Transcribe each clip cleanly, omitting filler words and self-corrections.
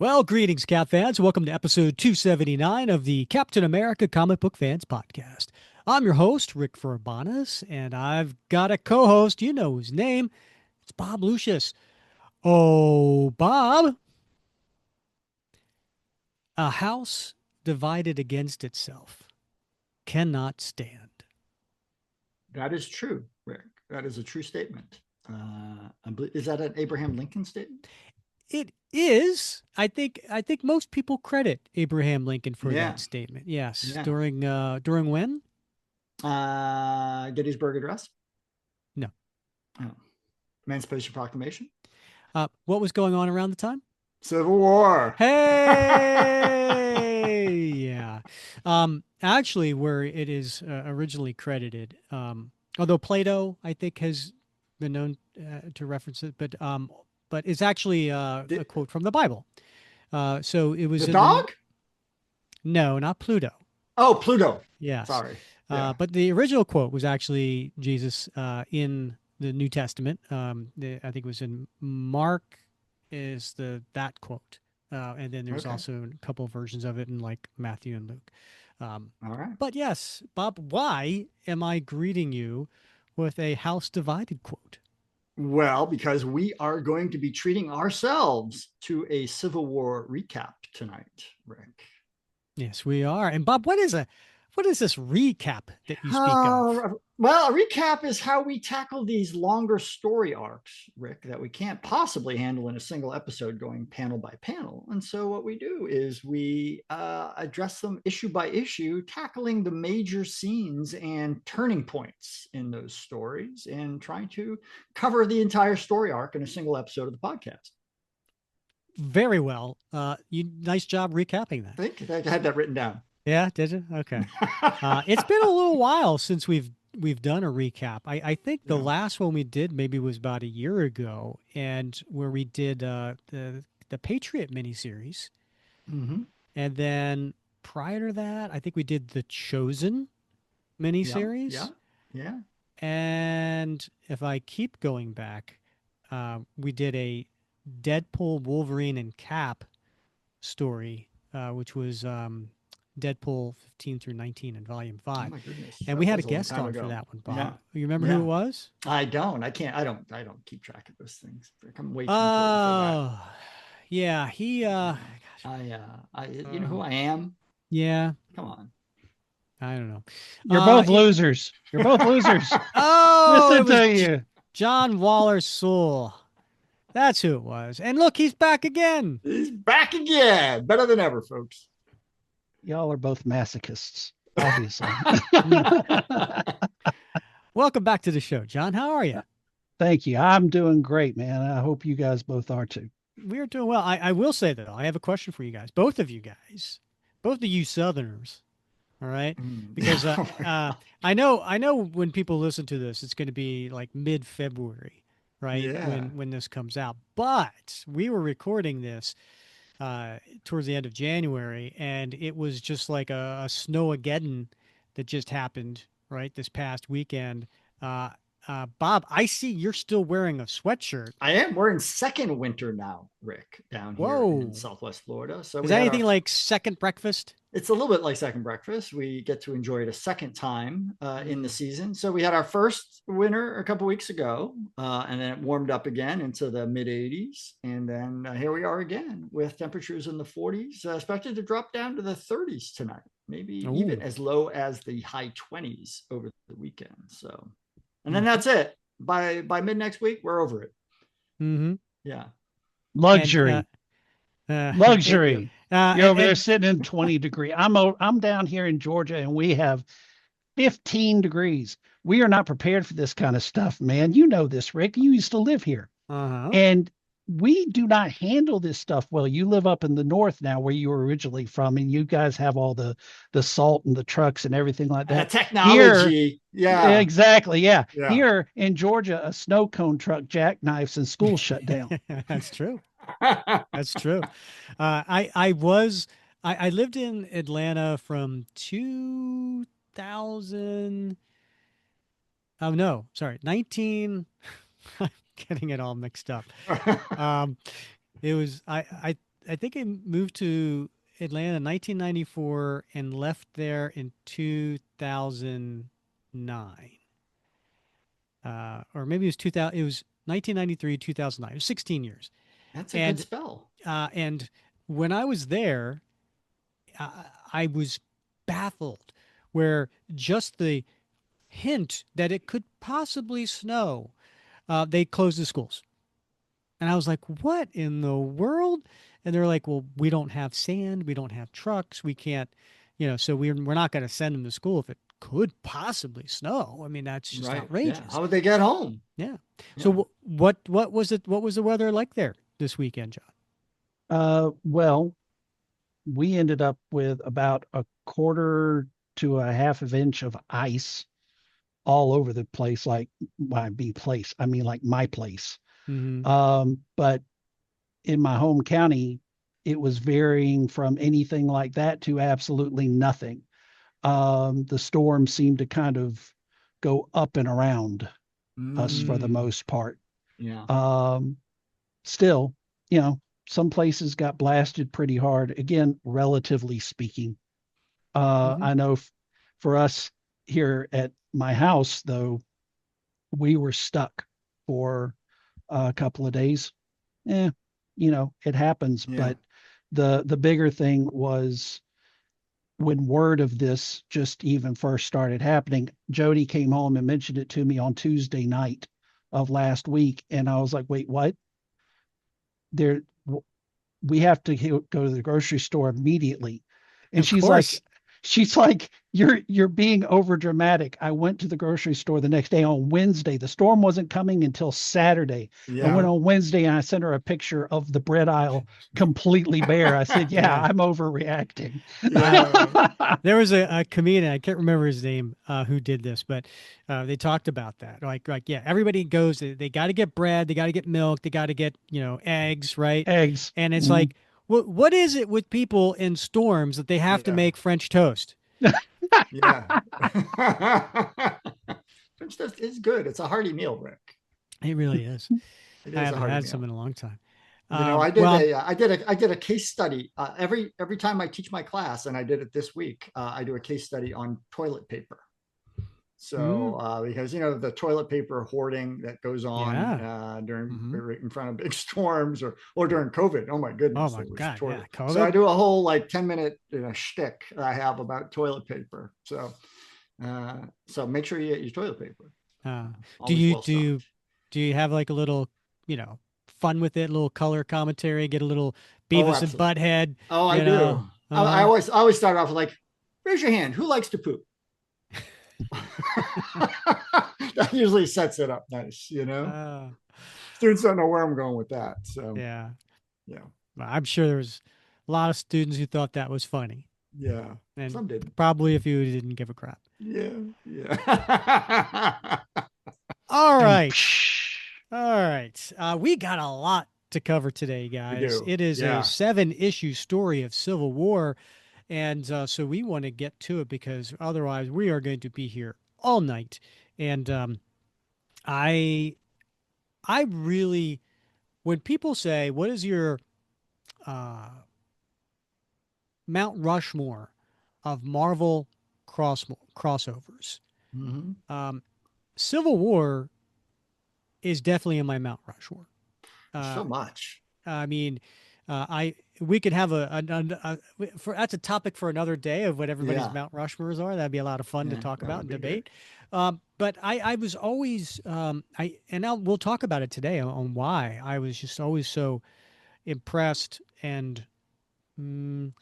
Well, greetings, Cap fans. Welcome to episode 279 of the Captain America Comic Book Fans Podcast. I'm your host, Rick Verbanas, and I've got a co host. You know his name. It's Bob Lucius. Oh, Bob. A house divided against itself cannot stand. That is true, Rick. That is a true statement. Is that an Abraham Lincoln statement? It is. I think most people credit Abraham Lincoln for that Yeah, statement. Yes. yeah. During when? Gettysburg Address. No. Oh. Emancipation Proclamation. What was going on around the time? Civil War. Hey, yeah. Actually, where it is originally credited, although Plato, I think, has been known to reference it, but it's actually a the, quote from the Bible. So it was the in the dog? no, not Pluto. Oh, Pluto. Yes, Sorry. Yeah. but the original quote was actually Jesus in the New Testament. I think it was in Mark is the that quote. And then there's Okay. also a couple of versions of it in like Matthew and Luke. Um, All right. but yes, Bob, why am I greeting you with a house divided quote? Well, because we are going to be treating ourselves to a Civil War recap tonight, Rick. Yes, we are. And Bob, what is this recap that you speak of? Well, a recap is how we tackle these longer story arcs, Rick, that we can't possibly handle in a single episode going panel by panel. And so what we do is we address them issue by issue, tackling the major scenes and turning points in those stories and trying to cover the entire story arc in a single episode of the podcast. Very well. You nice job recapping that. I think I had that written down. Yeah, did you? Okay. It's been a little while since we've done a recap. I think the Yeah. last one we did maybe was about a year ago, and where we did the Patriot miniseries, Mm-hmm. and then prior to that, I think we did the Chosen Yeah. Yeah. miniseries, Yeah. and if I keep going back, we did a Deadpool, Wolverine, and Cap story, which was Deadpool 15 through 19 in Volume Oh 5. my goodness, And we that had a was a long guest time on for ago. that one, Yeah, Bob. You remember who it yeah. was? I don't. I can't. I don't keep track of those things. I'm way too important for that. Oh, yeah. He, Yeah. gosh, You know who I am? yeah, Come on. I don't know. You're both It, losers. You're both losers. oh, it Listen was to you. Jon Waller Sewell. That's who it was. And look, he's back again. He's back again, better than ever, folks. Y'all are both masochists, obviously. Welcome back to the show, John. How are you? Thank you. I'm doing great, man. I hope you guys both are too. We're doing well. I will say, though, I have a question for you guys, both of you guys, both of you Southerners. All right, because I know when people listen to this, it's going to be like mid-February, right? Yeah. When this comes out. But we were recording this towards the end of January, and it was just like a snowmageddon that just happened right this past weekend. Bob, I see you're still wearing a sweatshirt. I am. We're in second winter now, Rick, down here in Whoa, Southwest Florida. So is we that had anything our like second breakfast? it's a little bit like second breakfast. We get to enjoy it a second time in the Mm. season. So we had our first winter a couple weeks ago, and then it warmed up again into the mid 80s, and then here we are again with temperatures in the 40s, expected to drop down to the 30s tonight, maybe even Oh, as low as the high 20s over the weekend. So, and then mm-hmm. that's it. By mid next week, we're over it. Mm-hmm. Yeah. And Luxury. it, Yeah. Luxury. You're over there and sitting in 20 degree. I'm down here in Georgia and we have 15 degrees. We are not prepared for this kind of stuff, man. You know this, Rick. You used to live here. uh-huh. And we do not handle this stuff well. You live up in the north now where you were originally from, and you guys have all the salt and the trucks and everything like And the that. Here, technology. Yeah. exactly, yeah. Yeah. Here in Georgia, a snow cone truck jackknifes and school shut down. That's true. That's true. I lived in Atlanta from 2000. Oh no, sorry, 19. I'm getting it all mixed up. Um, it was I I think I moved to Atlanta in 1994 and left there in 2009. Or maybe it was 2000. It was 1993, 2009. It was 16 years. That's a good And spell. and when I was there, I was baffled where just the hint that it could possibly snow, they closed the schools. And I was like, what in the world? And they're like, well, we don't have sand. We don't have trucks. We can't, so we're not going to send them to school if it could possibly snow. I mean, that's just Right. Yeah. outrageous. How would they get home? Yeah. So Yeah. what was it? What was the weather like there this weekend, John? Well, we ended up with about a quarter to a half of inch of ice all over the place. Like by be place, I mean like my place. Mm-hmm. But in my home county, it was varying from anything like that to absolutely nothing. The storm seemed to kind of go up and around us for the Mm, most part. yeah. Um, Still, you know, some places got blasted pretty hard. Again, relatively speaking. Mm-hmm. I know for us here at my house, though, we were stuck for a couple of days. Eh, it happens. Yeah. But the bigger thing was when word of this just even first started happening. Jody came home and mentioned it to me on Tuesday night of last week, and I was like, "Wait, what?" There, we have to go to the grocery store immediately. And Of course. she's like, you're being over dramatic. I went to the grocery store the next day on Wednesday. The storm wasn't coming until Saturday. I Yeah. went on Wednesday and I sent her a picture of the bread aisle completely bare. I said, yeah, Yeah. I'm overreacting. Yeah. There was a comedian, I can't remember his name, who did this, but they talked about that. Like, yeah, everybody goes, they got to get bread, they got to get milk, they got to get, eggs, right? Eggs. And it's Mhm. like, what is it with people in storms that they have to Yeah. make French toast? Yeah. French toast is good. It's a hearty meal, Rick. It really is. It I is a haven't hearty had some meal. in a long time. I did Well, a case study every time I teach my class, and I did it this week. I do a case study on toilet paper. mm, So because the toilet paper hoarding that goes on yeah. during Hmm. right in front of big storms or during COVID. Oh my Oh goodness, my it was God. Yeah. toilet. So I COVID. do a whole like 10-minute shtick I have about toilet paper. So make sure you get your toilet paper. Uh, do Always you, well do you, stocked. do you have like a little, fun with it, a little color commentary, get a little Oh, Beavis and absolutely. Butthead, Oh, I you do. know? I always start off with like, raise your hand. Who likes to poop? That usually sets it up nice. Uh, Students don't know where I'm going with that. So yeah. yeah, Well, I'm sure there was a lot of students who thought that was funny, yeah. and Some didn't. probably a few who didn't give a crap. Yeah, yeah. All And right. All right. We got a lot to cover today, We guys. do. It is a Yeah. 7-issue story of Civil War. And so we want to get to it because otherwise we are going to be here all night. And I, I really, when people say, what is your uh, Mount Rushmore of Marvel crossovers? Mm-hmm. Um, Civil War is definitely in my Mount Rushmore. Uh, So much. I mean, I we could have for that's a topic for another day of what everybody's Yeah. Mount Rushmores are. That'd be a lot of fun to Yeah. talk That about would and be great. debate. But I was always and now we'll talk about it today on why I was just always so impressed and mm,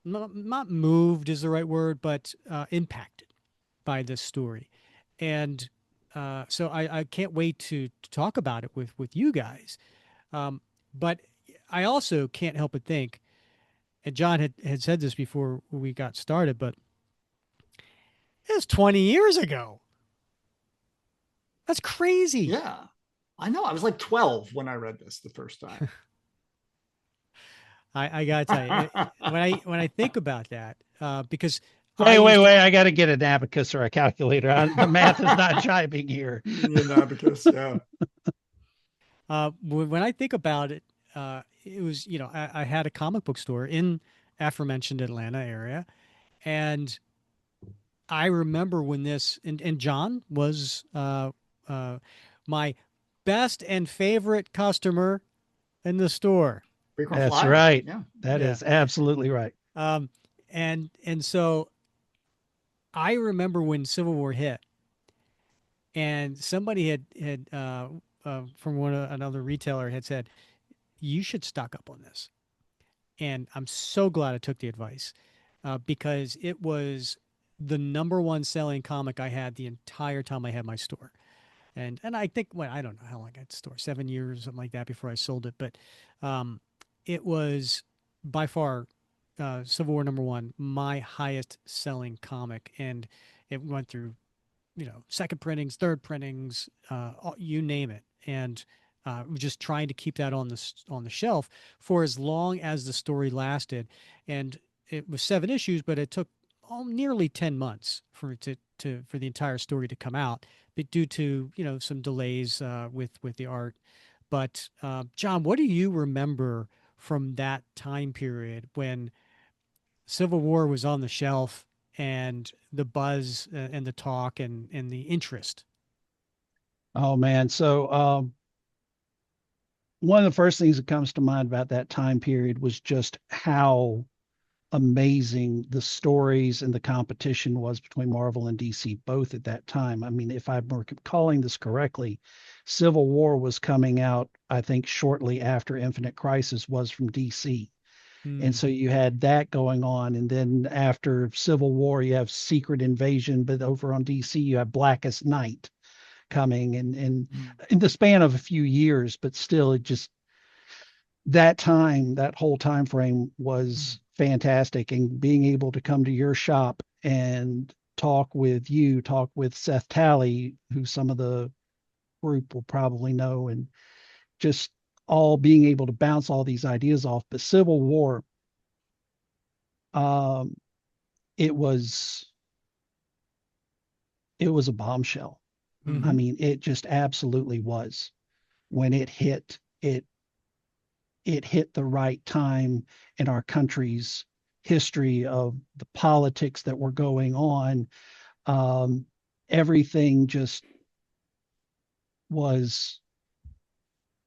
not moved is the right word, but impacted by this story, and so I can't wait to talk about it with you guys. But I also can't help but think, and John had said this before we got started, but it was 20 years ago. That's crazy. Yeah. I know. I was like 12 when I read this the first time. I gotta tell you, when I think about that, because I wait, used to, wait. I got to get an abacus or a calculator. The math is not jiving here. Abacus. Yeah. when I think about it, it was, I had a comic book store in aforementioned Atlanta area, and I remember when this, and John was uh, my best and favorite customer in the store. Frequent That's flyer. right. Yeah. That Yeah. is absolutely right. Um, and so I remember when Civil War hit, and somebody had from another retailer had said, "You should stock up on this." And I'm so glad I took the advice because it was the number one selling comic I had the entire time I had my store. And I think, well, I don't know how long I had the store, 7 years, something like that, before I sold it. But um, it was by far Civil War number one, my highest selling comic, and it went through second printings, third printings, you name it, and just trying to keep that on the shelf for as long as the story lasted. And it was 7 issues, but it took nearly 10 months for it for the entire story to come out, but due to some delays with the art. But John, what do you remember from that time period when Civil War was on the shelf and the buzz and the talk and the interest? Oh man. So one of the first things that comes to mind about that time period was just how amazing the stories and the competition was between Marvel and DC both at that time. I mean, if I'm recalling this correctly, Civil War was coming out, I think, shortly after Infinite Crisis was from DC. And Mm, so you had that going on. And then after Civil War, you have Secret Invasion, but over on DC, you have Blackest Night coming and Mm. in the span of a few years, but still it just that time, that whole time frame was fantastic. And being able to come to your shop and talk with Seth Talley, who some of the group will probably know, and just all being able to bounce all these ideas off. But Civil War, um, it was it was a bombshell. I mm-hmm, Mhm. mean, it just absolutely was. When it hit the right time in our country's history of the politics that were going on. Um, Everything just was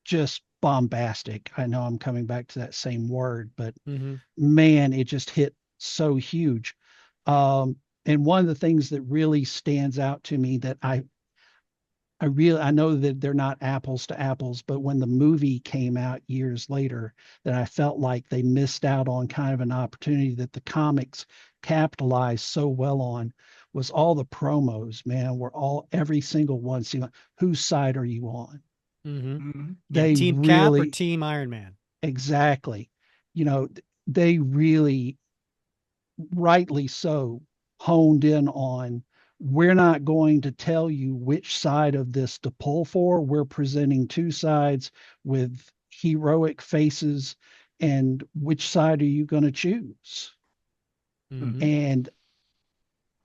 just bombastic. I know I'm coming back to that same word, but mm-hmm, man, it just hit so huge. And one of the things that really stands out to me that I know that they're not apples to apples, but when the movie came out years later, that I felt like they missed out on kind of an opportunity that the comics capitalized so well on was all the promos, man, were all every single one seemed like, whose side are you on? mm-hmm. Mhm. Yeah, They Team Cap or really Team Iron Man? exactly, you know, they really rightly so, honed in on we're not going to tell you which side of this to pull for. We're presenting two sides with heroic faces, and which side are you going to choose? Mm-hmm. Mhm. And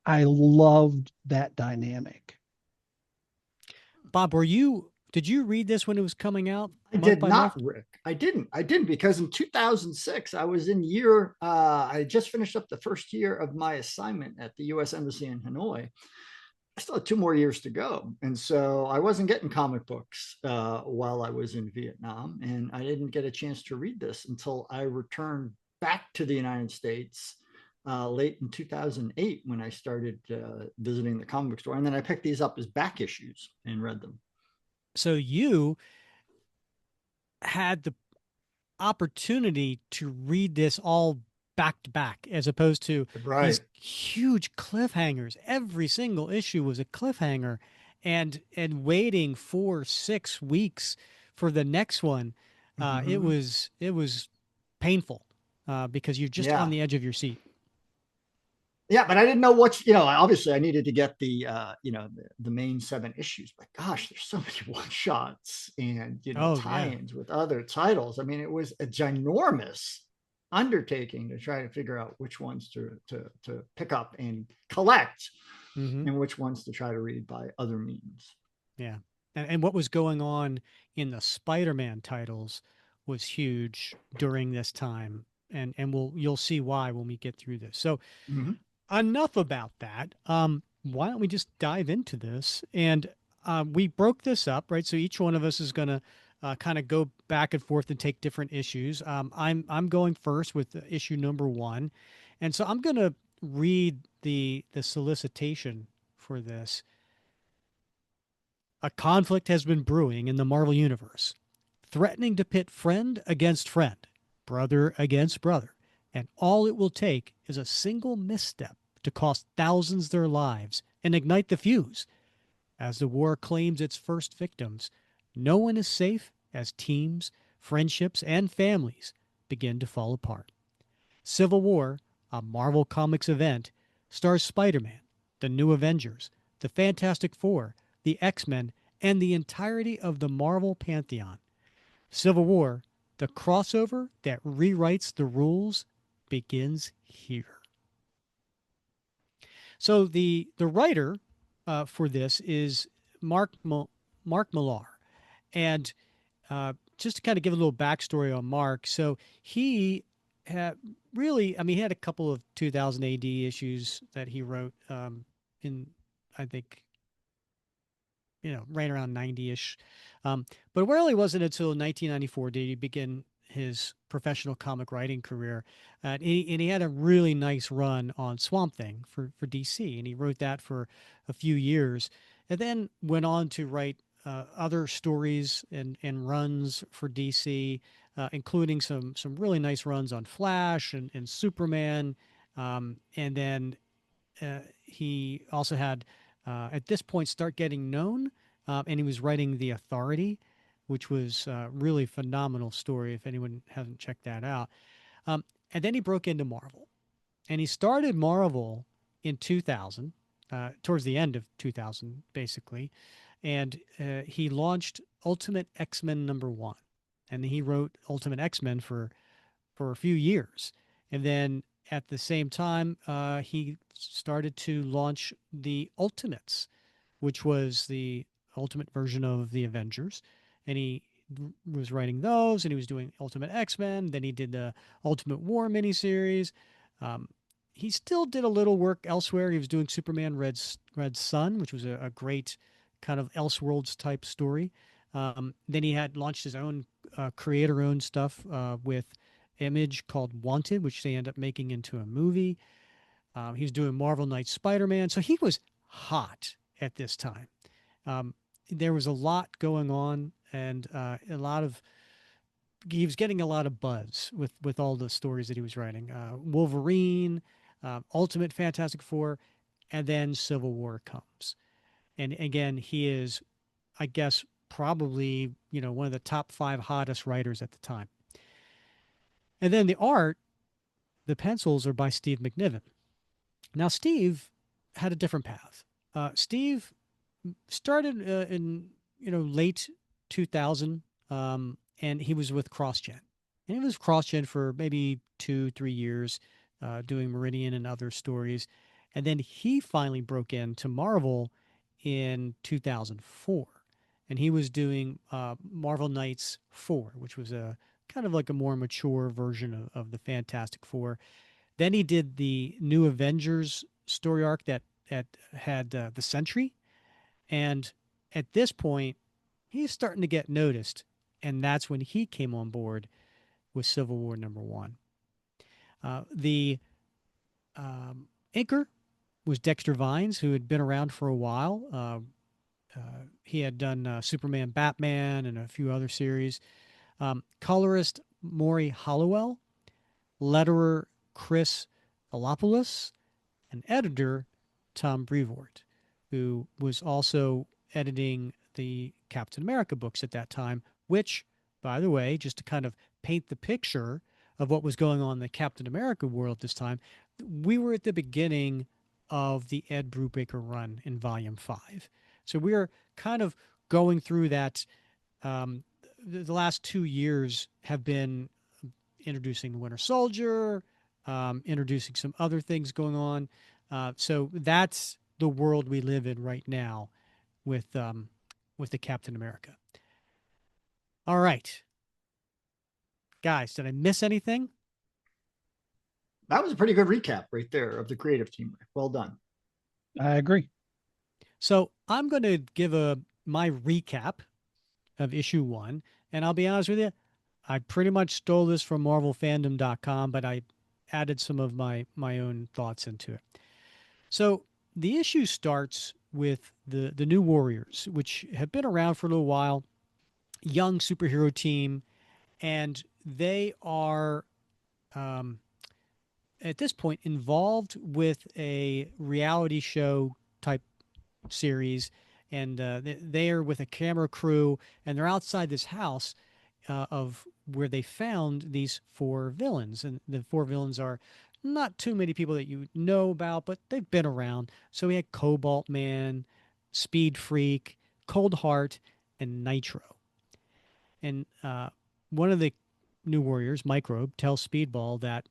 I loved that dynamic. Bob, did you read this when it was coming out I month did by not, month? Rick. I didn't. I didn't because in 2006, I was in year, I just finished up the first year of my assignment at the US Embassy in Hanoi. I still had 2 more years to go. And so I wasn't getting comic books while I was in Vietnam. And I didn't get a chance to read this until I returned back to the United States late in 2008 when I started visiting the comic book store. And then I picked these up as back issues and read them. So you had the opportunity to read this all back to back as opposed to these Right. huge cliffhangers. Every single issue was a cliffhanger, and waiting 4 6 weeks for the next one. Mm-hmm. It was painful because you're just on Yeah. the edge of your seat. Yeah, but I didn't know what, obviously I needed to get the main 7 issues, but gosh, there's so many one shots and, Oh yeah. tie-ins with other titles. I mean, it was a ginormous undertaking to try to figure out which ones to pick up and collect Hmm. and which ones to try to read by other means. Yeah. And what was going on in the Spider-Man titles was huge during this time, and you'll see why when we get through this. So Mhm. enough about that. Why don't we just dive into this? And we broke this up, right? So each one of us is going to kind of go back and forth and take different issues. I'm going first with issue number one, and so I'm going to read the solicitation for this. A conflict has been brewing in the Marvel Universe, threatening to pit friend against friend, brother against brother, and all it will take is a single misstep to cost thousands their lives and ignite the fuse. As the war claims its first victims, no one is safe as teams, friendships, and families begin to fall apart. Civil War, a Marvel Comics event, stars Spider Man, the New Avengers, the Fantastic Four, the X Men, and the entirety of the Marvel Pantheon. Civil War, the crossover that rewrites the rules, begins here. So the writer for this is Mark Millar, and just to kind of give a little backstory on Mark, so he had really, I mean, he had a couple of 2000 AD issues that he wrote in, I think, right around 90-ish. But it really wasn't until 1994 did he begin his professional comic writing career. And he had a really nice run on Swamp Thing for DC, and he wrote that for a few years, and then went on to write other stories and runs for DC, including some really nice runs on Flash and Superman, and then he also had, at this point, start getting known, and he was writing The Authority, which was a really phenomenal story if anyone hasn't checked that out. And then he broke into Marvel, and he started Marvel in 2000, towards the end of 2000, basically, and he launched Ultimate X-Men #1, and he wrote Ultimate X-Men for a few years. And then at the same time, he started to launch the Ultimates, which was the ultimate version of the Avengers. And he was writing those, and he was doing Ultimate X-Men. Then he did the Ultimate War miniseries. Um, he still did a little work elsewhere. He was doing Superman Red Sun, which was a great kind of Elseworlds type story. Then he had launched his own creator owned stuff with Image called Wanted, which they end up making into a movie. He was doing Marvel Knights Spider-Man. So he was hot at this time. Um, there was a lot going on, and he was getting a lot of buzz with all the stories that he was writing. Wolverine, Ultimate Fantastic Four, and then Civil War comes. And again, he is, I guess, probably one of the top five hottest writers at the time. And then the art, the pencils are by Steve McNiven. Now, Steve had a different path. Steve started in late 2000, and he was with CrossGen, and he was CrossGen for maybe 2-3 years, doing Meridian and other stories, and then he finally broke into Marvel in 2004, and he was doing Marvel Knights 4, which was a kind of like a more mature version of the Fantastic Four. Then he did the New Avengers story arc that had the Sentry, and at this point, he's starting to get noticed, and that's when he came on board with Civil War #1. The inker was Dexter Vines, who had been around for a while. He had done Superman, Batman, and a few other series. Colorist Maury Hollowell, letterer Chris Alopoulos, and editor Tom Brevoort, who was also editing the Captain America books at that time, which, by the way, just to kind of paint the picture of what was going on in the Captain America world this time, we were at the beginning of the Ed Brubaker run in Volume 5. So we are kind of going through that. Um, the last 2 years have been introducing the Winter Soldier, introducing some other things going on. So that's the world we live in right now with the Captain America. All right, Guys, did I miss anything? That was a pretty good recap right there of the creative team. Well done. I agree. So I'm going to give a my recap of issue one, and I'll be honest with you, I pretty much stole this from MarvelFandom.com, but I added some of my own thoughts into it. So the issue starts with the New Warriors, which have been around for a little while, young superhero team, and they are um, at this point involved with a reality show type series, and they are with a camera crew, and they're outside this house of where they found these four villains, and the four villains are not too many people that you know about, but they've been around. So we had Cobalt Man, Speed Freak, Cold Heart, and Nitro. And one of the New Warriors, Microbe, tells Speedball that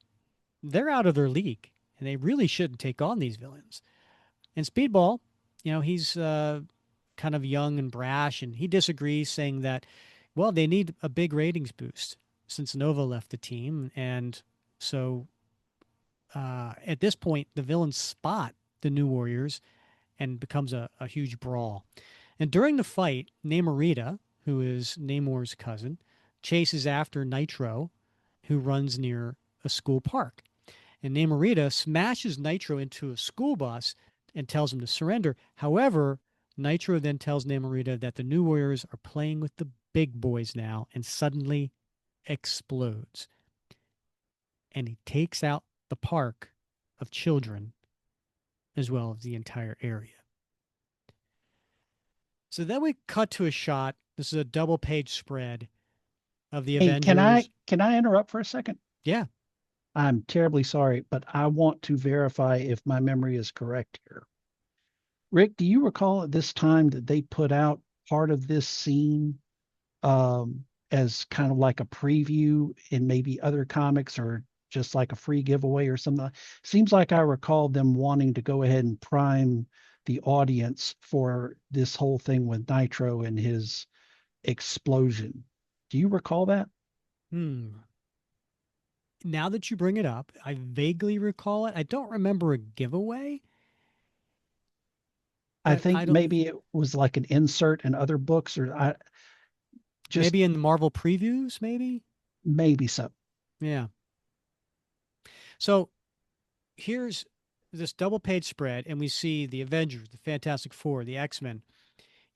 they're out of their league and they really shouldn't take on these villains. And Speedball, he's kind of young and brash, and he disagrees, saying that, well, they need a big ratings boost since Nova left the team. And so at this point, the villains spot the New Warriors and becomes a huge brawl. And during the fight, Namorita, who is Namor's cousin, chases after Nitro, who runs near a school park. And Namorita smashes Nitro into a school bus and tells him to surrender. However, Nitro then tells Namorita that the New Warriors are playing with the big boys now and suddenly explodes. And he takes out the park of children as well as the entire area. So then we cut to a shot. This is a double page spread of the Hey, Avengers. can I interrupt for a second? Yeah. I'm terribly sorry, but I want to verify if my memory is correct here. Rick, do you recall at this time that they put out part of this scene as kind of like a preview in maybe other comics or just like a free giveaway or something? Seems like I recall them wanting to go ahead and prime the audience for this whole thing with Nitro and his explosion. Do you recall that? Hmm. Now that you bring it up, I vaguely recall it. I don't remember a giveaway, I but I think don't. maybe it was like an insert in other books, or I just Maybe in the Marvel previews, maybe. maybe so. Yeah. So here's this double page spread, and we see the Avengers, the Fantastic Four, the X-Men,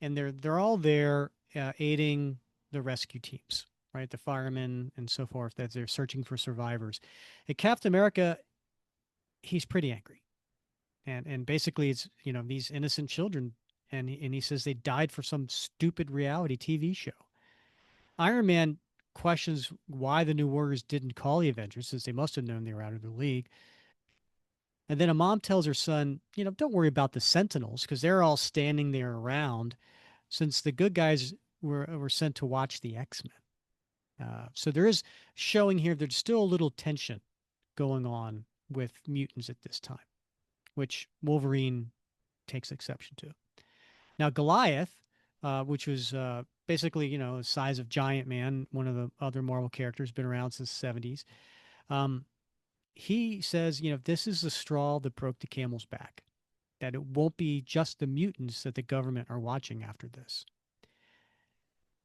and they're all there aiding the rescue teams, right? The firemen and so forth, that they're searching for survivors. And Captain America, he's pretty angry, and basically it's these innocent children, and he says they died for some stupid reality TV show. Iron Man questions why the New Warriors didn't call the Avengers, since they must have known they were out of the league. And then a mom tells her son, don't worry about the Sentinels because they're all standing there around, since the good guys were sent to watch the X-Men. So there is showing here there's still a little tension going on with mutants at this time, which Wolverine takes exception to. Now Goliath, which was basically the size of Giant Man, one of the other Marvel characters, been around since the 70s. Um, he says, this is the straw that broke the camel's back. That it won't be just the mutants that the government are watching after this.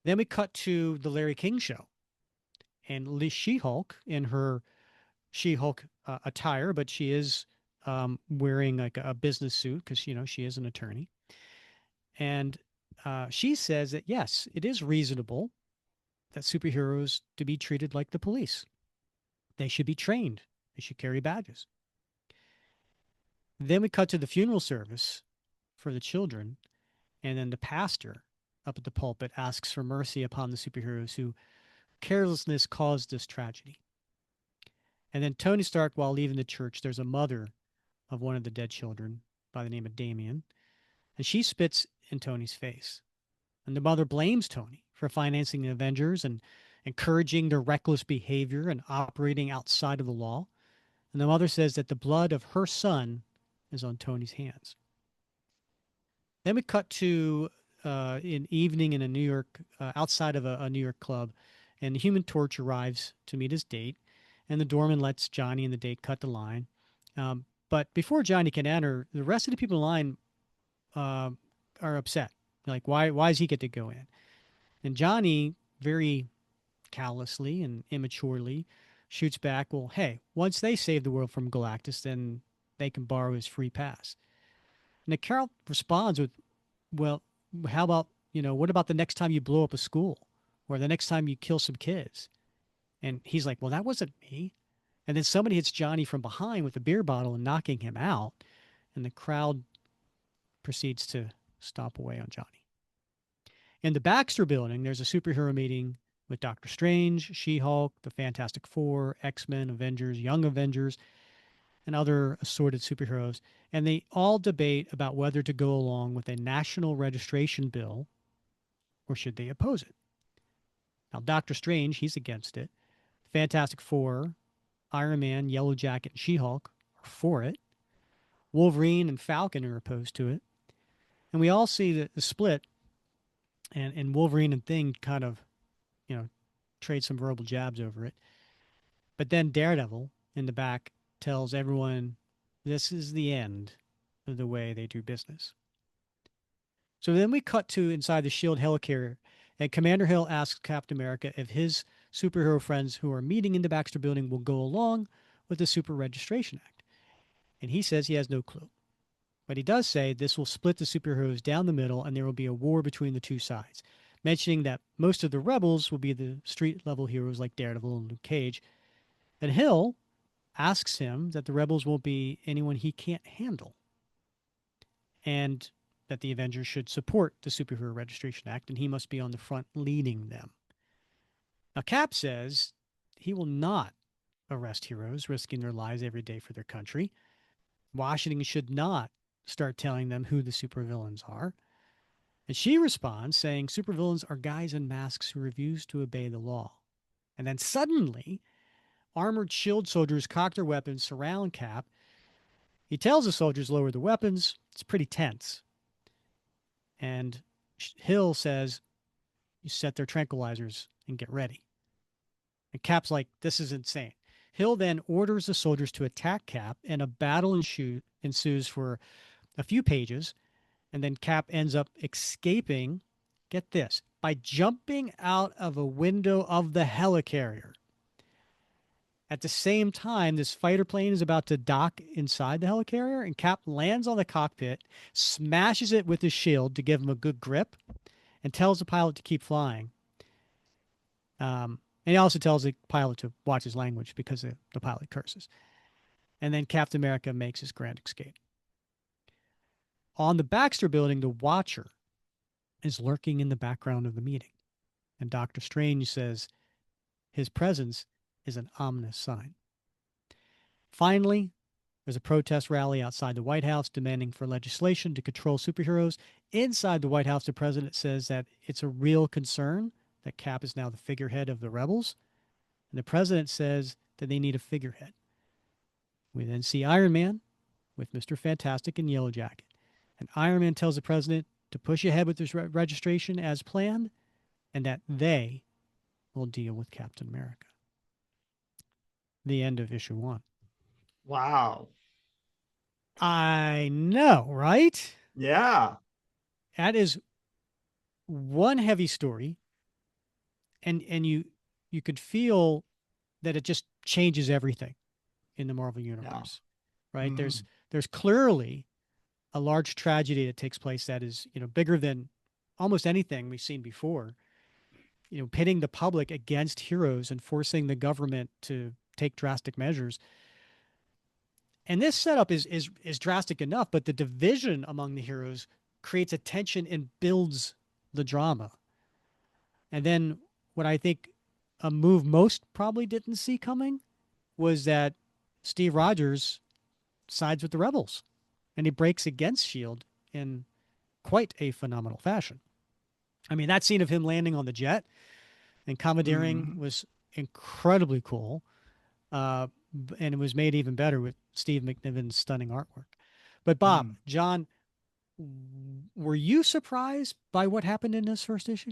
Then we cut to the Larry King show, and She-Hulk in her She-Hulk attire, but she is wearing like a business suit because she is an attorney, and she says that yes, it is reasonable that superheroes to be treated like the police. They should be trained. They should carry badges. Then we cut to the funeral service for the children, and then the pastor up at the pulpit asks for mercy upon the superheroes who carelessness caused this tragedy. And then Tony Stark, while leaving the church, there's a mother of one of the dead children by the name of Damien, and she spits in Tony's face. And the mother blames Tony for financing the Avengers and encouraging their reckless behavior and operating outside of the law. And the mother says that the blood of her son is on Tony's hands. Then we cut to an evening in a New York, outside of a New York club, And the Human Torch arrives to meet his date, and the doorman lets Johnny and the date cut the line. But before Johnny can enter, the rest of the people in line uh, are upset. Like, why does he get to go in? And Johnny, very callously and immaturely, shoots back, well, hey, once they save the world from Galactus, then they can borrow his free pass. And the Carol responds with, well, how about, what about the next time you blow up a school or the next time you kill some kids? And he's like, well, that wasn't me. And then somebody hits Johnny from behind with a beer bottle and knocking him out. And the crowd proceeds to stomp away on Johnny. In the Baxter building, there's a superhero meeting with Doctor Strange, She-Hulk, the Fantastic Four, X-Men, Avengers, Young Avengers, and other assorted superheroes. And they all debate about whether to go along with a national registration bill or should they oppose it. Now, Doctor Strange, he's against it. Fantastic Four, Iron Man, Yellow Jacket, and She-Hulk are for it. Wolverine and Falcon are opposed to it. And we all see the split, and Wolverine and Thing kind of, you know, trade some verbal jabs over it. But then Daredevil in the back tells everyone this is the end of the way they do business. So then we cut to inside the S.H.I.E.L.D. helicarrier, and Commander Hill asks Captain America if his superhero friends who are meeting in the Baxter building will go along with the Super Registration Act. And he says he has no clue. But he does say this will split the superheroes down the middle and there will be a war between the two sides, mentioning that most of the rebels will be the street level heroes like Daredevil and Luke Cage. And Hill asks him that the rebels won't be anyone he can't handle and that the Avengers should support the Superhero Registration Act and he must be on the front leading them. Now, Cap says he will not arrest heroes risking their lives every day for their country. Washington should not start telling them who the supervillains are. And she responds saying supervillains are guys in masks who refuse to obey the law. And then suddenly, armored shield soldiers cock their weapons, surround Cap. He tells the soldiers lower the weapons. It's pretty tense. And Hill says, you set their tranquilizers and get ready. And Cap's like, this is insane. Hill then orders the soldiers to attack Cap, and a battle ensues for a few pages. And then Cap ends up escaping, get this, by jumping out of a window of the helicarrier. At the same time, this fighter plane is about to dock inside the helicarrier, and Cap lands on the cockpit, smashes it with his shield to give him a good grip, and tells the pilot to keep flying. And he also tells the pilot to watch his language because the pilot curses. And then Captain America makes his grand escape. On the Baxter building, the Watcher is lurking in the background of the meeting. And Doctor Strange says his presence is an ominous sign. Finally, there's a protest rally outside the White House demanding for legislation to control superheroes. Inside the White House, the president says that it's a real concern that Cap is now the figurehead of the rebels. And the president says that they need a figurehead. We then see Iron Man with Mr. Fantastic and Yellow Jacket. And Iron Man tells the president to push ahead with this registration as planned and that they will deal with Captain America. The end of issue 1. Wow. I know, right? Yeah. That is one heavy story, and you could feel that it just changes everything in the Marvel universe, right? Mm-hmm. There's clearly a large tragedy that takes place that is bigger than almost anything we've seen before. Pitting the public against heroes and forcing the government to take drastic measures. And this setup is drastic enough, but the division among the heroes creates a tension and builds the drama. And then what I think a move most probably didn't see coming was that Steve Rogers sides with the rebels and he breaks against S.H.I.E.L.D. in quite a phenomenal fashion. I mean, that scene of him landing on the jet and commandeering Mm-hmm. was incredibly cool. Uh, and it was made even better with Steve McNiven's stunning artwork. But Bob, Mm. John, were you surprised by what happened in this first issue?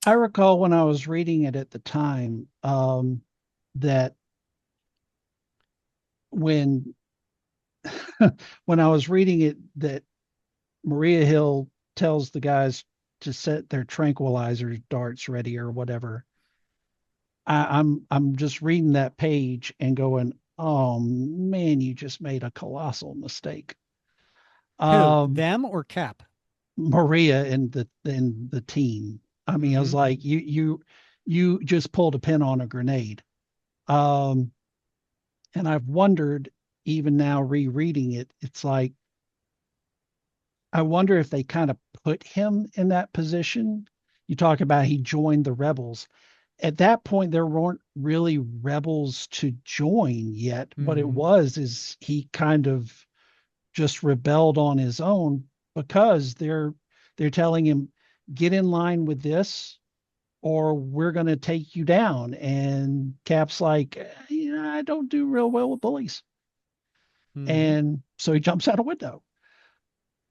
I recall when I was reading it at the time, that when when I was reading it, that Maria Hill tells the guys to set their tranquilizer darts ready or whatever. I'm just reading that page and going, oh man, you just made a colossal mistake. Who, Um, them or Cap? Maria and the team. I mean, I was Mm-hmm. like, you just pulled a pin on a grenade. Um, and I've wondered, even now rereading it, it's like I wonder if they kind of put him in that position. You talk about he joined the rebels. At that point, there weren't really rebels to join yet. What it Mm-hmm. was is he kind of just rebelled on his own because they're telling him, get in line with this or we're going to take you down. And Cap's like, I don't do real well with bullies. Mm-hmm. And so he jumps out a window.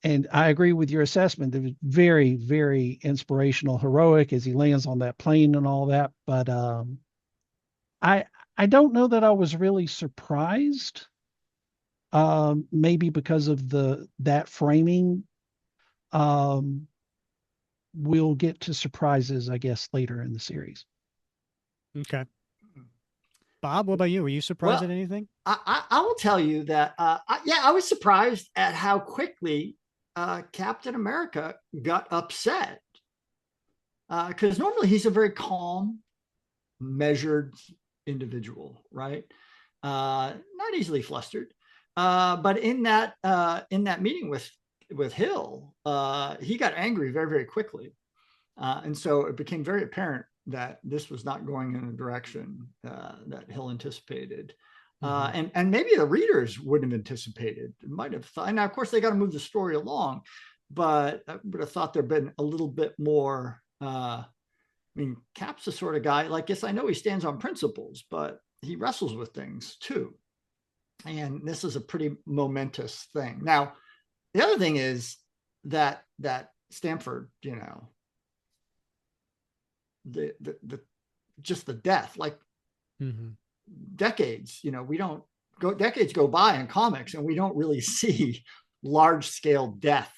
And I agree with your assessment. It was very, very inspirational, heroic as he lands on that plane and all that. But I I don't know that I was really surprised. Maybe because of the that framing. Um, we'll get to surprises, I guess, later in the series. Okay. Bob, what about you? Were you surprised Well, at anything? I will tell you that, yeah, I was surprised at how quickly Captain America got upset, because normally he's a very calm, measured individual, right? Not easily flustered. But in that meeting with Hill, he got angry very very quickly, and so it became very apparent that this was not going in a direction that Hill anticipated. Mm-hmm. And maybe the readers wouldn't have anticipated. It might have thought. Now, of course, they got to move the story along, but I would have thought there'd been a little bit more. I mean, Cap's the sort of guy. Like, yes, I know he stands on principles, but he wrestles with things too. And this is a pretty momentous thing. Now, the other thing is that Stanford, the just the death, like Mm-hmm. decades, we don't go decades go by in comics and we don't really see large scale death.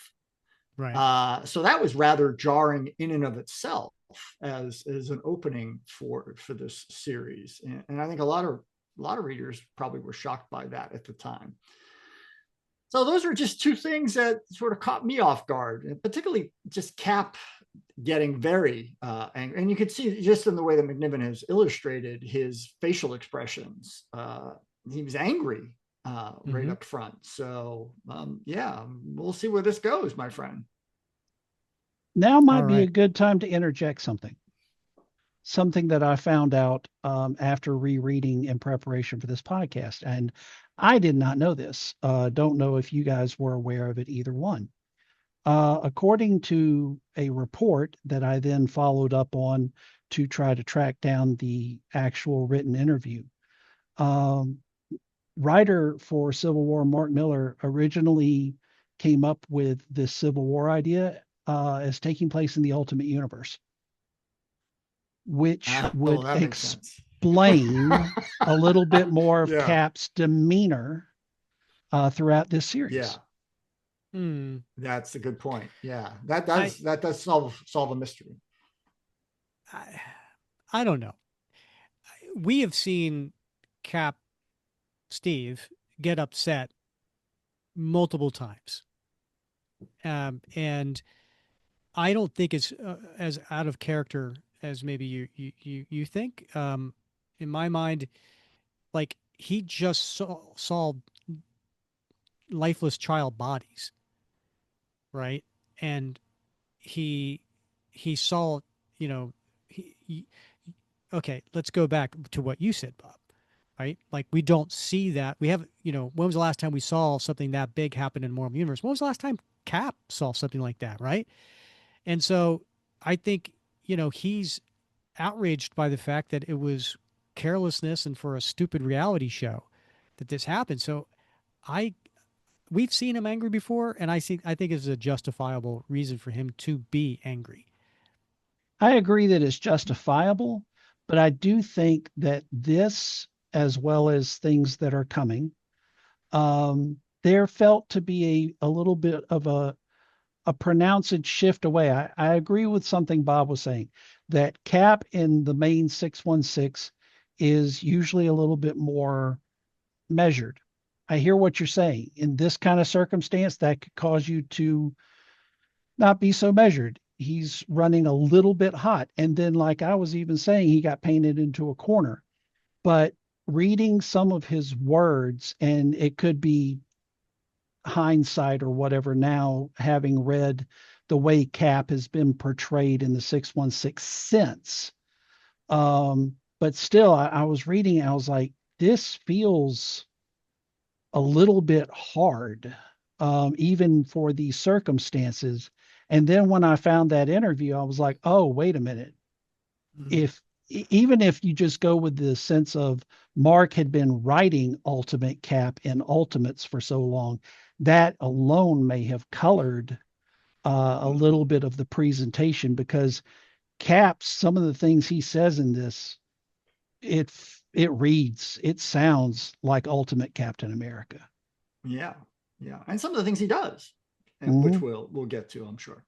Right. So that was rather jarring in and of itself as an opening for this series, and I think a lot of readers probably were shocked by that at the time. So those are just two things that sort of caught me off guard, and particularly just Cap getting very angry. And you could see just in the way that McNiven has illustrated his facial expressions. He was angry right Mm-hmm. up front. So yeah, we'll see where this goes, my friend. Now All might be a right. good time to interject something that I found out after rereading in preparation for this podcast. And I did not know this. Don't know if you guys were aware of it, either one. According to a report that I then followed up on to try to track down the actual written interview, um, writer for Civil War, Mark Millar, originally came up with this Civil War idea as taking place in the Ultimate Universe, which Well, would that makes sense. explain a little bit more of Yeah, Cap's demeanor throughout this yeah, series. Hmm. that's a good point. Yeah, that I, does that does solve a mystery. I I don't know. We have seen Cap Steve get upset multiple times, and I don't think it's as out of character as maybe you think. In my mind, like he just saw lifeless child bodies, right? And he he saw, you know, he okay. Let's go back to what you said, Bob. Right? Like we don't see that. We have, when was the last time we saw something that big happen in Marvel Universe? When was the last time Cap saw something like that? Right? And so I think, he's outraged by the fact that it was carelessness and for a stupid reality show that this happened. So I we've seen him angry before, and I think it's a justifiable reason for him to be angry. I agree that it's justifiable, but I do think that this, as well as things that are coming, there felt to be a little bit of a pronounced shift away. I agree with something Bob was saying that Cap in the main 616 is usually a little bit more measured. I hear what you're saying. In this kind of circumstance, that could cause you to not be so measured. He's running a little bit hot. And then, like I was even saying, he got painted into a corner. But reading some of his words, and it could be hindsight or whatever now, having read the way Cap has been portrayed in the 616 since. But still, I was reading, I was like, this feels a little bit hard, even for these circumstances. And then when I found that interview, I was like, oh, wait a minute. Mhm. If even if you just go with the sense of Mark had been writing Ultimate Cap in Ultimates for so long, that alone may have colored a little bit of the presentation because Cap, some of the things he says in this, it it reads, it sounds like Ultimate Captain America. Yeah, yeah, and some of the things he does, and which Mhm. we'll get to, I'm sure.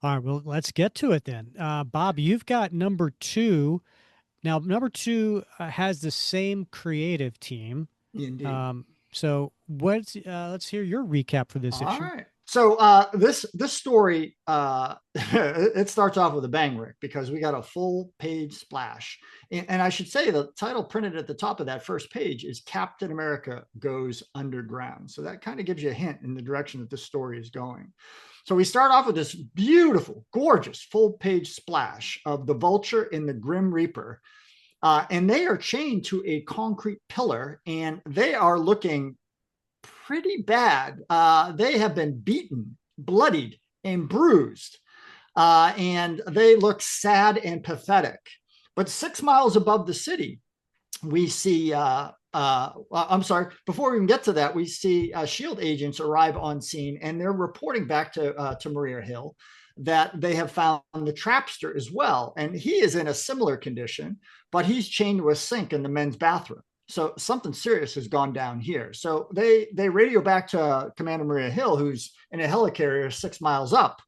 All right, well, let's get to it then. Bob, you've got number two. Now, number two has the same creative team. Indeed. So, let's hear your recap for this All issue. right. So this story it starts off with a bang, Rick, because we got a full page splash, and I should say the title printed at the top of that first page is Captain America Goes Underground. So that kind of gives you a hint in the direction that this story is going. So we start off with this beautiful, gorgeous full page splash of the Vulture and the Grim Reaper, and they are chained to a concrete pillar, and they are looking pretty bad. They have been beaten, bloodied, and bruised, and they look sad and pathetic. But 6 miles above the city, we see I'm sorry, before we even get to that, we see S.H.I.E.L.D. agents arrive on scene, and they're reporting back to Maria Hill that they have found the trapster as well. And he is in a similar condition, but he's chained to a sink in the men's bathroom. So something serious has gone down here. So they radio back to Commander Maria Hill, who's in a helicarrier 6 miles up,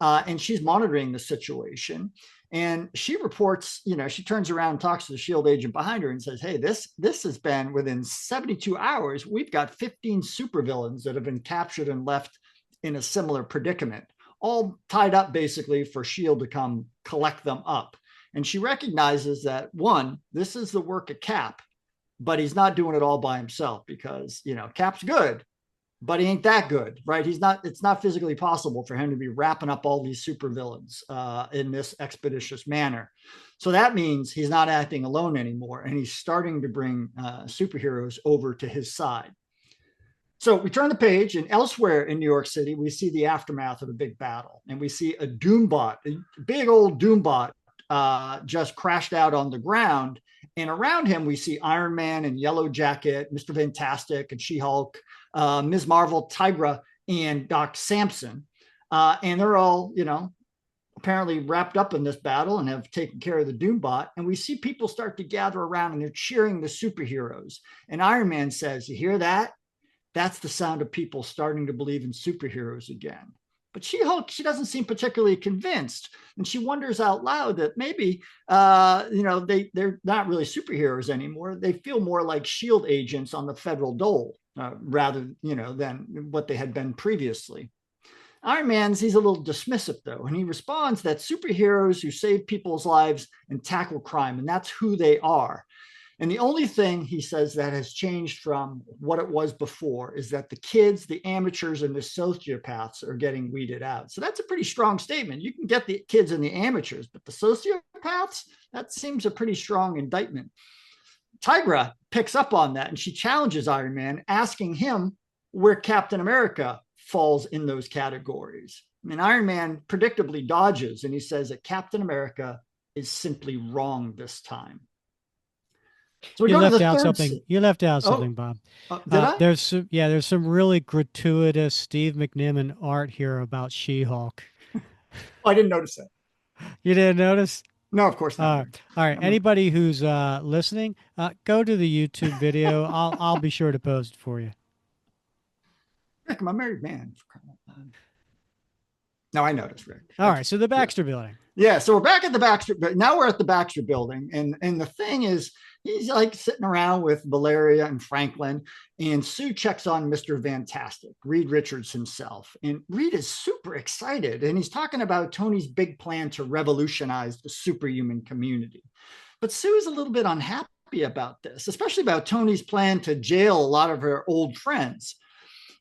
and she's monitoring the situation. And she reports, she turns around and talks to the S.H.I.E.L.D. agent behind her and says, hey, this has been within 72 hours. We've got 15 supervillains that have been captured and left in a similar predicament, all tied up basically for S.H.I.E.L.D. to come collect them up. And she recognizes that, one, this is the work of Cap, but he's not doing it all by himself because, Cap's good, but he ain't that good, right? It's not physically possible for him to be wrapping up all these supervillains in this expeditious manner. So that means he's not acting alone anymore, and he's starting to bring superheroes over to his side. So we turn the page, and elsewhere in New York City, we see the aftermath of a big battle, and we see a Doombot, a big old Doombot, just crashed out on the ground. And around him, we see Iron Man and Yellow Jacket, Mr. Fantastic and She-Hulk, Ms. Marvel, Tigra, and Doc Samson. And they're all, apparently wrapped up in this battle and have taken care of the Doombot. And we see people start to gather around and they're cheering the superheroes. And Iron Man says, you hear that? That's the sound of people starting to believe in superheroes again. But She-Hulk, she doesn't seem particularly convinced, and she wonders out loud that maybe, they're not really superheroes anymore. They feel more like S.H.I.E.L.D. agents on the federal dole, rather, than what they had been previously. Iron Man's, he's a little dismissive though, and he responds that superheroes who save people's lives and tackle crime, and that's who they are. And the only thing he says that has changed from what it was before is that the kids, the amateurs, and the sociopaths are getting weeded out. So that's a pretty strong statement. You can get the kids and the amateurs, but the sociopaths, that seems a pretty strong indictment. Tigra picks up on that and she challenges Iron Man, asking him where Captain America falls in those categories. And Iron Man predictably dodges and he says that Captain America is simply wrong this time. So we You go to left the out third something. scene. You left out Oh, something, Bob. did I? There's some really gratuitous Steve McNiven art here about She-Hulk. Oh, I didn't notice that. You didn't notice? No, of course not, Rick. All right. I'm a Anybody who's listening, go to the YouTube video. I'll be sure to post it for you. Rick. I'm a married man. No, I noticed, Rick. All right. So the Yeah. Baxter Building. Yeah, so we're back at the Baxter, but now we're at the Baxter building. And the thing is, he's like sitting around with Valeria and Franklin, and Sue checks on Mr. Fantastic, Reed Richards himself. And Reed is super excited, and he's talking about Tony's big plan to revolutionize the superhuman community. But Sue is a little bit unhappy about this, especially about Tony's plan to jail a lot of her old friends.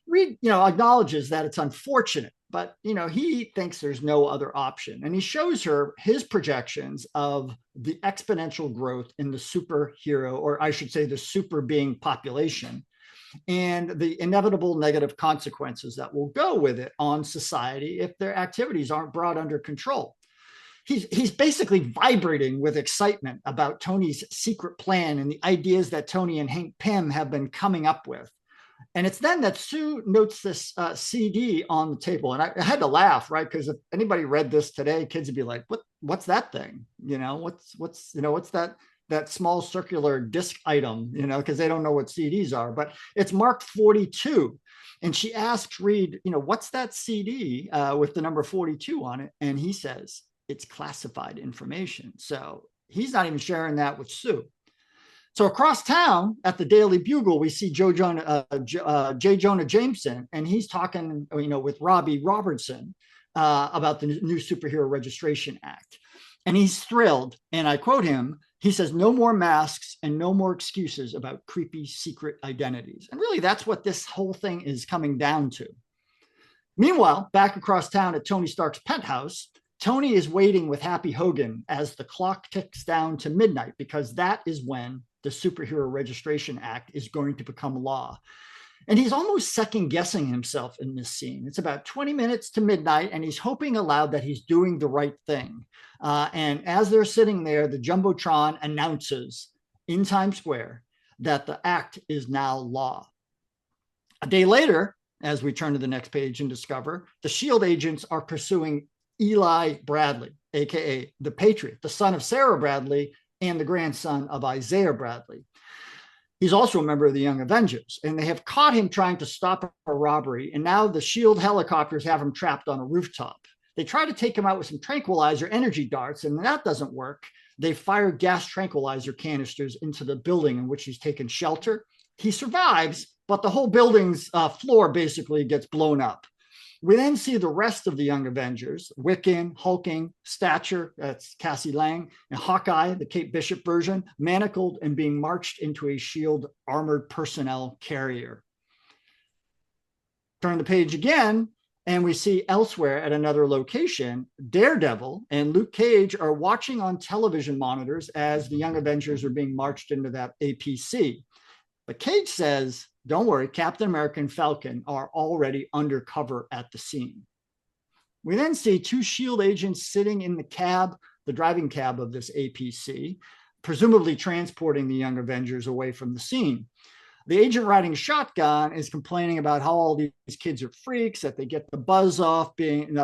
Reed, acknowledges that it's unfortunate, but he thinks there's no other option, and he shows her his projections of the exponential growth in the superhero, or I should say, the super being population, and the inevitable negative consequences that will go with it on society if their activities aren't brought under control. He's basically vibrating with excitement about Tony's secret plan and the ideas that Tony and Hank Pym have been coming up with. And it's then that Sue notes this CD on the table, and I had to laugh, right? Because if anybody read this today, kids would be like, What's that thing? What's that small circular disc item? Because they don't know what CDs are, but it's marked 42." And she asks Reed, "What's that CD with the number 42 on it?" And he says, "It's classified information." So he's not even sharing that with Sue. So across town at the Daily Bugle, we see J. Jonah Jameson, and he's talking, with Robbie Robertson about the new Superhero Registration Act. And he's thrilled. And I quote him. He says, "No more masks and no more excuses about creepy secret identities." And really, that's what this whole thing is coming down to. Meanwhile, back across town at Tony Stark's penthouse, Tony is waiting with Happy Hogan as the clock ticks down to midnight, because that is when the Superhero Registration Act is going to become law. And he's almost second guessing himself in this scene. It's about 20 minutes to midnight, and he's hoping aloud that he's doing the right thing. And as they're sitting there, the Jumbotron announces in Times Square that the act is now law. A day later, as we turn to the next page and discover, the S.H.I.E.L.D. agents are pursuing Eli Bradley, aka the Patriot, the son of Sarah Bradley and the grandson of Isaiah Bradley. He's also a member of the Young Avengers, and they have caught him trying to stop a robbery, and now the S.H.I.E.L.D. helicopters have him trapped on a rooftop. They try to take him out with some tranquilizer energy darts, and that doesn't work. They fire gas tranquilizer canisters into the building in which he's taken shelter. He survives, but the whole building's floor basically gets blown up. We then see the rest of the Young Avengers: Wiccan, Hulking, Stature, that's Cassie Lang, and Hawkeye, the Kate Bishop version, manacled and being marched into a S.H.I.E.L.D. armored personnel carrier. Turn the page again, and we see elsewhere at another location, Daredevil and Luke Cage are watching on television monitors as the Young Avengers are being marched into that APC. But Cage says, "Don't worry, Captain America and Falcon are already undercover at the scene." We then see two S.H.I.E.L.D. agents sitting in the driving cab of this APC, presumably transporting the Young Avengers away from the scene. The agent riding shotgun is complaining about how all these kids are freaks, that they get no buzz off being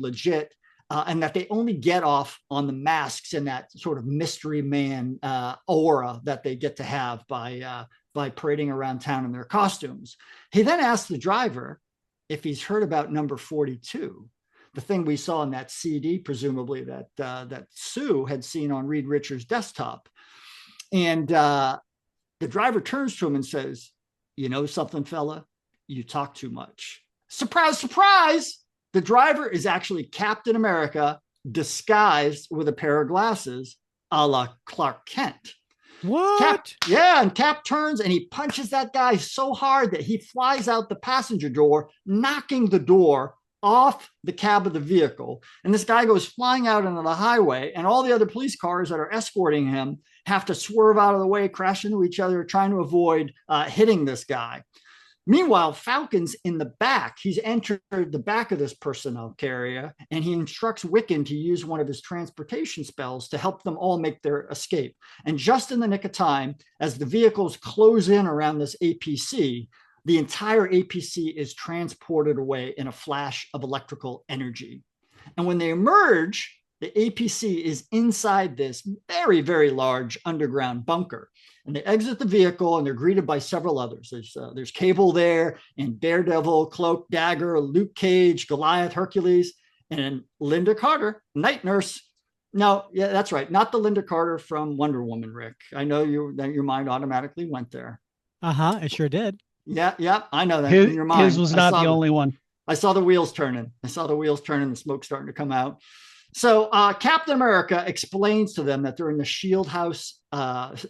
legit, and that they only get off on the masks and that sort of mystery man aura that they get to have by parading around town in their costumes. He then asks the driver if he's heard about number 42, the thing we saw in that CD, presumably that Sue had seen on Reed Richards' desktop. And the driver turns to him and says, "You know something, fella? You talk too much." Surprise, surprise! The driver is actually Captain America disguised with a pair of glasses, a la Clark Kent. What? And Cap turns and he punches that guy so hard that he flies out the passenger door, knocking the door off the cab of the vehicle. And this guy goes flying out into the highway, and all the other police cars that are escorting him have to swerve out of the way, crash into each other, trying to avoid hitting this guy. Meanwhile, Falcon's in the back. He's entered the back of this personnel carrier, and he instructs Wiccan to use one of his transportation spells to help them all make their escape. And just in the nick of time, as the vehicles close in around this APC, the entire APC is transported away in a flash of electrical energy. And when they emerge, the APC is inside this very, very large underground bunker. And they exit the vehicle and they're greeted by several others. There's Cable there, and Daredevil, Cloak, Dagger, Luke Cage, Goliath, Hercules, and Linda Carter, Night Nurse. No, yeah, that's right. Not the Linda Carter from Wonder Woman, Rick. I know your mind automatically went there. Uh-huh, it sure did. Yeah, I know that in His, your his mind. was not the only one. I saw the wheels turning. I saw the wheels turning, the smoke starting to come out. So Captain America explains to them that they're in the Shield house,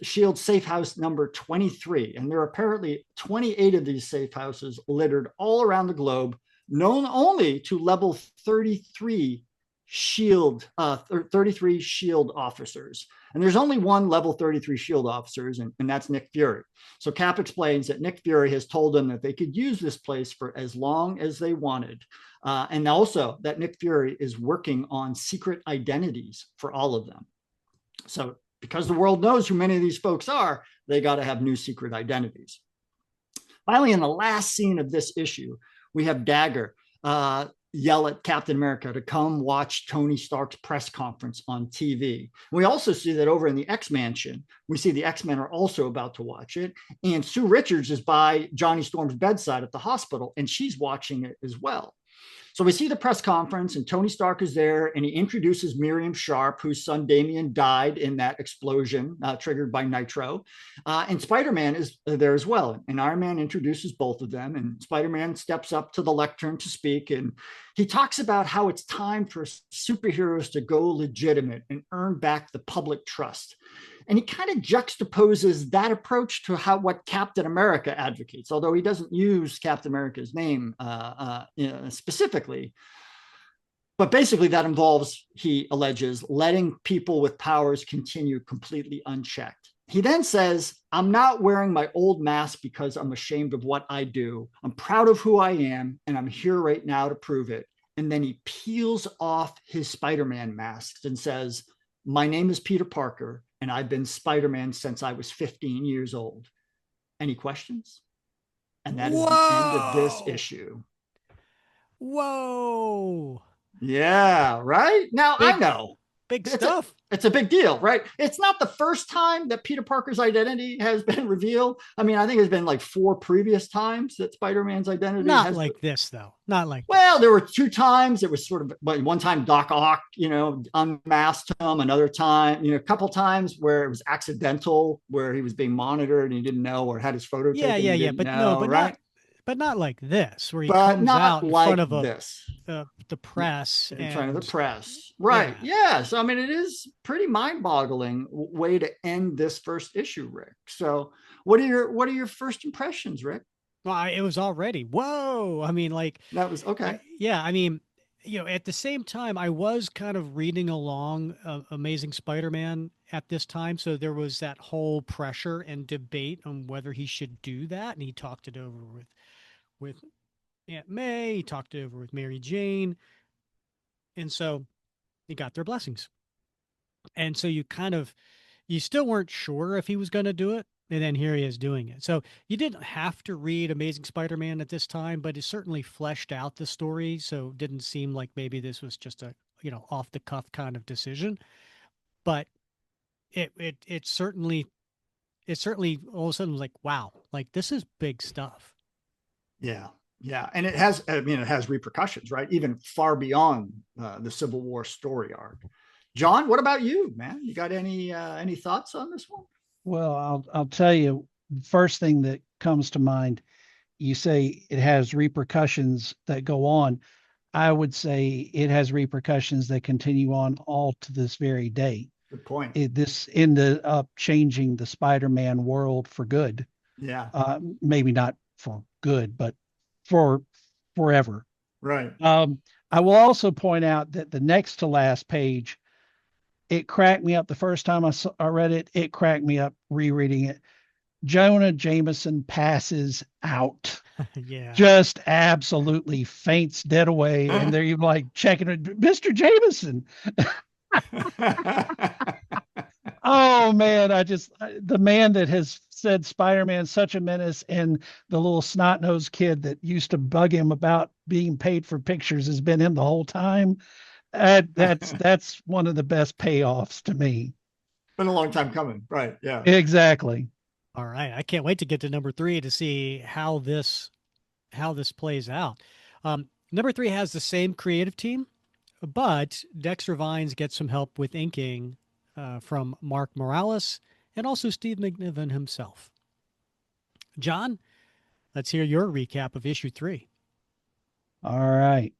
Shield safe house number 23, and there are apparently 28 of these safe houses littered all around the globe, known only to level 33 Shield, 33 Shield officers. And there's only one level 33 Shield officers, and that's Nick Fury. So Cap explains that Nick Fury has told them that they could use this place for as long as they wanted. And also that Nick Fury is working on secret identities for all of them. So because the world knows who many of these folks are, they got to have new secret identities. Finally, in the last scene of this issue, we have Dagger yell at Captain America to come watch Tony Stark's press conference on TV. We also see that over in the X-Mansion, we see the X-Men are also about to watch it. And Sue Richards is by Johnny Storm's bedside at the hospital, and she's watching it as well. So we see the press conference, and Tony Stark is there, and he introduces Miriam Sharp, whose son Damian died in that explosion triggered by Nitro. And Spider-Man is there as well. And Iron Man introduces both of them, and Spider-Man steps up to the lectern to speak, and he talks about how it's time for superheroes to go legitimate and earn back the public trust. And he kind of juxtaposes that approach to what Captain America advocates, although he doesn't use Captain America's name specifically. But basically, that involves, he alleges, letting people with powers continue completely unchecked. He then says, I'm not wearing my old mask because I'm ashamed of what I do. I'm proud of who I am, and I'm here right now to prove it. And then he peels off his Spider-Man mask and says, my name is Peter Parker, and I've been Spider-Man since I was 15 years old. Any questions? And that is the end of this issue. Whoa. Yeah, right? Now, I know. Big stuff. It's a big deal, right? It's not the first time that Peter Parker's identity has been revealed. I mean, I think it's been like 4 previous times that Spider-Man's identity Not like this, though. Not like well, there were 2 times. It was sort of, but one time Doc Ock, unmasked him. Another time, a couple times where it was accidental, where he was being monitored and he didn't know, or had his photo taken. Yeah. But know, no, but right? but not like this, where he But comes not out in like front of the press. In front of the press. Right. Yeah. So, I mean, it is pretty mind-boggling way to end this first issue, Rick. So what are your first impressions, Rick? Well, it was already, whoa. I mean, like, that was okay. I mean, at the same time, I was kind of reading along Amazing Spider-Man at this time. So there was that whole pressure and debate on whether he should do that. And he talked it over with Aunt May, he talked it over with Mary Jane. And so he got their blessings. And so you still weren't sure if he was going to do it. And then here he is doing it. So you didn't have to read Amazing Spider-Man at this time, but it certainly fleshed out the story. So it didn't seem like maybe this was just a, off the cuff kind of decision. But it certainly all of a sudden was like, wow, like this is big stuff. Yeah. Yeah. And it has repercussions, right? Even far beyond the Civil War story arc. John, what about you, man? You got any thoughts on this one? Well, I'll tell you, first thing that comes to mind, you say it has repercussions that go on. I would say it has repercussions that continue on all to this very day. Good point. This ended up changing the Spider-Man world for good. Yeah. Maybe not for good, but for forever. Right. I will also point out that the next to last page, it cracked me up the first time I read it. It cracked me up rereading it. Jonah Jameson passes out. Yeah. Just absolutely faints dead away. And they're even like checking it, Mr. Jameson. Oh man, the man that has said Spider-Man such a menace, and the little snot-nosed kid that used to bug him about being paid for pictures has been in the whole time. That's one of the best payoffs to me. Been a long time coming, right? Yeah. Exactly. All right, I can't wait to get to number three to see how this plays out. Number three has the same creative team, but Dexter Vines gets some help with inking from Mark Morales and also Steve McNiven himself. John, let's hear your recap of issue three. All right.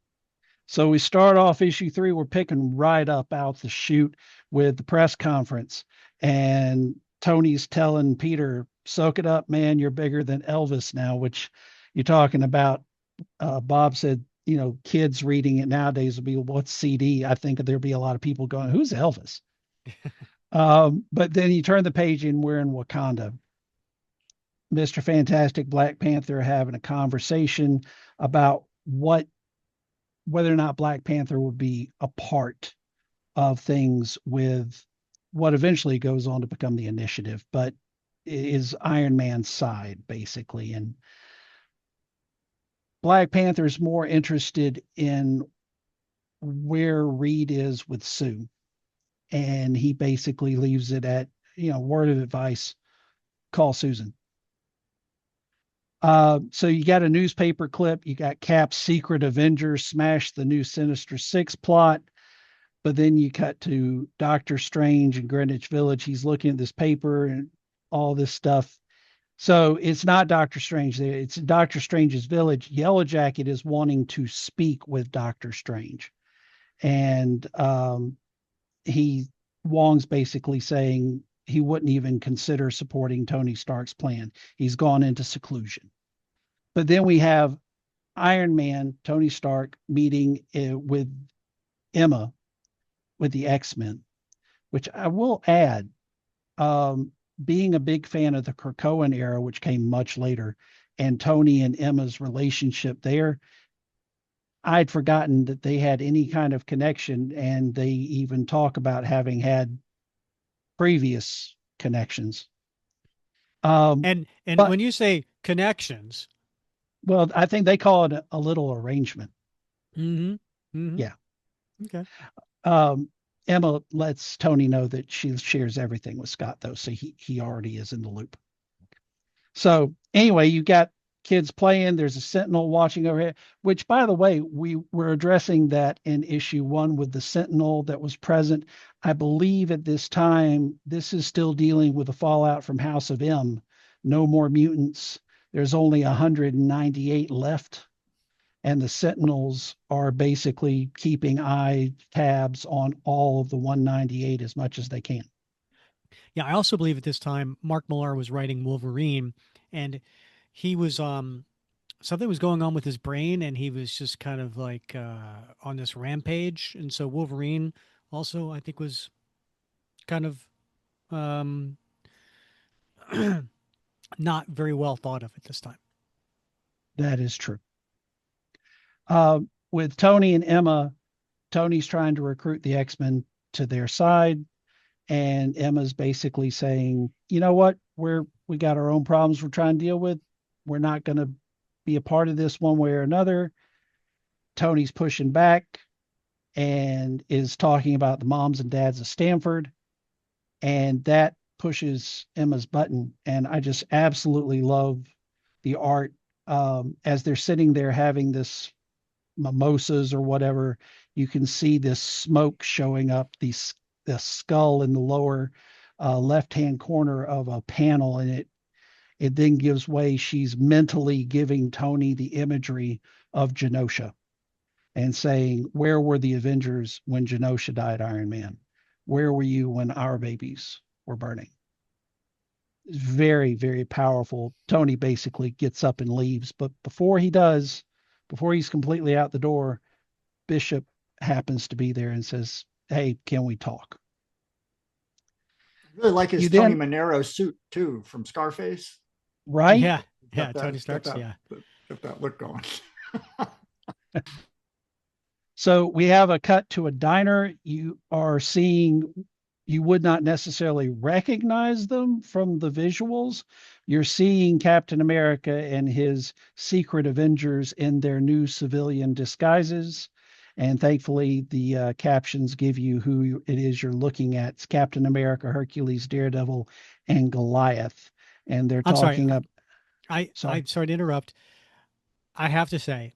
So we start off issue three. We're picking right up out the chute with the press conference, and Tony's telling Peter, "Soak it up, man. You're bigger than Elvis now." Which you're talking about. Bob said, kids reading it nowadays will be, "What's CD?" I think there'll be a lot of people going, "Who's Elvis?" But then you turn the page and we're in Wakanda. Mr. Fantastic, Black Panther having a conversation about whether or not Black Panther would be a part of things with what eventually goes on to become the Initiative, but is Iron Man's side, basically. And Black Panther's more interested in where Reed is with Sue. And he basically leaves it at, word of advice, call Susan. So you got a newspaper clip, you got Cap's Secret Avengers smash the new Sinister Six plot, but then you cut to Doctor Strange in Greenwich Village. He's looking at this paper and all this stuff. So it's not Doctor Strange there. It's Doctor Strange's village. Yellow Jacket is wanting to speak with Doctor Strange. And he Wong's basically saying he wouldn't even consider supporting Tony Stark's plan. He's gone into seclusion. But then we have Iron Man, Tony Stark, meeting with Emma with the X-Men, which I will add, being a big fan of the Krakoan era, which came much later, and Tony and Emma's relationship there, I'd forgotten that they had any kind of connection, and they even talk about having had previous connections. And But when you say connections, well, I think they call it a little arrangement. mm-hmm, mm-hmm, Yeah. okay, Um, Emma lets Tony know that she shares everything with Scott, though, so he already is in the loop. So anyway, you got kids playing. There's a sentinel watching over here, which, by the way, we were addressing that in issue one with the sentinel that was present. I believe at this time, this is still dealing with the fallout from House of M. No more mutants. There's only 198 left. And the sentinels are basically keeping eye tabs on all of the 198 as much as they can. yeah. I also believe at this time Mark Millar was writing Wolverine, and he was something was going on with his brain, and he was just kind of like on this rampage, and so Wolverine also I think was kind of um, not very well thought of at this time. That is true. With Tony and Emma, Tony's trying to recruit the X-Men to their side, and Emma's basically saying, "You know what? We got our own problems we're trying to deal with. We're not going to be a part of this one way or another." Tony's pushing back and is talking about the moms and dads of Stanford, and that pushes Emma's button. And I just absolutely love the art, as they're sitting there having this mimosas or whatever. You can see this smoke showing up, the skull in the lower left-hand corner of a panel, and it then gives way. She's mentally giving Tony the imagery of Genosha and saying, "Where were the Avengers when Genosha died, Iron Man? Where were you when our babies were burning?" It's very, very powerful. Tony basically gets up and leaves, but before he does, before he's completely out the door, Bishop happens to be there and says, "Hey, can we talk?" I really like You his Tony then, Manero suit too from Scarface. right? Yeah, yeah. Got Tony that, got Stark's. that, Yeah, got that look going. So we have a cut to a diner. You are seeing, you would not necessarily recognize them from the visuals. You're seeing Captain America and his secret Avengers in their new civilian disguises. And thankfully, the captions give you who it is you're looking at. It's Captain America, Hercules, Daredevil, and Goliath. And they're I'm sorry. talking up. I'm Sorry. sorry to interrupt. I have to say,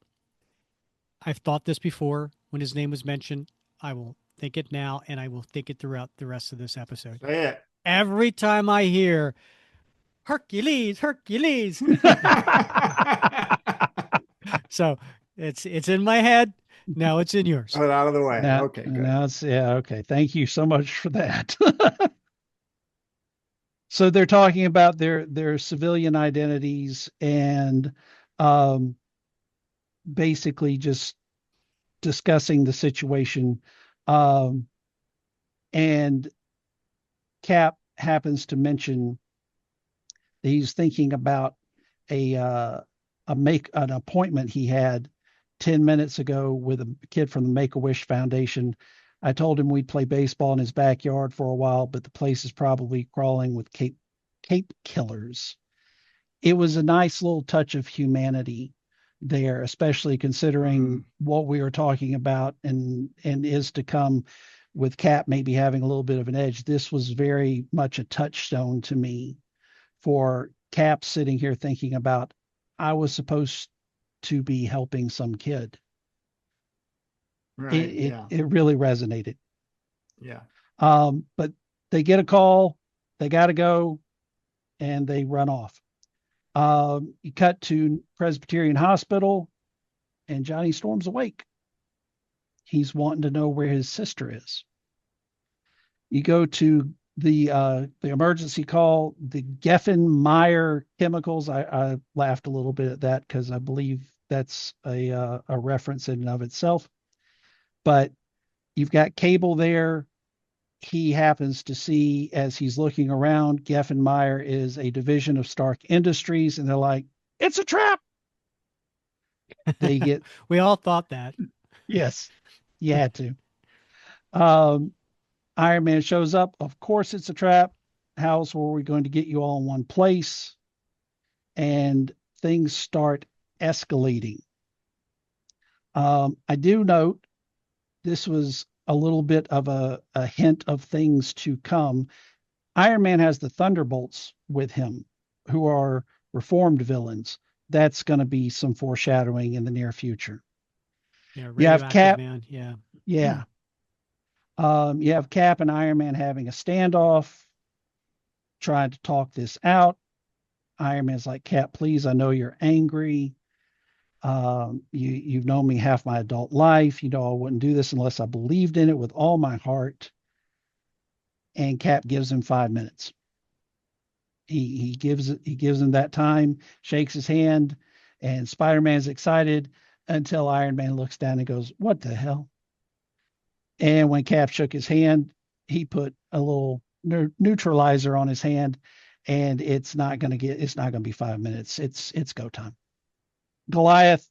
I've thought this before when his name was mentioned. I will think it now, and I will think it throughout the rest of this episode. Say it. Every time I hear Hercules, Hercules, so it's in my head. Now it's in yours. Got it out of the way. Now, Okay, good. now it's yeah, okay. Thank you so much for that. So they're talking about their civilian identities and um, basically just discussing the situation. Um, and Cap happens to mention that he's thinking about a make an appointment he had 10 minutes ago with a kid from the Make-A-Wish Foundation. I told him we'd play baseball in his backyard for a while, but the place is probably crawling with cape killers. It was a nice little touch of humanity there, especially considering what we were talking about and is to come with Cap maybe having a little bit of an edge. This was very much a touchstone to me for Cap sitting here thinking about I was supposed to be helping some kid. Right. It Yeah. it really resonated. Yeah. But they get a call, they got to go, and they run off. You cut to Presbyterian Hospital, and Johnny Storm's awake. He's wanting to know where his sister is. You go to the emergency call, the Geffen Meyer chemicals. I laughed a little bit at that because I believe that's a reference in and of itself. But you've got Cable there. He happens to see as he's looking around, Geffen Meyer is a division of Stark Industries, and they're like, "It's a trap." They get We all thought that. yes, you had to. Um, Iron Man shows up. Of course, it's a trap. How's were we going to get you all in one place? And things start escalating. I do note this was a little bit of a hint of things to come. Iron Man has the Thunderbolts with him, who are reformed villains. That's going to be some foreshadowing in the near future. Yeah, You have radioactive Cap. man. Yeah. Yeah. You have Cap and Iron Man having a standoff, trying to talk this out. Iron Man's like, Cap, please, I know you're angry. You've known me half my adult life. You know I wouldn't do this unless I believed in it with all my heart. And Cap gives him 5 minutes. He gives him that time, shakes his hand, and Spider-Man's excited until Iron Man looks down and goes, "What the hell?" And when Cap shook his hand, he put a little neutralizer on his hand, and it's not going to be 5 minutes. It's go time. Goliath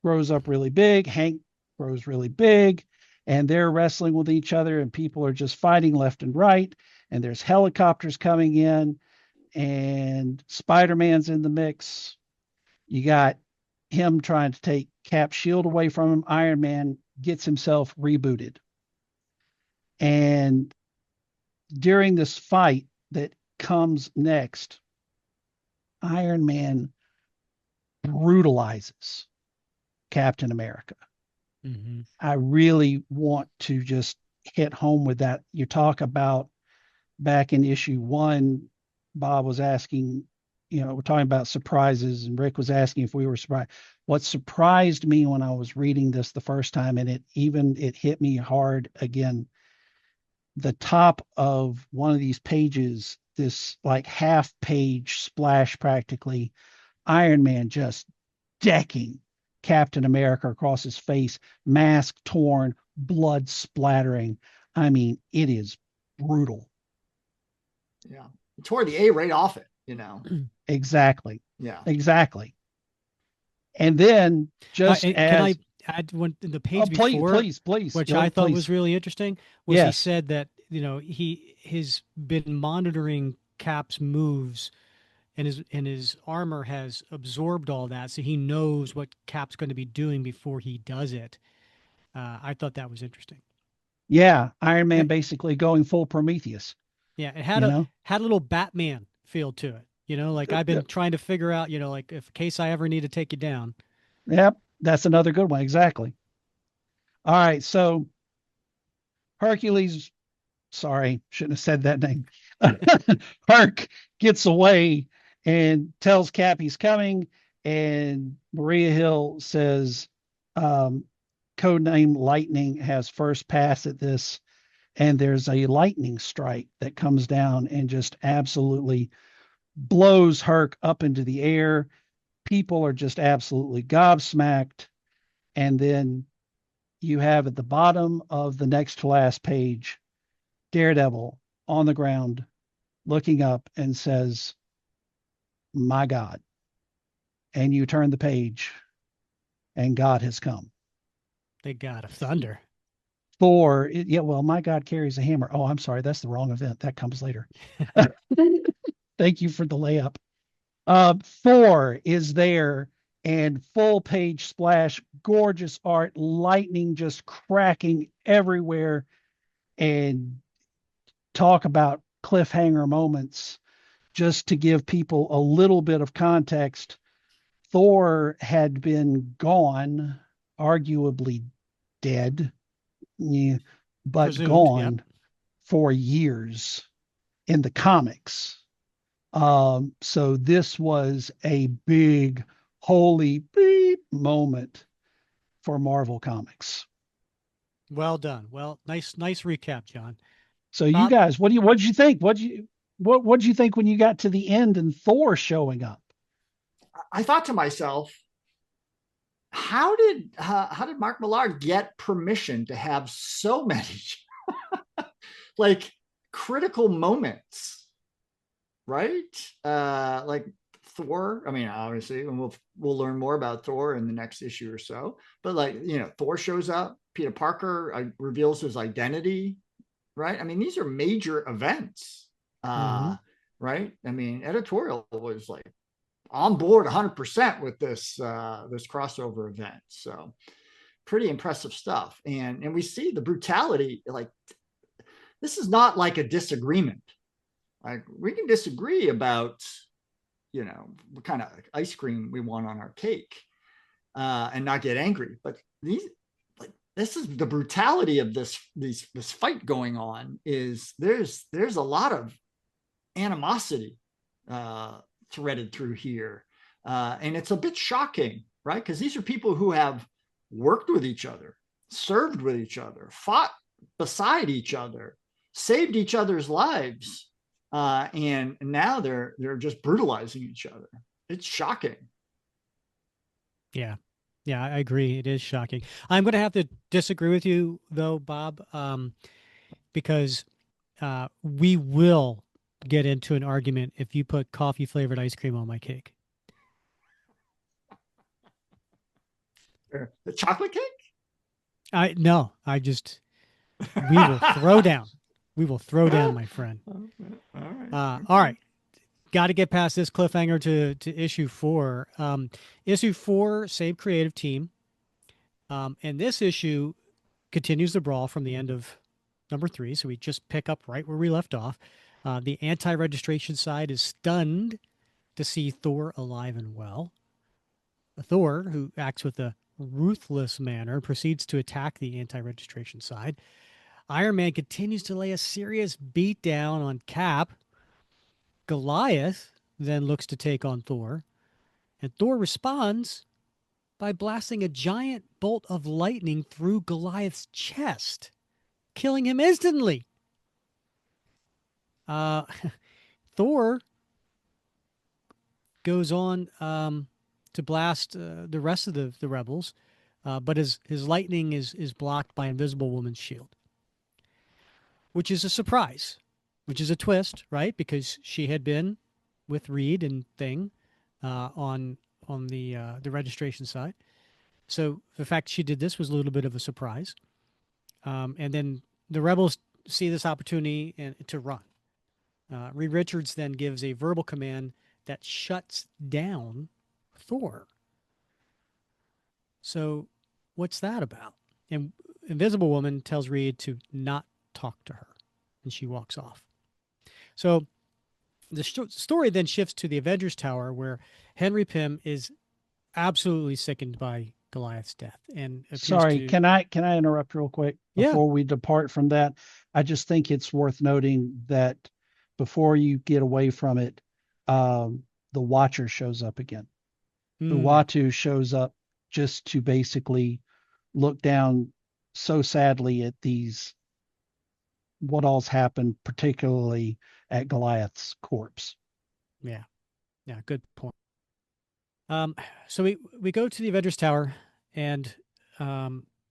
grows up really big. Hank grows really big, and they're wrestling with each other, and people are just fighting left and right. And there's helicopters coming in, and Spider-Man's in the mix. You got him trying to take Cap's shield away from him. Iron Man gets himself rebooted. And during this fight that comes next, Iron Man brutalizes Captain America. Mm-hmm. I really want to just hit home with that. You talk about back in issue 1, Bob was asking, we're talking about surprises, and Rick was asking if we were surprised. What surprised me when I was reading this the first time, and it hit me hard again, the top of one of these pages, this like half page splash practically, Iron Man just decking Captain America across his face, mask torn, blood splattering. I mean, it is brutal. Yeah. It tore the A right off it. Exactly. Yeah. Exactly. And then just Can I as add one the page please, before, please, please, which I Joe, thought was please. really interesting, was he Yes. said that he has been monitoring Cap's moves, and his armor has absorbed all that, so he knows what Cap's going to be doing before he does it. I thought that was interesting. Yeah, Iron Man It, basically going full Prometheus, yeah, it you know? had a little Batman feel to it. Like Yep, I've been yep. trying to figure out, like if in case I ever need to take you down. Yep, that's another good one. Exactly. All right, so Hercules, sorry, shouldn't have said that name. Herc gets away and tells Cap he's coming, and Maria Hill says, um, codename Lightning has first pass at this, and there's a lightning strike that comes down and just absolutely blows Herc up into the air. People are just absolutely gobsmacked. And then you have at the bottom of the next to last page Daredevil on the ground looking up and says, "My God." And you turn the page and God has come. The God of Thunder. Thor, yeah, well, my God carries a hammer. Oh, I'm sorry. That's the wrong event. That comes later. Thank you for the layup. Thor is there and full page splash, gorgeous art, lightning just cracking everywhere, and talk about cliffhanger moments. Just to give people a little bit of context, Thor had been gone, arguably dead, yeah, but Presumed. Yep. gone for years in the comics. So this was a big, holy beep moment for Marvel Comics. Well done. Well, nice recap, John. So you Bob, guys, what did you think? What did you think when you got to the end and Thor showing up? I thought to myself, how did Mark Millar get permission to have so many like critical moments, right? Like Thor. I mean, obviously, and we'll learn more about Thor in the next issue or so. But like Thor shows up. Peter Parker reveals his identity, right? I mean, these are major events, mm-hmm. right? I mean, editorial was like on board 100% with this crossover event. So pretty impressive stuff. And we see the brutality. Like this is not like a disagreement. Like we can disagree about what kind of ice cream we want on our cake, and not get angry. But these like this is the brutality of this fight going on. Is there's a lot of animosity threaded through here, and it's a bit shocking, right? Because these are people who have worked with each other, served with each other, fought beside each other, saved each other's lives, and now they're just brutalizing each other. It's shocking. Yeah. Yeah, I agree. It is shocking. I'm going to have to disagree with you, though, Bob, because we will get into an argument if you put coffee flavored ice cream on my cake. The chocolate cake. I no, I just we will throw down. We will throw down, my friend. All right. All Okay. right, got to get past this cliffhanger to issue 4. Issue 4, same creative team, and this issue continues the brawl from the end of number 3. So we just pick up right where we left off. The anti-registration side is stunned to see Thor alive and well. Thor, who acts with a ruthless manner, proceeds to attack the anti-registration side. Iron Man continues to lay a serious beat down on Cap. Goliath then looks to take on Thor, and Thor responds by blasting a giant bolt of lightning through Goliath's chest, killing him instantly. Uh, Thor goes on to blast the rest of the rebels, but his lightning is blocked by Invisible Woman's shield, which is a surprise, which is a twist, right? Because she had been with Reed and Thing on the registration side. So the fact she did this was a little bit of a surprise. And then the rebels see this opportunity to run. Reed Richards then gives a verbal command that shuts down Thor. So what's that about? And Invisible Woman tells Reed to not talk to her, and she walks off. So the story then shifts to the Avengers Tower, where Henry Pym is absolutely sickened by Goliath's death and appears Sorry, to, can I interrupt real quick yeah, before we depart from that? I just think it's worth noting that before you get away from it, the Watcher shows up again. mm, Uatu shows up just to basically look down so sadly at these what all's happened, particularly at Goliath's corpse. yeah, yeah, good point. Um, so we go to the Avengers Tower, and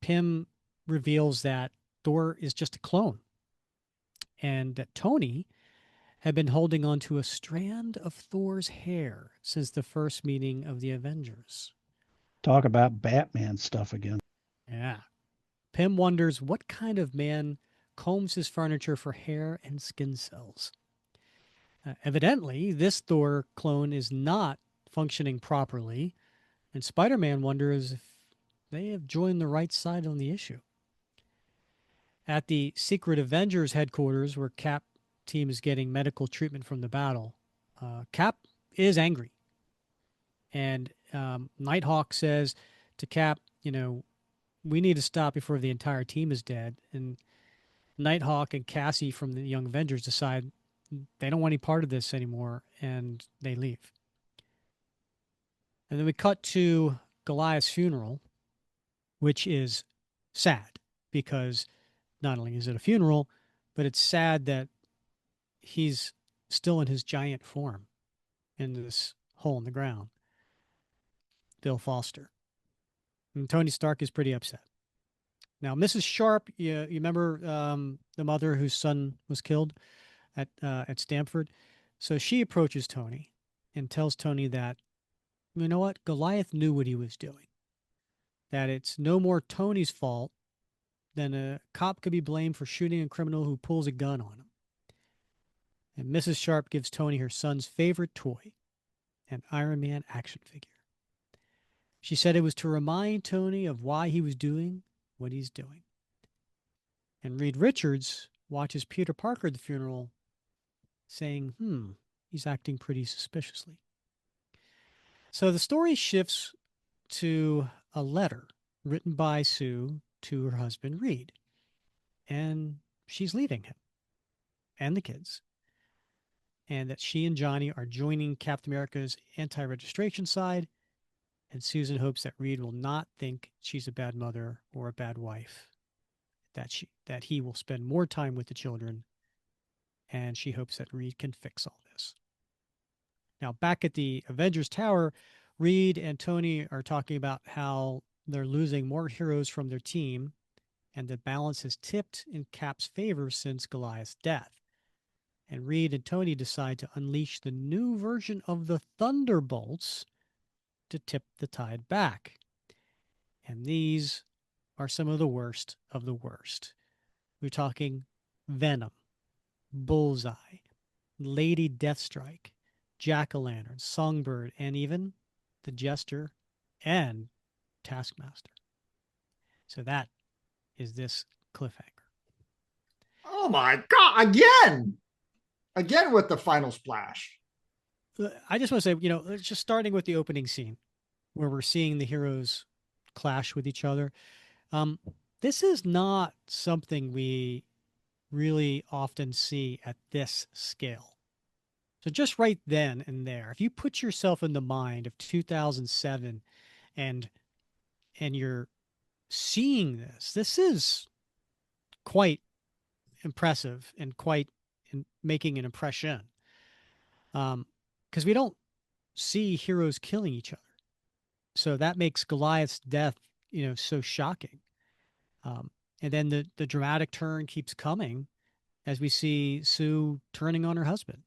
Pym reveals that Thor is just a clone, and that Tony had been holding on to a strand of Thor's hair since the first meeting of the Avengers. Talk about Batman stuff again. Yeah. Pym wonders what kind of man combs his furniture for hair and skin cells. Evidently, this Thor clone is not functioning properly, and Spider Man wonders if they have joined the right side on the issue. At the Secret Avengers headquarters, where Cap team is getting medical treatment from the battle, Cap is angry. And Nighthawk says to Cap, we need to stop before the entire team is dead. And Nighthawk and Cassie from the Young Avengers decide they don't want any part of this anymore, and they leave. And then we cut to Goliath's funeral, which is sad because not only is it a funeral, but it's sad that he's still in his giant form in this hole in the ground. Bill Foster. And Tony Stark is pretty upset. Now, Mrs. Sharp, you remember the mother whose son was killed at Stamford? So she approaches Tony and tells Tony that, you know what, Goliath knew what he was doing, that it's no more Tony's fault than a cop could be blamed for shooting a criminal who pulls a gun on him. And Mrs. Sharp gives Tony her son's favorite toy, an Iron Man action figure. She said it was to remind Tony of why he was doing what he's doing. And Reed Richards watches Peter Parker at the funeral saying, he's acting pretty suspiciously. So the story shifts to a letter written by Sue to her husband, Reed. And she's leaving him and the kids. And that she and Johnny are joining Captain America's anti registration side. And Susan hopes that Reed will not think she's a bad mother or a bad wife, that he will spend more time with the children, and she hopes that Reed can fix all this. Now, back at the Avengers Tower, Reed and Tony are talking about how they're losing more heroes from their team, and the balance has tipped in Cap's favor since Goliath's death. And Reed and Tony decide to unleash the new version of the Thunderbolts to tip the tide back. And these are some of the worst of the worst. We're talking Venom, Bullseye, Lady Deathstrike, Jack-o'-lantern, Songbird, and even the Jester and Taskmaster. So that is this cliffhanger. Oh my God, again with the final splash. I just want to say, it's just starting with the opening scene where we're seeing the heroes clash with each other. This is not something we really often see at this scale. So just right then and there, if you put yourself in the mind of 2007 and you're seeing this is quite impressive and quite making an impression. Because we don't see heroes killing each other. So that makes Goliath's death, so shocking. And then the dramatic turn keeps coming as we see Sue turning on her husband.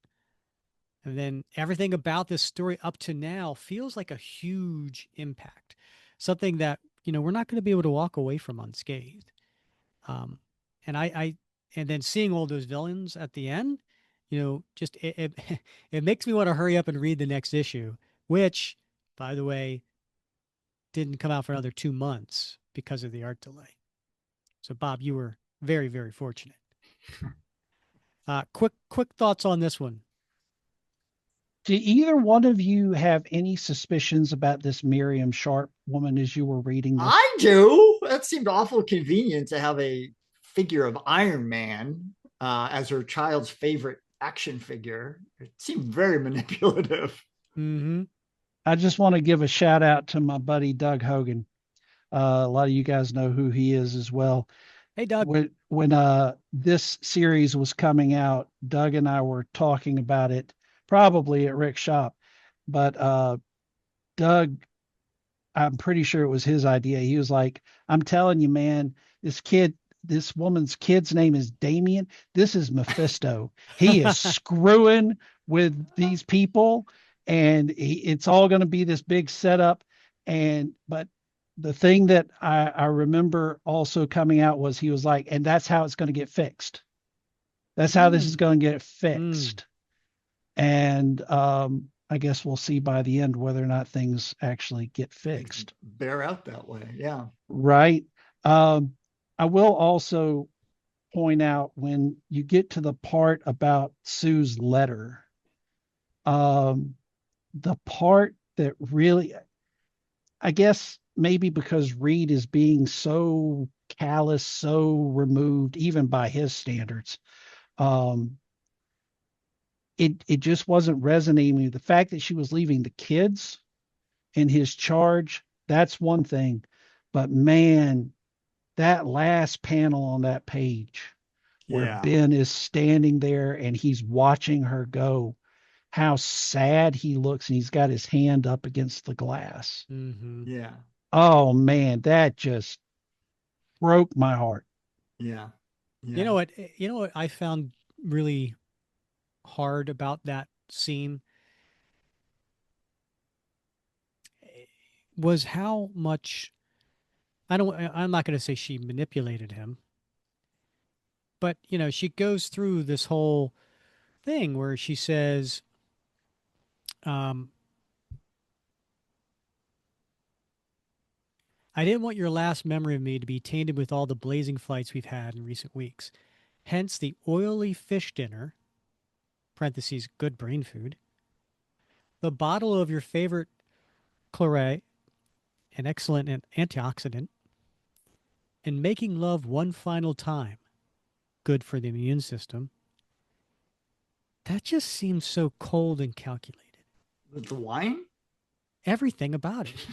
And then everything about this story up to now feels like a huge impact, something that, we're not going to be able to walk away from unscathed. Um, and and then seeing all those villains at the end, just it makes me want to hurry up and read the next issue, which, by the way, didn't come out for another 2 months because of the art delay. So, Bob, you were very, very fortunate. Quick thoughts on this one. Do either one of you have any suspicions about this Miriam Sharp woman as you were reading this? I do. That seemed awful convenient to have a figure of Iron Man as her child's favorite action figure. It seemed very manipulative. Mm-hmm. I just want to give a shout out to my buddy Doug Hogan. A lot of you guys know who he is as well. Hey, Doug. When this series was coming out, Doug and I were talking about it probably at Rick's shop, but Doug, I'm pretty sure it was his idea. He was like, "I'm telling you, man, this woman's kid's name is Damien. This is Mephisto. He is screwing with these people, and it's all going to be this big setup." But the thing that I remember also coming out was he was like, "And that's how it's going to get fixed. That's how this is Mm. going to get Mm. fixed." And I guess we'll see by the end whether or not things actually get Things fixed. bear out that way. Yeah. Right. Um, I will also point out when you get to the part about Sue's letter, um, the part that really, I guess maybe because Reed is being so callous, so removed, even by his standards, um, it just wasn't resonating. The fact that she was leaving the kids in his charge, that's one thing. But man, that last panel on that page where Yeah. Ben is standing there and he's watching her go, how sad he looks, and he's got his hand up against the glass. Mm-hmm. Yeah. Oh man, that just broke my heart. Yeah. You Yeah. know what? You know what I found really hard about that scene was how much I'm not going to say she manipulated him, but she goes through this whole thing where she says, um, I didn't want your last memory of me to be tainted with all the blazing fights we've had in recent weeks. Hence the oily fish dinner, parentheses, good brain food, the bottle of your favorite claret, an excellent antioxidant, and making love one final time, good for the immune system. That just seems so cold and calculated. The wine? Everything about it.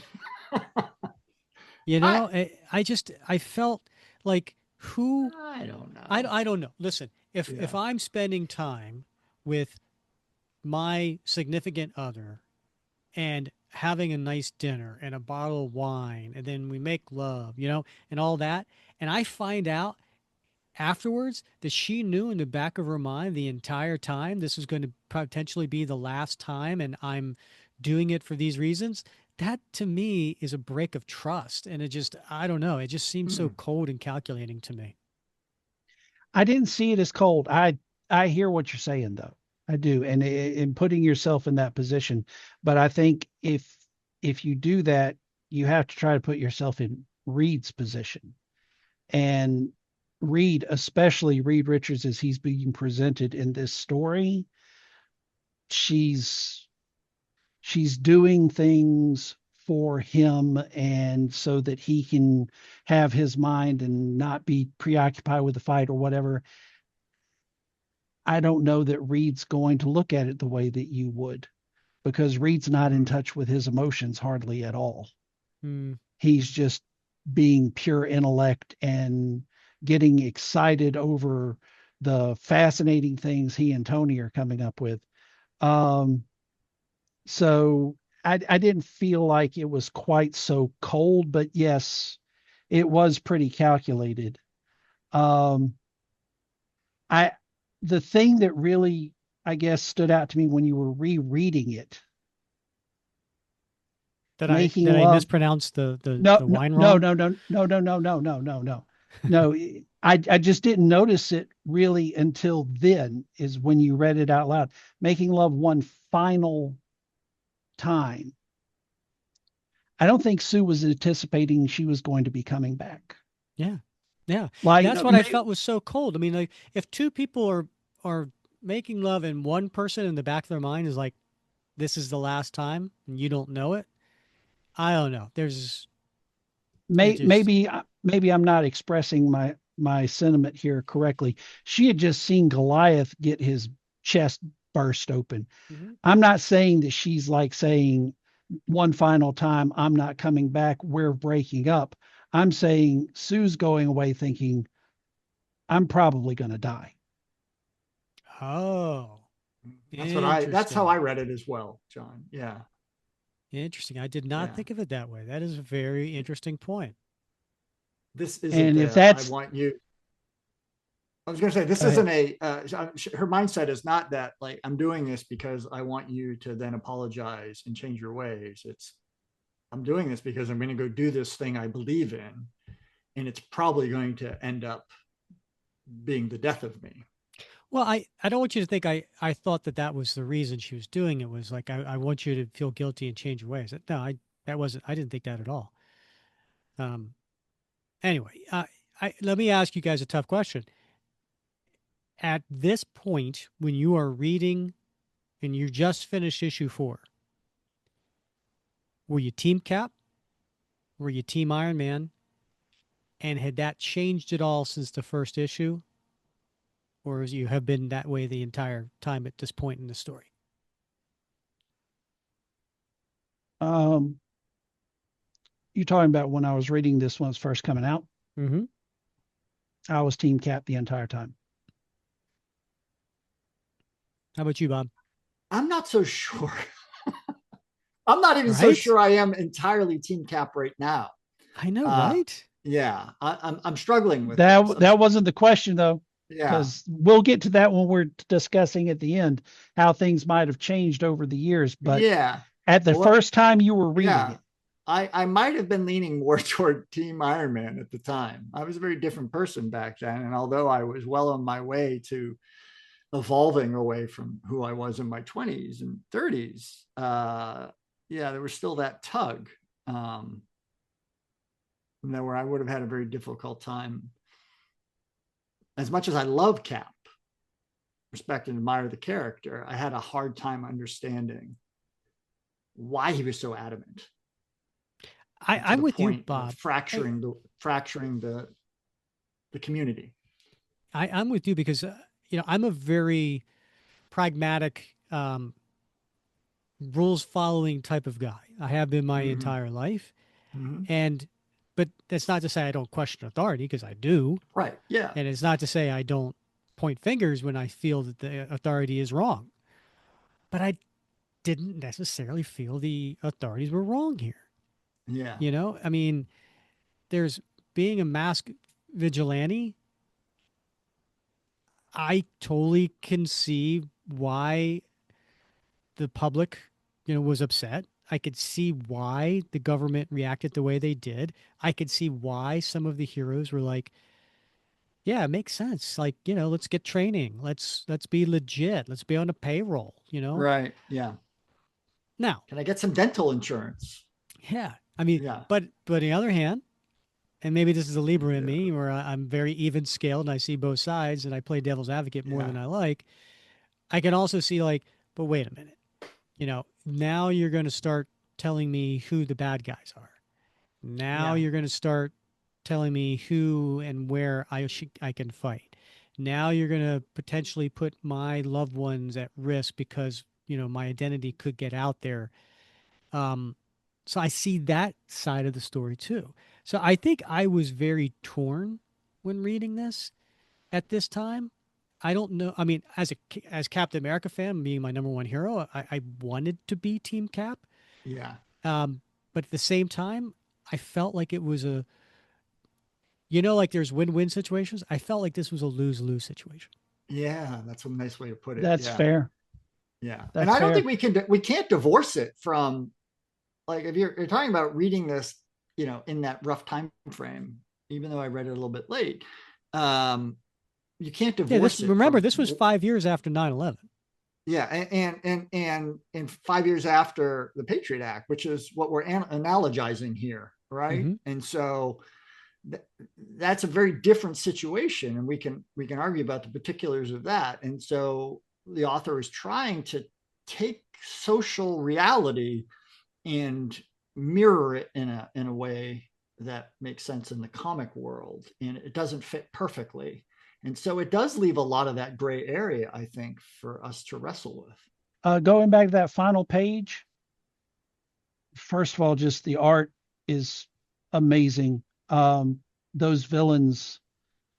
I I felt like who I don't I, know. I don't know. Listen, if Yeah. I'm spending time with my significant other and having a nice dinner and a bottle of wine and then we make love, and all that, and I find out afterwards that she knew in the back of her mind the entire time this was going to potentially be the last time and I'm doing it for these reasons, that to me is a break of trust. And I don't know, it just seems so Hmm. cold and calculating to me. I didn't see it as cold. I hear what you're saying though. I do, and in putting yourself in that position. But I think if you do that, you have to try to put yourself in Reed's position. And Reed, especially Reed Richards, as he's being presented in this story, she's she's doing things for him and so that he can have his mind and not be preoccupied with the fight or whatever. I don't know that Reed's going to look at it the way that you would because Reed's not in Hmm. touch with his emotions hardly at all. Hmm. He's just being pure intellect and getting excited over the fascinating things he and Tony are coming up with. Um, so I didn't feel like it was quite so cold, but yes, it was pretty calculated. Um, I the thing that really I guess stood out to me when you were rereading it, Did I making did I love. mispronounce the No, the no, wine no, wrong? no, no, no, no, no, no, no, no, no. No, I just didn't notice it really until then is when you read it out loud. Making love one final time. I don't think Sue was anticipating she was going to be coming back. Yeah. Yeah. Like That's what I felt was so cold. I mean, like if two people are making love and one person in the back of their mind is like, this is the last time and you don't know it. I don't know. There's it just maybe I'm not expressing my sentiment here correctly. She had just seen Goliath get his chest burst open. Mhm. I'm not saying that she's like saying one final time, I'm not coming back, we're breaking up. I'm saying Sue's going away thinking, I'm probably going to die. Oh, That's how interesting. I read it as well, John. Yeah. Interesting. I did not Yeah. think of it that way. That is a very interesting point. This isn't And if a, I that's, want you, I was going to say, this go ahead. isn't a, her mindset is not that like, I'm doing this because I want you to then apologize and change your ways. It's, I'm doing this because I'm going to go do this thing I believe in. And it's probably going to end up being the death of me. Well, I don't want you to think I thought that that was the reason she was doing it was like I want you to feel guilty and change your ways. No, that wasn't I didn't think that at all. Um, anyway, let me ask you guys a tough question. At this point, when you are reading and you just finished issue 4, were you Team Cap? Were you Team Iron Man? And had that changed at all since the first issue, or you have been that way the entire time at this point in the story? Um, you talking about when I was reading this when it's first coming out? Mm-hmm. I was Team Cap the entire time. How about you, Bob? I'm not so sure. I'm not even so Right? sure I am entirely Team Cap right now. I know, Uh, right? yeah, I'm struggling with this. That wasn't the question though, Yeah, because we'll get to that when we're discussing at the end how things might have changed over the years. But yeah. at the Well, first time you were reading yeah. it, I might have been leaning more toward Team Iron Man at the time. I was a very different person back then, and although I was well on my way to evolving away from who I was in my 20s and 30s, yeah, there was still that tug. Um, where I would have had a very difficult time. As much as I love Cap, respect and admire the character, I had a hard time understanding why he was so adamant to I'm the with you, point of Bob. I, fracturing the community. I'm with you because I'm a very pragmatic, rules following type of guy. I have been my Mm-hmm. entire life, Mm-hmm. and but that's not to say I don't question authority because I do, Right. Yeah. and it's not to say I don't point fingers when I feel that the authority is wrong. But I didn't necessarily feel the authorities were wrong here. Yeah. I mean, there's being a mask vigilante. I totally can see why the public, was upset. I could see why the government reacted the way they did. I could see why some of the heroes were like, "Yeah, it makes sense. Like, let's get training. Let's be legit. Let's be on a payroll." Right. Yeah. Now, Can I get some dental insurance? yeah, I mean, Yeah. but on the other hand, and maybe this is a Libra in Yeah. me, where I'm very even scaled and I see both sides and I play devil's advocate more Yeah. than I like. I can also see like, but wait a minute, now you're going to start telling me who the bad guys are. Now Yeah. you're going to start telling me who and where I can fight. Now you're going to potentially put my loved ones at risk because my identity could get out there. Um, so I see that side of the story too. So I think I was very torn when reading this at this time. I don't know. I mean, as Captain America fan, being my number one hero, I wanted to be Team Cap. Yeah. Um, but at the same time, I felt like it was like there's win-win situations. I felt like this was a lose-lose situation. Yeah. That's a nice way to put it. that's Yeah. fair. Yeah. And That's I don't think fair. we can't divorce it from, like, if you're talking about reading this, in that rough time frame, even though I read it a little bit late, um, you can't Yeah, divorce it remember from, this was 5 years after 9/11. yeah, and 5 years after the Patriot Act, which is what we're analogizing here, right? Mm-hmm. And so that's a very different situation, and we can argue about the particulars of that. And so the author is trying to take social reality and mirror it in a way that makes sense in the comic world, and it doesn't fit perfectly. And so it does leave a lot of that gray area, I think, for us to wrestle with. Going back to that final page, first of all, just the art is amazing. Those villains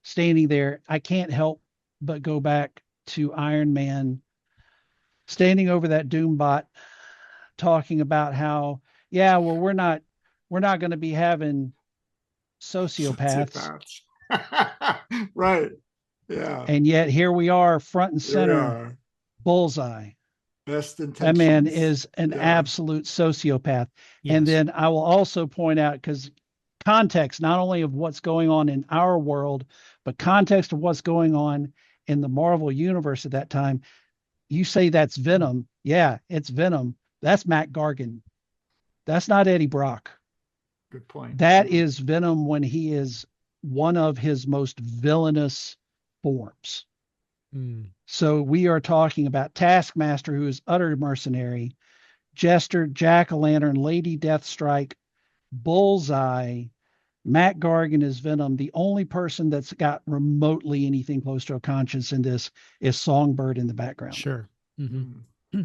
standing there, I can't help but go back to Iron Man standing over that Doombot, talking about how, yeah, well, we're not going to be having sociopaths, Sociopaths. Right. Yeah. and yet here we are, front and Here we center, are. bullseye. Best That man intentions. is an Yeah. absolute sociopath. And Yes. then I will also point out, because context not only of what's going on in our world, but context of what's going on in the Marvel universe at that time. You say that's Venom. Yeah, it's Venom. That's Matt Gargan. That's not Eddie Brock. Good point. That is Venom when he is one of his most villainous forms. Mm. So we are talking about Taskmaster, who is utter mercenary, Jester, Jack-o'-lantern, Lady Deathstrike, Bullseye, Matt Gargan is Venom. The only person that's got remotely anything close to a conscience in this is Songbird in the background. Sure. Mm-hmm.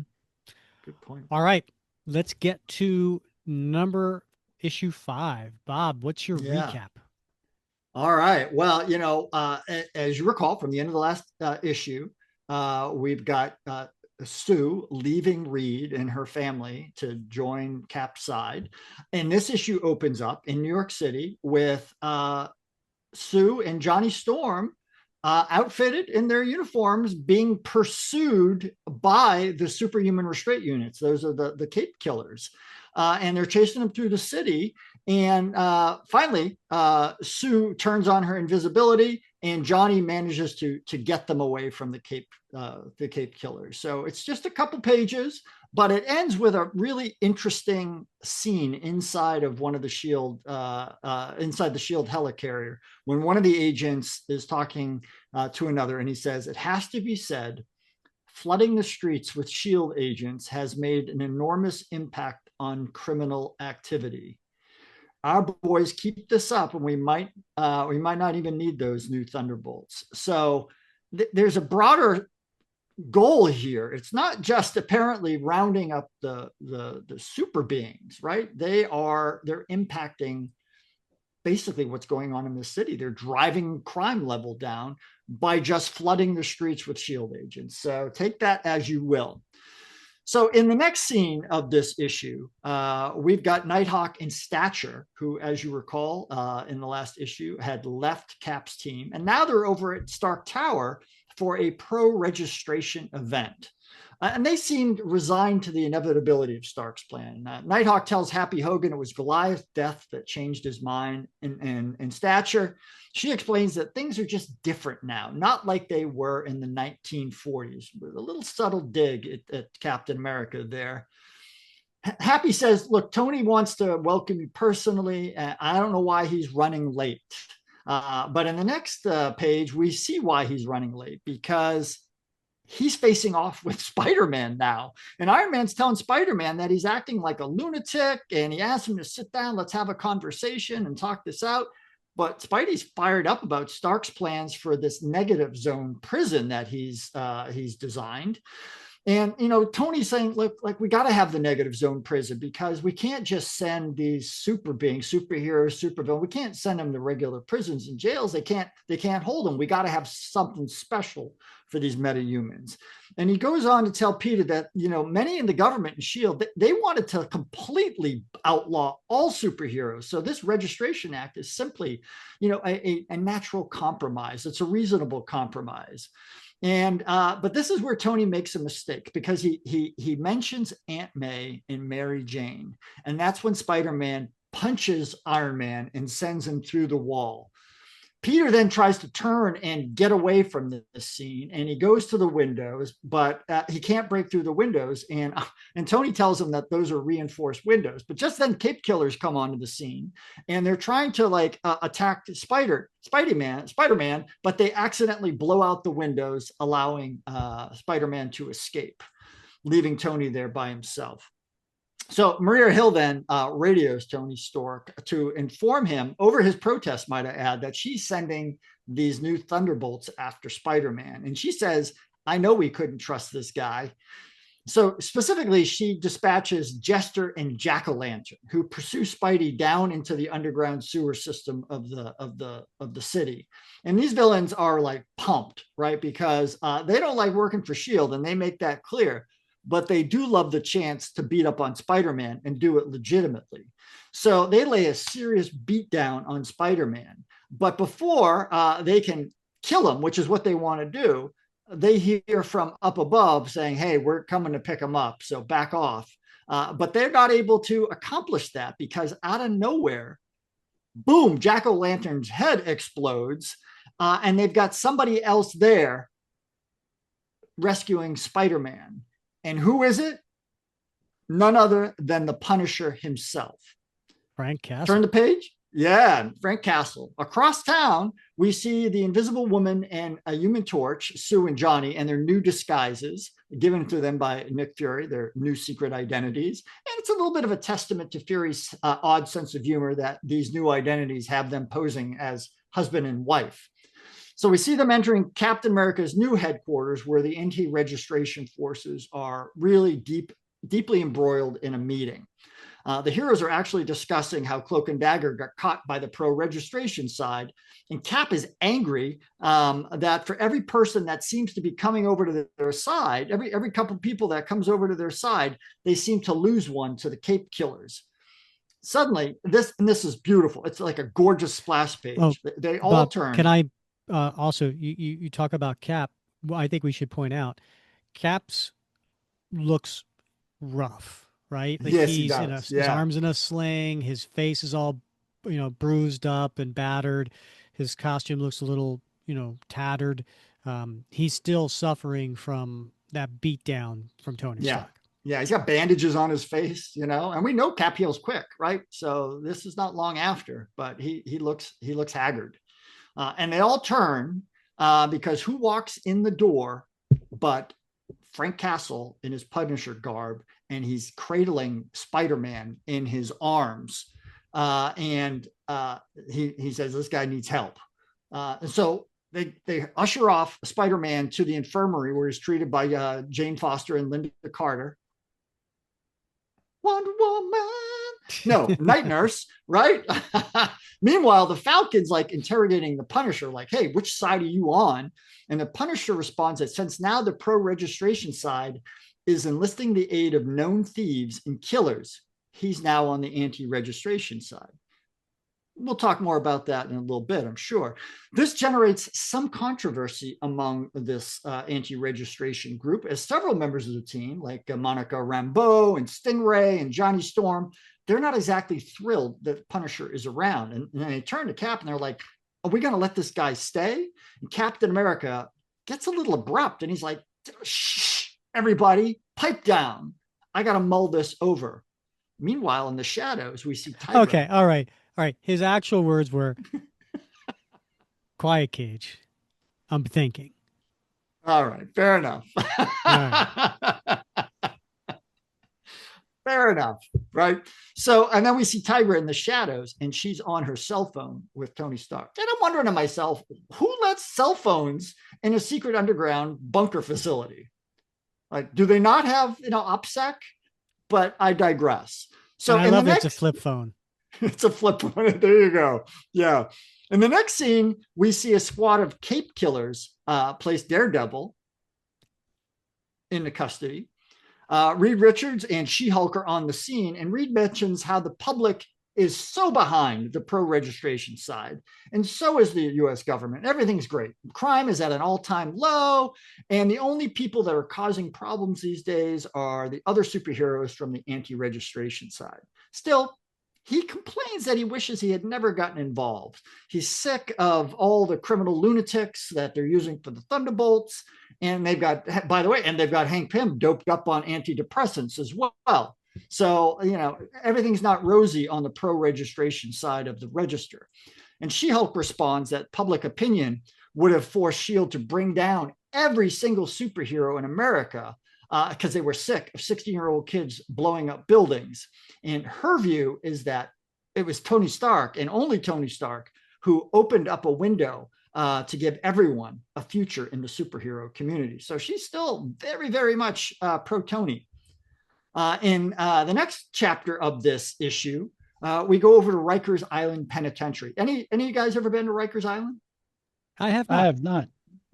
Good point. All right. Let's get to issue 5. Bob, what's your recap? All right. Well, as you recall from the end of the last issue, we've got Sue leaving Reed and her family to join Cap's side. And this issue opens up in New York City with Sue and Johnny Storm outfitted in their uniforms being pursued by the superhuman restraint units. Those are the Cape Killers. And they're chasing them through the city. And finally, Sue turns on her invisibility, and Johnny manages to get them away from the Cape Killers. So it's just a couple pages, but it ends with a really interesting scene inside of one of the S.H.I.E.L.D. Inside the S.H.I.E.L.D. helicarrier, when one of the agents is talking to another, and he says, "It has to be said, flooding the streets with S.H.I.E.L.D. agents has made an enormous impact on criminal activity. Our boys keep this up, and we might not even need those new thunderbolts." So there's a broader goal here. It's not just apparently rounding up the super beings, right? They're impacting basically what's going on in the city. They're driving crime level down by just flooding the streets with S.H.I.E.L.D. agents. So take that as you will. So in the next scene of this issue, we've got Nighthawk and Stature, who, as you recall, in the last issue, had left Cap's team. And now they're over at Stark Tower for a pro-registration event. And they seemed resigned to the inevitability of Stark's plan. Nighthawk tells Happy Hogan it was Goliath's death that changed his mind. And Stature, she explains that things are just different now, not like they were in the 1940s, with a little subtle dig at Captain America there. Happy says, "Look, Tony wants to welcome you personally. I don't know why he's running late." But in the next page, we see why he's running late, because he's facing off with Spider-Man now. And Iron Man's telling Spider-Man that he's acting like a lunatic, and he asks him to sit down, let's have a conversation and talk this out. But Spidey's fired up about Stark's plans for this negative zone prison that he's designed. And, Tony's saying, look, like, we got to have the negative zone prison, because we can't just send these super beings, superheroes, supervillains. We can't send them to regular prisons and jails. They can't hold them. We got to have something special for these metahumans. And he goes on to tell Peter that, many in the government and S.H.I.E.L.D., they wanted to completely outlaw all superheroes. So this registration act is simply, a natural compromise. It's a reasonable compromise. And but this is where Tony makes a mistake, because he mentions Aunt May and Mary Jane, and that's when Spider-Man punches Iron Man and sends him through the wall. Peter then tries to turn and get away from this scene, and he goes to the windows, but he can't break through the windows. And Tony tells him that those are reinforced windows. But just then, Cape Killers come onto the scene, and they're trying to attack Spider-Man, but they accidentally blow out the windows, allowing Spider-Man to escape, leaving Tony there by himself. So Maria Hill then radios Tony Stark to inform him over his protest, might I add, that she's sending these new Thunderbolts after Spider-Man. And she says, I know we couldn't trust this guy. So specifically, she dispatches Jester and Jack-O-Lantern, who pursue Spidey down into the underground sewer system of the city. And these villains are like pumped, right? Because they don't like working for S.H.I.E.L.D., and they make that clear. But they do love the chance to beat up on Spider-Man and do it legitimately. So they lay a serious beat down on Spider-Man. But before they can kill him, which is what they want to do, they hear from up above saying, hey, we're coming to pick him up, so back off. But they're not able to accomplish that because out of nowhere, boom, Jack-O-Lantern's head explodes, and they've got somebody else there rescuing Spider-Man. And who is it? None other than the Punisher himself. Frank Castle. Turn the page. Yeah, Frank Castle. Across town, we see the Invisible Woman and a Human Torch, Sue and Johnny, and their new disguises given to them by Nick Fury, their new secret identities. And it's a little bit of a testament to Fury's odd sense of humor that these new identities have them posing as husband and wife. So we see them entering Captain America's new headquarters, where the anti-registration forces are really deeply embroiled in a meeting. The heroes are actually discussing how Cloak and Dagger got caught by the pro-registration side, and Cap is angry that for every person that seems to be coming over to their side, every couple of people that comes over to their side, they seem to lose one to the Cape Killers. Suddenly, this is beautiful. It's like a gorgeous splash page. Oh, they all Bob, turn. can I also, you talk about Cap. Well, I think we should point out Cap's looks rough, right? Like Yes, he he's in does. his Yeah. arms in a sling, his face is all, bruised up and battered. His costume looks a little, tattered. He's still suffering from that beat down from Tony Yeah. Stark. Yeah, he's got bandages on his face, and we know Cap heals quick, right? So this is not long after, but he looks haggard. And they all turn because who walks in the door but Frank Castle in his Punisher garb, and he's cradling Spider-Man in his arms. And he says, this guy needs help. And so they usher off Spider-Man to the infirmary, where he's treated by Jane Foster and Linda Carter. Wonder Woman. No, Night Nurse, right? Meanwhile, the Falcon's like interrogating the Punisher, like, hey, which side are you on? And the Punisher responds that since now the pro-registration side is enlisting the aid of known thieves and killers, he's now on the anti-registration side. We'll talk more about that in a little bit, I'm sure. This generates some controversy among this anti-registration group, as several members of the team, like Monica Rambeau and Stingray and Johnny Storm, they're not exactly thrilled that Punisher is around. And then they turn to Cap and they're like, are we going to let this guy stay? And Captain America gets a little abrupt, and he's like, shh, everybody, pipe down. I got to mull this over. Meanwhile, in the shadows, we see Tyra. Okay, all right. His actual words were, quiet, Cage. I'm thinking. All right, fair enough. Right. Fair enough, right? So, and then we see Tyra in the shadows, and she's on her cell phone with Tony Stark. And I'm wondering to myself, who lets cell phones in a secret underground bunker facility? Like, do they not have, OPSEC? But I digress. So, and I love it's a flip phone. It's a flip phone. There you go. Yeah. In the next scene, we see a squad of Cape Killers place Daredevil into custody. Reed Richards and She-Hulk are on the scene, and Reed mentions how the public is so behind the pro-registration side, and so is the U.S. government. Everything's great. Crime is at an all-time low, and the only people that are causing problems these days are the other superheroes from the anti-registration side. Still, he complains that he wishes he had never gotten involved. He's sick of all the criminal lunatics that they're using for the Thunderbolts. And they've got, by the way, and they've got Hank Pym doped up on antidepressants as well. So, everything's not rosy on the pro registration side of the register. And She-Hulk responds that public opinion would have forced S.H.I.E.L.D. to bring down every single superhero in America because they were sick of 16-year-old kids blowing up buildings. And her view is that it was Tony Stark and only Tony Stark who opened up a window to give everyone a future in the superhero community. So she's still very, very much pro Tony. In the next chapter of this issue, we go over to Rikers Island Penitentiary. Any of you guys ever been to Rikers Island? I have I not. have not.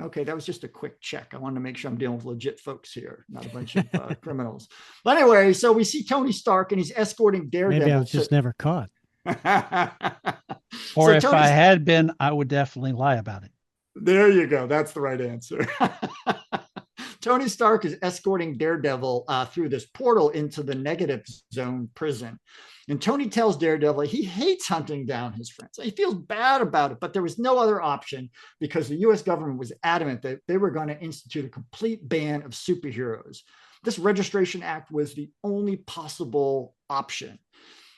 Okay, that was just a quick check. I wanted to make sure I'm dealing with legit folks here, not a bunch of criminals. But anyway, so we see Tony Stark and he's escorting Daredevil. Maybe I was just never caught. Or if I had been, I would definitely lie about it. There you go. That's the right answer. Tony Stark is escorting Daredevil through this portal into the negative zone prison. And Tony tells Daredevil he hates hunting down his friends. He feels bad about it, but there was no other option because the US government was adamant that they were going to institute a complete ban of superheroes. This Registration Act was the only possible option.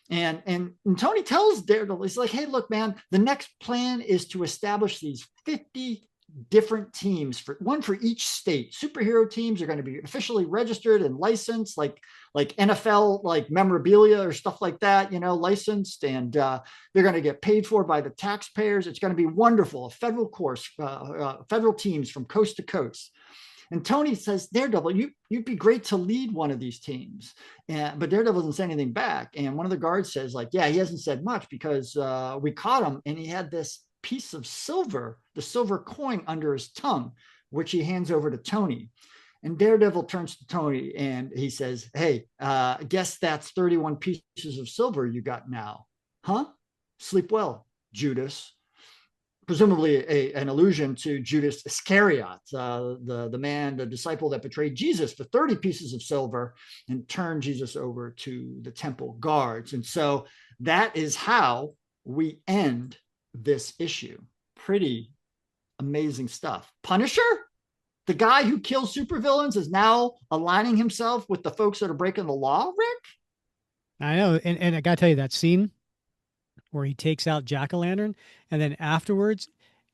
And Tony tells Daredevil, he's like, hey, look, man, the next plan is to establish these 50 different teams, one for each state. Superhero teams are going to be officially registered and licensed, like NFL, like memorabilia or stuff like that, licensed, and they're going to get paid for by the taxpayers. It's going to be wonderful. A federal course, federal teams from coast to coast. And Tony says, Daredevil, you'd be great to lead one of these teams. But Daredevil doesn't say anything back. And one of the guards says, like, yeah, he hasn't said much because we caught him and he had this piece of silver, the silver coin under his tongue, which he hands over to Tony. And Daredevil turns to Tony and he says, hey, guess that's 31 pieces of silver you got now. Huh? Sleep well, Judas. Presumably an allusion to Judas Iscariot, the disciple that betrayed Jesus for 30 pieces of silver and turned Jesus over to the temple guards. And so that is how we end this issue. Pretty amazing stuff. Punisher, the guy who kills supervillains, is now aligning himself with the folks that are breaking the law, Rick? I know. And I got to tell you, that scene where he takes out Jack-o'-lantern and then afterwards,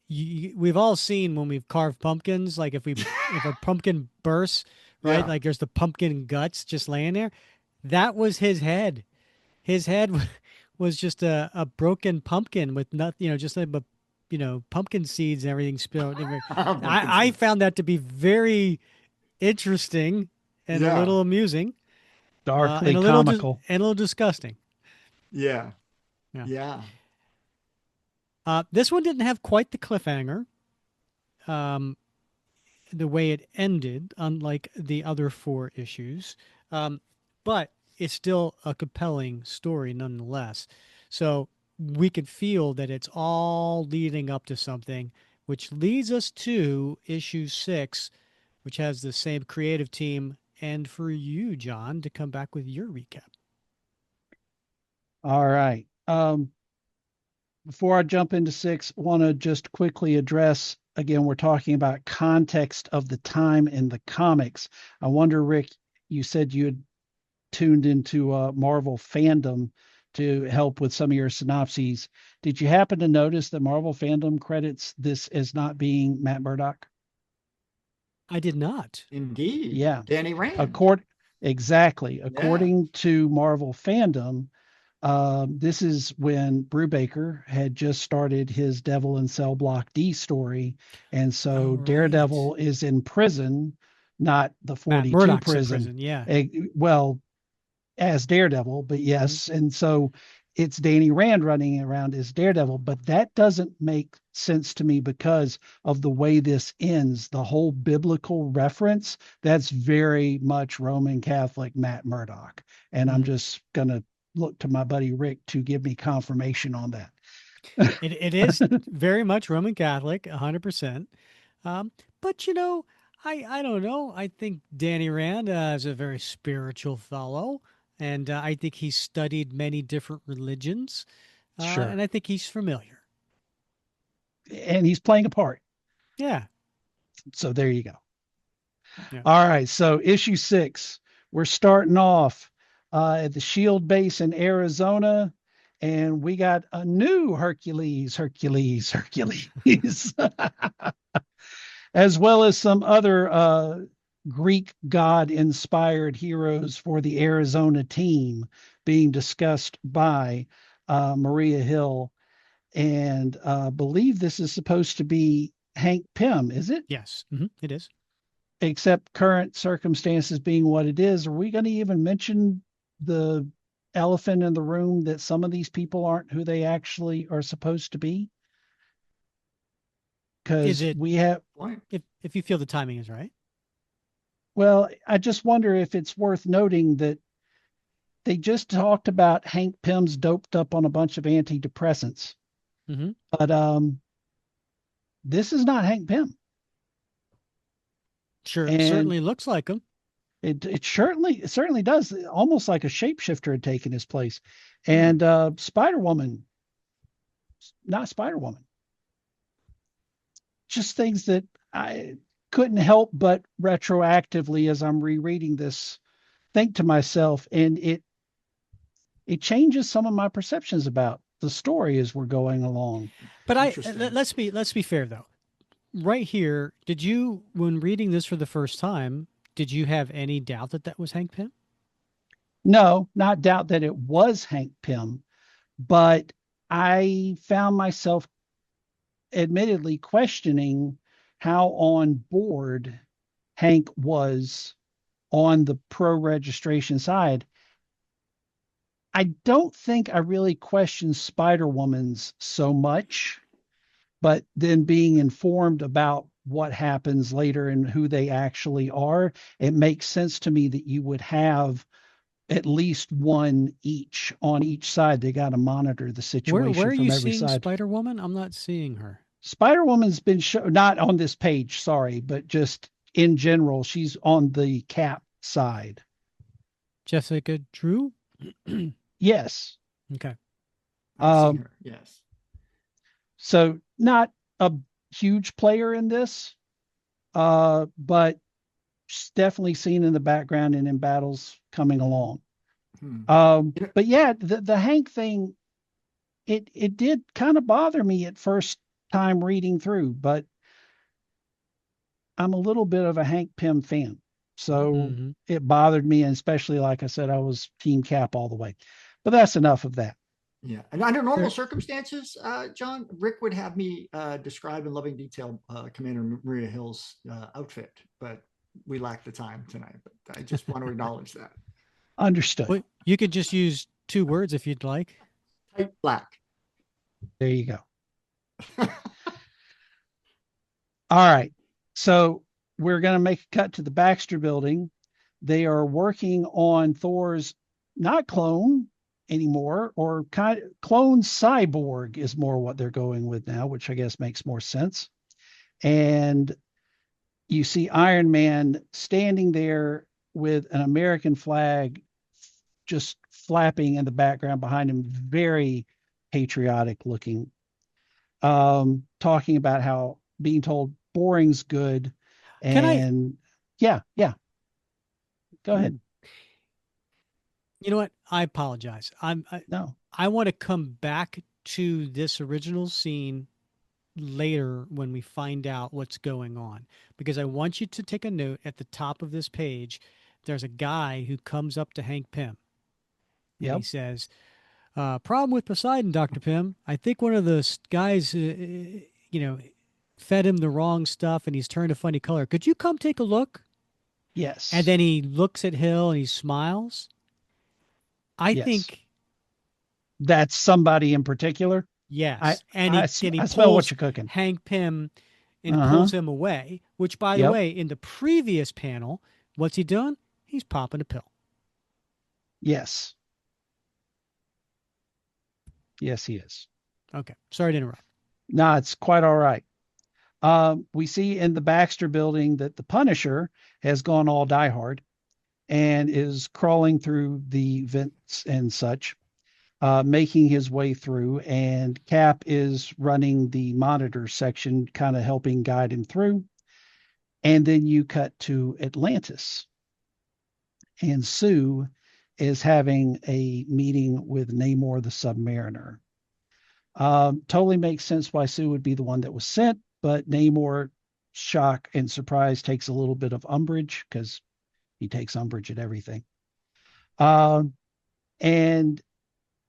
we've all seen when we've carved pumpkins, like if a pumpkin bursts, right? Yeah. Like there's the pumpkin guts just laying there. That was his head. His head was just a broken pumpkin with nothing, just like, pumpkin seeds and everything spilled. I found that to be very interesting and a little amusing. Darkly comical. And a little disgusting. Yeah. This one didn't have quite the cliffhanger, the way it ended, unlike the other 4 issues. But it's still a compelling story nonetheless. So we could feel that it's all leading up to something, which leads us to issue 6, which has the same creative team. And for you, John, to come back with your recap. All right. Before I jump into 6, want to just quickly address, again, we're talking about context of the time in the comics. I wonder, Rick, you said you had tuned into Marvel Fandom to help with some of your synopses. Did you happen to notice that Marvel Fandom credits this as not being Matt Murdock? I did not. Indeed. Yeah. Danny Rand. Exactly. Yeah. According to Marvel Fandom, this is when Brubaker had just started his Devil in Cell Block D story. And so Daredevil is in prison, not the 42 prison. Yeah. Well, as Daredevil, but yes. Mm-hmm. And so it's Danny Rand running around as Daredevil, but that doesn't make sense to me because of the way this ends. The whole biblical reference, that's very much Roman Catholic Matt Murdock. And I'm just going to look to my buddy Rick to give me confirmation on that. It is very much Roman Catholic, 100%. But, I don't know. I think Danny Rand is a very spiritual fellow. and I think he's studied many different religions, and Sure. I think he's familiar. And he's playing a part. Yeah, So there you go. yeah. All right. So issue 6, we're starting off at the Shield base in Arizona, and we got a new Hercules, as well as some other Greek god inspired heroes for the Arizona team being discussed by Maria Hill. And believe this is supposed to be Hank Pym, is it? Yes, it is. Except current circumstances being what it is. Are we going to even mention the elephant in the room that some of these people aren't who they actually are supposed to be? Is Because it we have, if you feel the timing is right? well, I just wonder if it's worth noting that they just talked about Hank Pym's doped up on a bunch of antidepressants, Hmm. but this is not Hank Pym. Sure, And certainly looks like him. it certainly does, almost like a shapeshifter had taken his place. Hmm. And Spider Woman, not Spider Woman, just things that I couldn't help but retroactively, as I'm rereading this, think to myself, and it changes some of my perceptions about the story as we're going along. But Interesting. let's be fair though. Right here, did you when reading this for the first time, did you have any doubt that that was Hank Pym? No, not doubt that it was Hank Pym, but I found myself admittedly questioning how on board Hank was on the pro registration side. I don't think I really questioned Spider Woman's so much, but then being informed about what happens later and who they actually are, it makes sense to me that you would have at least one each on each side. They got to monitor the Where situation are from you every seeing side. Spider Woman? I'm not seeing her. Spider Woman's been not on this page, sorry, but just in general, she's on the Cap side. Jessica Drew? Yes. Okay. I've seen Um, her. Yes. so not a huge player in this, but she's definitely seen in the background and in battles coming along. Hmm. You know, But yeah, the Hank thing, it did kind of bother me at first time reading through, but I'm a little bit of a Hank Pym fan. So Hmm. it bothered me, and especially like I said, I was team Cap all the way. But that's enough of that. yeah. And under normal There, circumstances, John, Rick would have me describe in loving detail Commander Maria Hill's outfit, but we lack the time tonight. But I just want to acknowledge that. Understood. well, you could just use two words if you'd like. Tight black. There you go. All right. So we're going to make a cut to the Baxter building. They are working on Thor's not clone anymore, or kind of clone cyborg is more what they're going with now, which I guess makes more sense. And you see Iron Man standing there with an American flag just flapping in the background behind him, very patriotic looking, talking about how being told boring's good. Can I? And yeah, yeah, go ahead. You know what? I apologize. No, I want to come back to this original scene later when we find out what's going on because I want you to take a note at the top of this page. There's a guy who comes up to Hank Pym and he yep, says, "Problem with Poseidon, Doctor Pym. I think one of the guys, you know, fed him the wrong stuff and he's turned a funny color. Could you come take a look?" And yes, then he looks at Hill and he smiles. I yes. think That's somebody in particular. I, yes, and I, he I smell what pulls you're cooking. Hank Pym and Uh-huh. pulls him away. Which, by the Yep. way, in the previous panel, what's he doing? He's popping a pill. Yes. Yes, he is. Okay, sorry to interrupt. No, it's quite all right. We see in the Baxter building that the Punisher has gone all diehard, and is crawling through the vents and such, making his way through. And Cap is running the monitor section, kind of helping guide him through. And then you cut to Atlantis, and Sue is having a meeting with Namor the Submariner. Totally makes sense why Sue would be the one that was sent, but Namor, shock and surprise, takes a little bit of umbrage because he takes umbrage at everything. And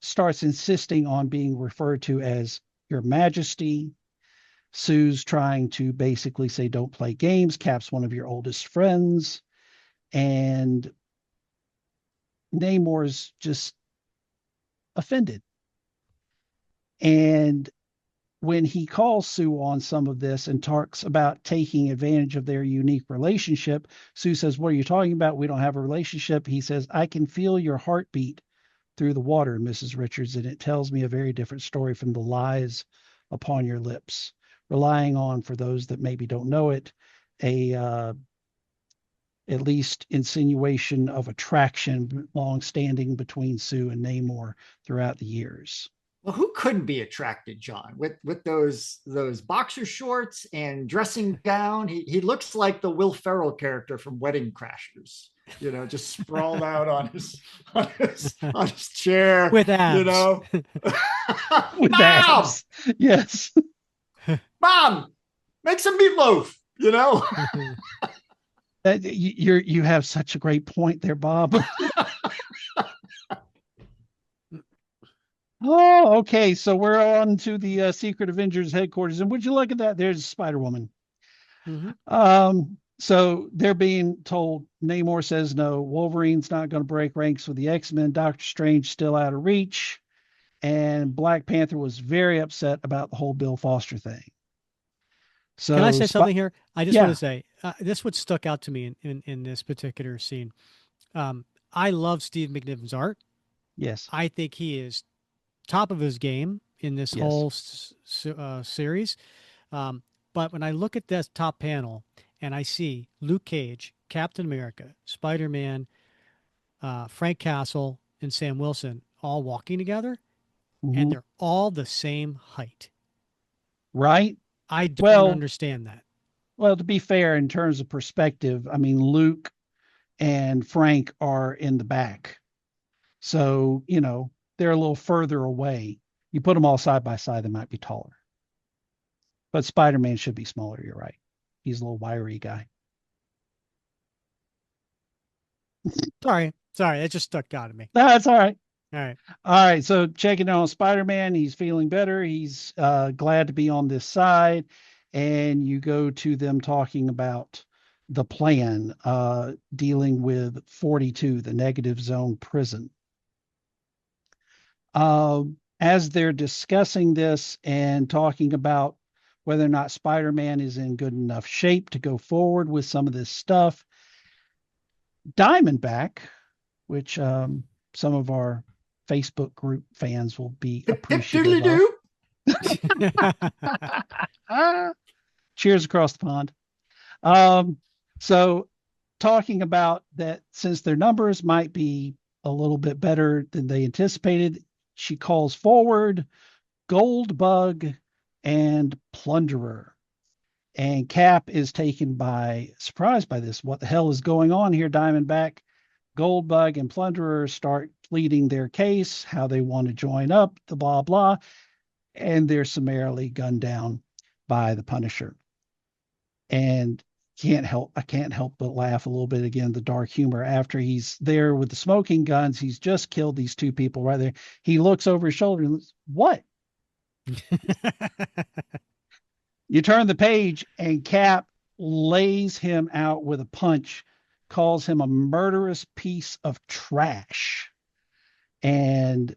starts insisting on being referred to as Your Majesty. Sue's trying to basically say, don't play games. Cap's one of your oldest friends. And Namor's just offended. And when he calls Sue on some of this and talks about taking advantage of their unique relationship, Sue says, what are you talking about? We don't have a relationship. He says, I can feel your heartbeat through the water, Mrs. Richards, and it tells me a very different story from the lies upon your lips, relying on, for those that maybe don't know it, a at least insinuation of attraction long-standing between Sue and Namor throughout the years. Well, who couldn't be attracted, John, with those boxer shorts and dressing gown? He looks like the Will Ferrell character from Wedding Crashers, just sprawled out on his chair, with abs. With Mom, abs. Yes. Mom, make some meatloaf. You have such a great point there, Bob. Oh, okay. So we're on to the Secret Avengers headquarters, and would you look at that? There's Spider-Woman. So they're being told, Namor says no, Wolverine's not going to break ranks with the X-Men, Doctor Strange still out of reach, and Black Panther was very upset about the whole Bill Foster thing. So can I say something here? I just want Yeah. to say this what stuck out to me in this particular scene. I love Steve McNiven's art. Yes. I think he is top of his game in this Yes. whole series. But when I look at this top panel and I see Luke Cage, Captain America, Spider-Man, Frank Castle, and Sam Wilson all walking together, Mhm. and they're all the same height. Right? I don't Well, understand that. Well, to be fair, in terms of perspective, I mean, Luke and Frank are in the back. So, they're a little further away. You put them all side by side, they might be taller. But Spider-Man should be smaller. You're right. He's a little wiry guy. Sorry, that just stuck out at me. That's all right. All right. All right. So checking on Spider-Man, he's feeling better. He's glad to be on this side. And you go to them talking about the plan, dealing with 42, the negative zone prison. As they're discussing this and talking about whether or not Spider-Man is in good enough shape to go forward with some of this stuff, Diamondback, which some of our Facebook group fans will be appreciative of. Cheers across the pond. So talking about that, since their numbers might be a little bit better than they anticipated, she calls forward Goldbug and Plunderer. And Cap is taken by surprise by this. What the hell is going on here, Diamondback? Goldbug and Plunderer start pleading their case, how they want to join up, the blah, blah, and they're summarily gunned down by the Punisher. And I can't help but laugh a little bit again, the dark humor. After he's there with the smoking guns, he's just killed these two people right there. He looks over his shoulder and looks, what? You turn the page and Cap lays him out with a punch, calls him a murderous piece of trash. And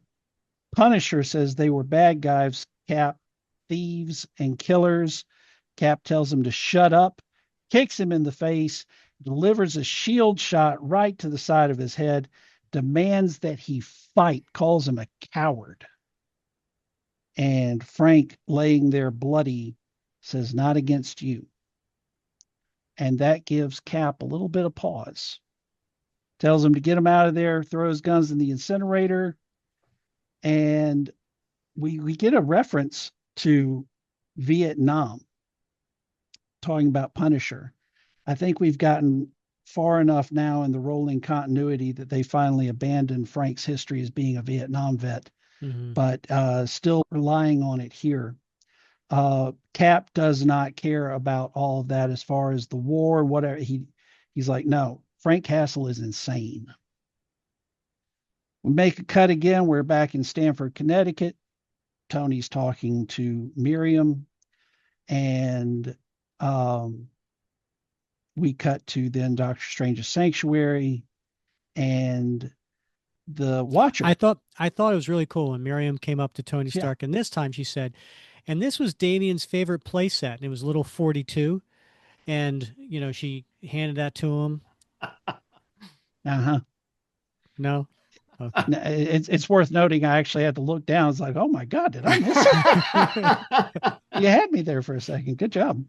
Punisher says they were bad guys, Cap, thieves and killers. Cap tells him to shut up, kicks him in the face, delivers a shield shot right to the side of his head, demands that he fight, calls him a coward. And Frank, laying there bloody, says, not against you. And that gives Cap a little bit of pause. tells him to get him out of there, throw his guns in the incinerator. And we get a reference to Vietnam, talking about Punisher. I think we've gotten far enough now in the rolling continuity that they finally abandoned Frank's history as being a Vietnam vet, Hmm. but still relying on it here. Cap does not care about all of that as far as the war, whatever. He's like, no, Frank Castle is insane. We make a cut again. We're back in Stamford, Connecticut. Tony's talking to Miriam, and um, we cut to then Doctor Strange's sanctuary and the Watcher. I thought it was really cool when Miriam came up to Tony Yeah. Stark, and this time she said, and this was Damien's favorite playset, and it was little 42, and she handed that to him. Uh-huh. No, okay. It's worth noting. I actually had to look down. It's like, oh my God, did I miss it? You had me there for a second. Good job.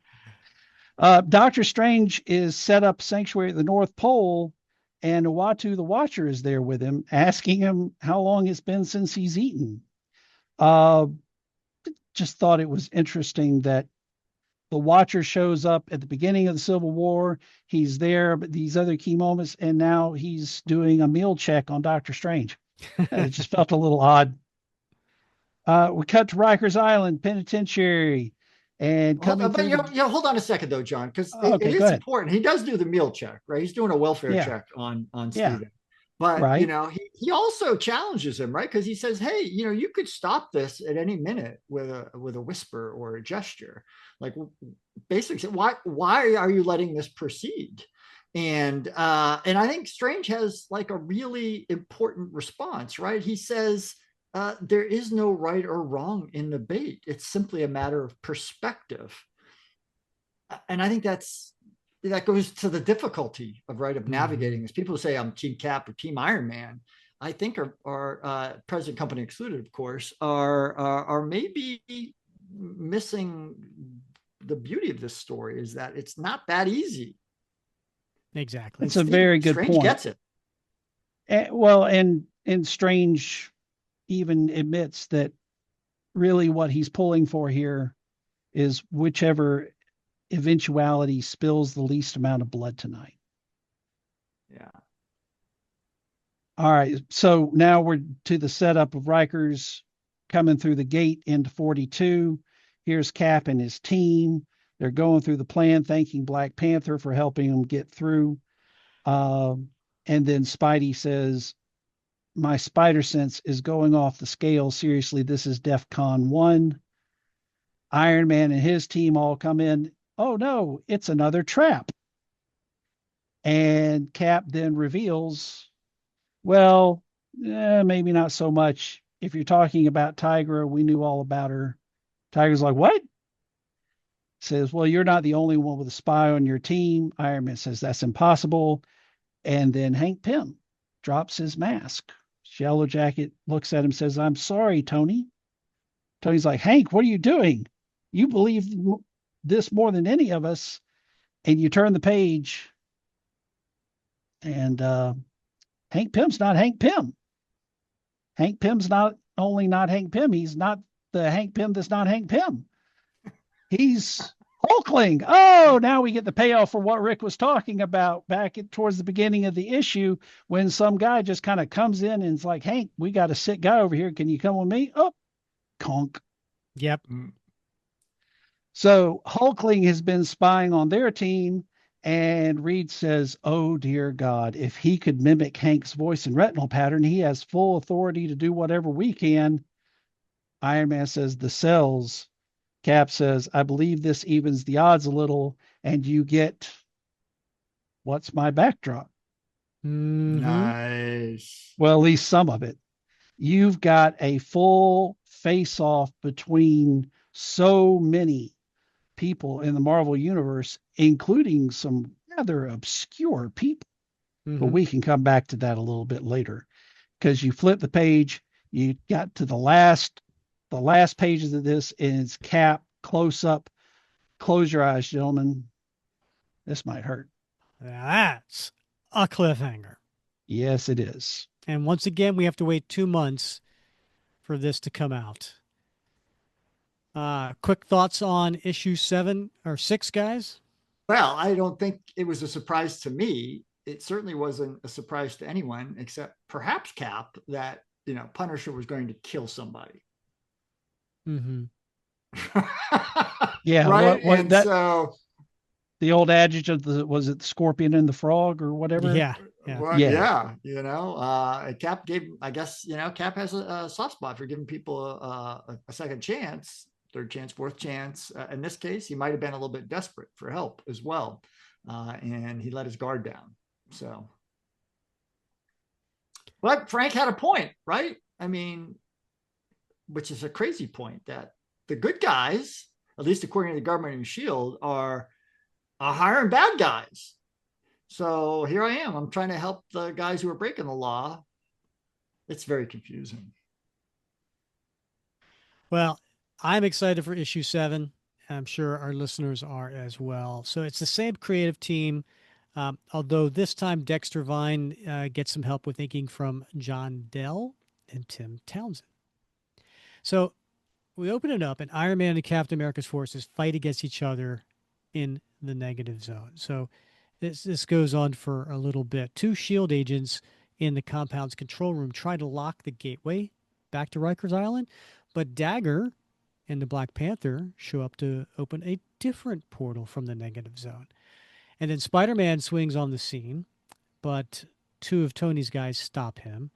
Doctor Strange is set up sanctuary at the North Pole, and Uatu the Watcher is there with him, asking him how long it's been since he's eaten. Uh, just thought it was interesting that the Watcher shows up at the beginning of the Civil War. He's there, but these other key moments, and now he's doing a meal check on Doctor Strange. It just felt a little odd. We cut to Rikers Island Penitentiary, and coming But through the. hold on a second though, John, because it Okay, go is ahead. important. He does do the meal check, right? He's doing a welfare Yeah, check on yeah, Stephen. But right. he also challenges him, right? Because he says, "Hey, you could stop this at any minute with a whisper or a gesture. Like basically, why are you letting this proceed?" And I think Strange has like a really important response, right? He says, there is no right or wrong in the debate. It's simply a matter of perspective. And I think that goes to the difficulty of Hmm. navigating this. People who say I'm Team Cap or Team Iron Man, I think are present company excluded, of course, are maybe missing the beauty of this story is that it's not that easy. Exactly. And That's a Stephen very good Strange point. gets it. Well, and Strange even admits that really what he's pulling for here is whichever eventuality spills the least amount of blood tonight. Yeah. All right, so now we're to the setup of Rikers coming through the gate into 42. Here's Cap and his team. They're going through the plan, thanking Black Panther for helping them get through. Um, and then Spidey says, my spider sense is going off the scale. Seriously, this is DEF CON 1. Iron Man and his team all come in. Oh no, it's another trap. And Cap then reveals, well, maybe not so much. If you're talking about Tigra, we knew all about her. Tiger's like, what? Says, well, you're not the only one with a spy on your team. Iron Man says, that's impossible. And then Hank Pym drops his mask. Yellow Jacket looks at him, says, I'm sorry, Tony. Tony's like, Hank, what are you doing? You believe this more than any of us. And you turn the page, and Hank Pym's not Hank Pym. Hank Pym's not only not Hank Pym, he's not the Hank Pym that's not Hank Pym. He's Hulkling. Oh, now we get the payoff for what Rick was talking about back towards the beginning of the issue when some guy just kind of comes in and is like, Hank, we got a sick guy over here. Can you come with me? Oh, conk. Yep. So Hulkling has been spying on their team, and Reed says, oh, dear God, if he could mimic Hank's voice and retinal pattern, he has full authority to do whatever we can. Iron Man says, the cells. Cap says, I believe this evens the odds a little, and you get what's my backdrop? Hmm. Nice. Well, at least some of it. You've got a full face off between so many people in the Marvel universe, including some rather obscure people. But Hmm. we can come back to that a little bit later because you flip the page, you got to the last pages of this, and it's Cap close up. Close your eyes, gentlemen. This might hurt. That's a cliffhanger. Yes, it is. And once again, we have to wait 2 months for this to come out. Quick thoughts on issue 7 or 6, guys? Well, I don't think it was a surprise to me. It certainly wasn't a surprise to anyone except perhaps Cap that, Punisher was going to kill somebody. Mm-hmm. Yeah, Right. what And that so, the old adage of the was it the scorpion and the frog or whatever? Yeah, yeah. well, Yeah. yeah, Cap gave, I guess, Cap has a soft spot for giving people a second chance, third chance, fourth chance. In this case, he might have been a little bit desperate for help as well. And he let his guard down. So, but Frank had a point, right? I mean, which is a crazy point that the good guys, at least according to the government and S.H.I.E.L.D., are hiring bad guys. So here I am. I'm trying to help the guys who are breaking the law. It's very confusing. Well, I'm excited for issue 7. I'm sure our listeners are as well. So it's the same creative team, although this time Dexter Vine gets some help with inking from John Dell and Tim Townsend. So we open it up, and Iron Man and Captain America's forces fight against each other in the negative zone. So this goes on for a little bit. 2 S.H.I.E.L.D. agents in the compound's control room try to lock the gateway back to Rikers Island, but Dagger and the Black Panther show up to open a different portal from the negative zone. And then Spider-Man swings on the scene, but 2 of Tony's guys stop him.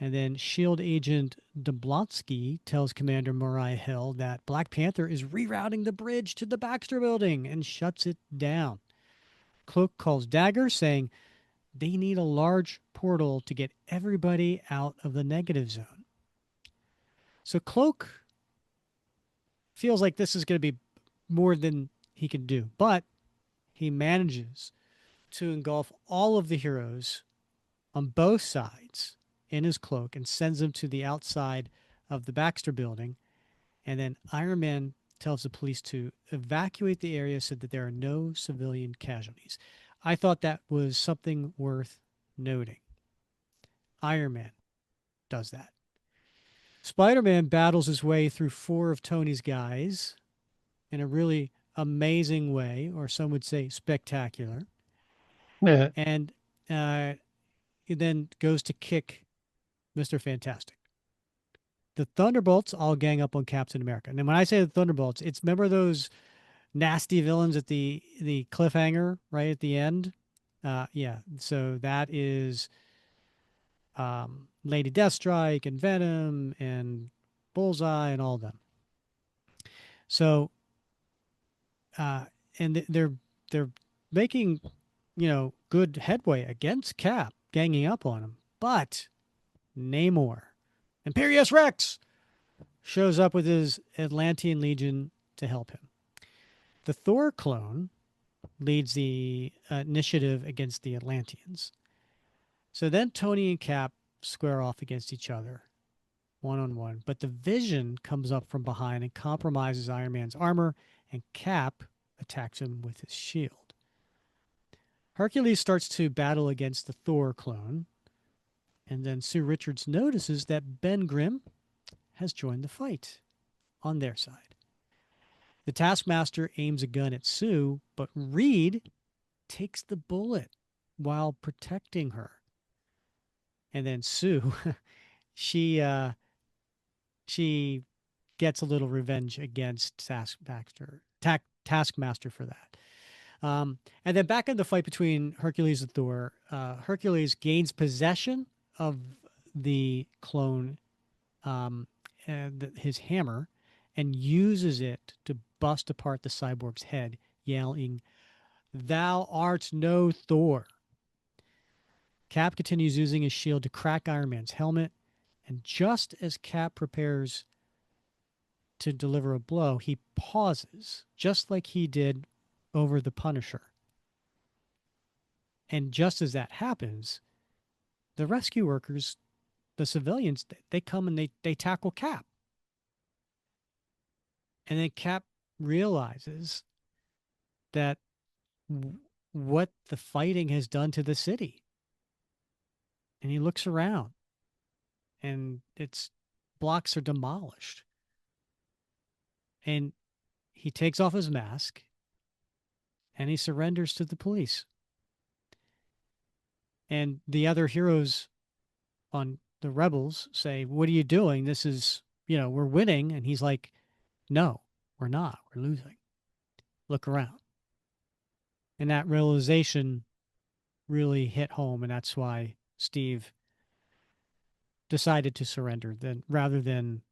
And then S.H.I.E.L.D. agent Doblonsky tells Commander Mariah Hill that Black Panther is rerouting the bridge to the Baxter building and shuts it down. Cloak calls Dagger, saying they need a large portal to get everybody out of the negative zone. So Cloak feels like this is going to be more than he can do, but he manages to engulf all of the heroes on both sides in his cloak and sends them to the outside of the Baxter building. And then Iron Man tells the police to evacuate the area so that there are no civilian casualties. I thought that was something worth noting. Iron Man does that. Spider Man battles his way through 4 of Tony's guys in a really amazing way, or some would say spectacular. Yeah. And he then goes to kick Mr. Fantastic. The Thunderbolts all gang up on Captain America. And when I say the Thunderbolts, it's, remember those nasty villains at the cliffhanger right at the end? Yeah. So that is Lady Deathstrike and Venom and Bullseye and all of them. So and they're making good headway against Cap, ganging up on him. But Namor, Imperious Rex, shows up with his Atlantean Legion to help him. The Thor clone leads the initiative against the Atlanteans. So then Tony and Cap square off against each other, 1-on-1. But the Vision comes up from behind and compromises Iron Man's armor, and Cap attacks him with his shield. Hercules starts to battle against the Thor clone, and then Sue Richards notices that Ben Grimm has joined the fight on their side. The Taskmaster aims a gun at Sue, but Reed takes the bullet while protecting her. And then Sue, she she gets a little revenge against Taskmaster for that. And then back in the fight between Hercules and Thor, Hercules gains possession of the clone, and his hammer, and uses it to bust apart the cyborg's head, yelling, "Thou art no Thor." Cap continues using his shield to crack Iron Man's helmet, and just as Cap prepares to deliver a blow, he pauses, just like he did over the Punisher. And just as that happens, the rescue workers, the civilians, they come and they tackle Cap. And then Cap realizes that what the fighting has done to the city. and he looks around, and its blocks are demolished. And he takes off his mask and he surrenders to the police. And the other heroes on the rebels say, "What are you doing? This is, we're winning." And he's like, "No, we're not. We're losing. Look around." And that realization really hit home. And that's why Steve decided to surrender then rather than,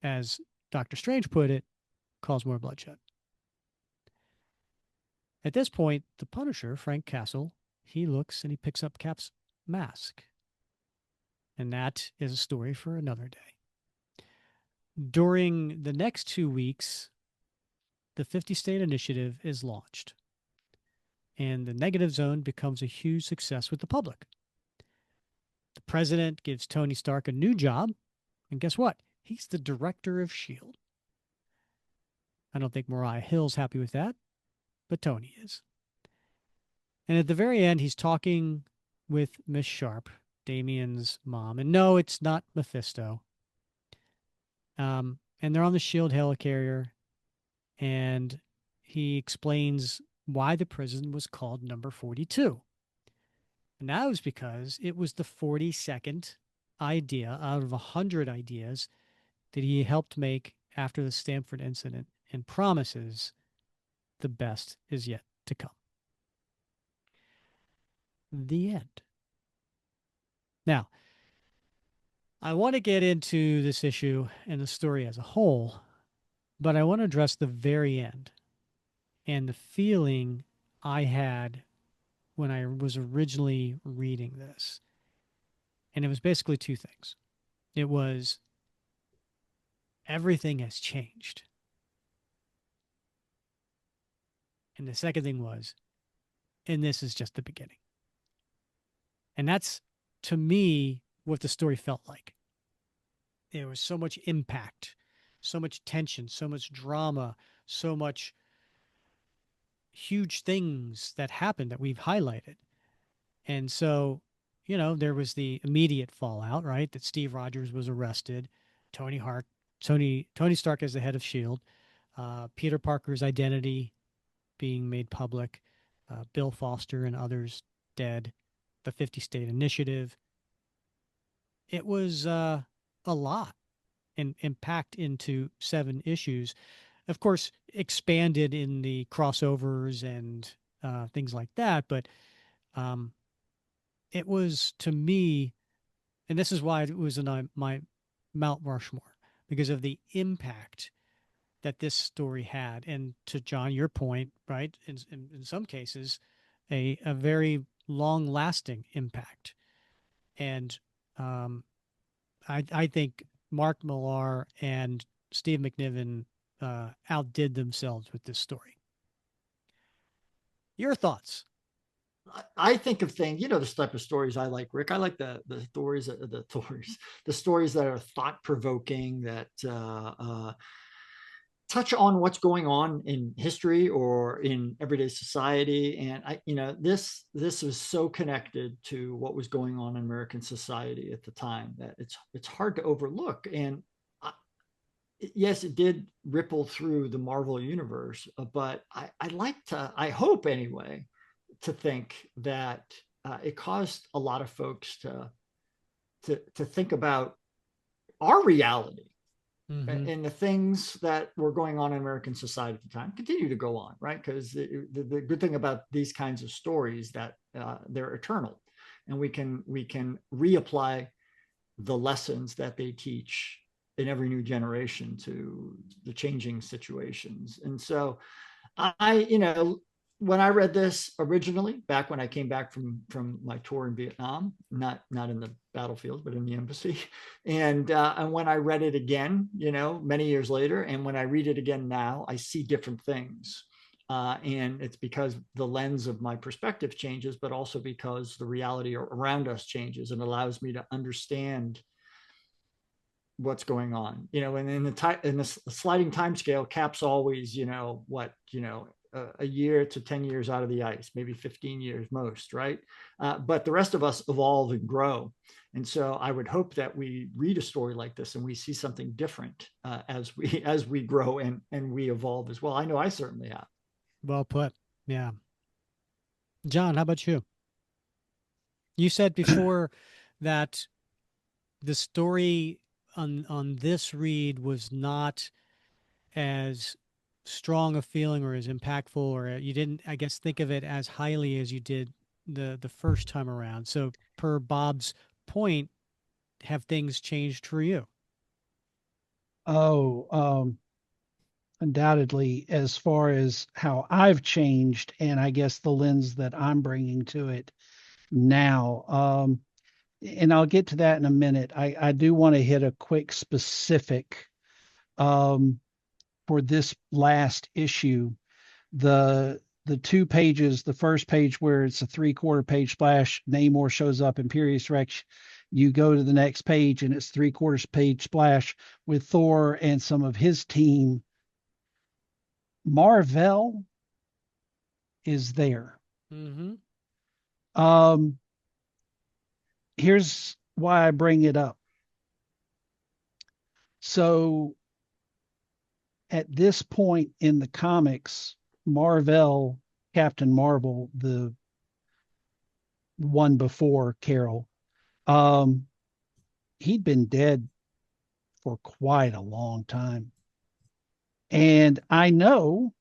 as Dr. Strange put it, cause more bloodshed. At this point, the Punisher, Frank Castle, he looks and he picks up Cap's mask. And that is a story for another day. During the next 2 weeks, the 50 state initiative is launched, and the negative zone becomes a huge success with the public. The president gives Tony Stark a new job, and guess what? He's the director of S.H.I.E.L.D. I don't think Mariah Hill's happy with that, but Tony is. And at the very end, he's talking with Miss Sharp, Damien's mom. And no, it's not Mephisto. And they're on the S.H.I.E.L.D. helicarrier, and he explains why the prison was called number 42. And that was because it was the 42nd idea out of 100 ideas that he helped make after the Stanford incident, and promises the best is yet to come. The end. Now, I want to get into this issue and the story as a whole, but I want to address the very end and the feeling I had when I was originally reading this. And it was basically two things. It was everything has changed. And the second thing was, and this is just the beginning. And that's, to me, what the story felt like. There was so much impact, so much tension, so much drama, so much huge things that happened that we've highlighted. And so, there was the immediate fallout, right? That Steve Rogers was arrested, Tony Stark as the head of S.H.I.E.L.D., Peter Parker's identity being made public, Bill Foster and others dead, the 50 state initiative. It was a lot and packed into 7 issues. Of course, expanded in the crossovers and things like that. But um, it was, to me, and this is why it was in my Mount Rushmore, because of the impact that this story had. And to John, your point, right? In some cases, a very long lasting impact. And I think Mark Millar and Steve McNiven outdid themselves with this story. Your thoughts? I think of things, this type of stories I like, Rick. I like the stories, the stories that are thought provoking, that touch on what's going on in history or in everyday society. And this was so connected to what was going on in American society at the time that it's hard to overlook. And yes, it did ripple through the Marvel universe, but I like to, I hope anyway, to think that it caused a lot of folks to think about our reality. Mm-hmm. And the things that were going on in American society at the time continue to go on, right? Because the good thing about these kinds of stories that they're eternal, and we can reapply the lessons that they teach in every new generation to the changing situations. And so when I read this originally, back when I came back from my tour in Vietnam, not in the battlefield, but in the embassy, and when I read it again, many years later, and when I read it again now, I see different things. And it's because the lens of my perspective changes, but also because the reality around us changes and allows me to understand what's going on, and in the sliding time scale, Cap's always, a year to 10 years out of the ice, maybe 15 years most, right? But the rest of us evolve and grow. And so I would hope that we read a story like this and we see something different as we grow and we evolve as well. I know I certainly have. Well put. Yeah. John, how about you? You said before that the story on this read was not as strong a feeling or as impactful, or you didn't, I guess, think of it as highly as you did the first time around. So per Bob's point, have things changed for you? Oh, undoubtedly, as far as how I've changed, and I guess the lens that I'm bringing to it now. And I'll get to that in a minute. I do want to hit a quick specific um, for this last issue. The 2 pages, the first page where it's a 3/4 page splash, Namor shows up, Imperious Rex. You go to the next page and it's 3/4 page splash with Thor and some of his team. Marvel is there. Mm-hmm. Um, Here's why I bring it up. So at this point in the comics, Marvel, Captain Marvel, the one before Carol, um, he'd been dead for quite a long time. And I know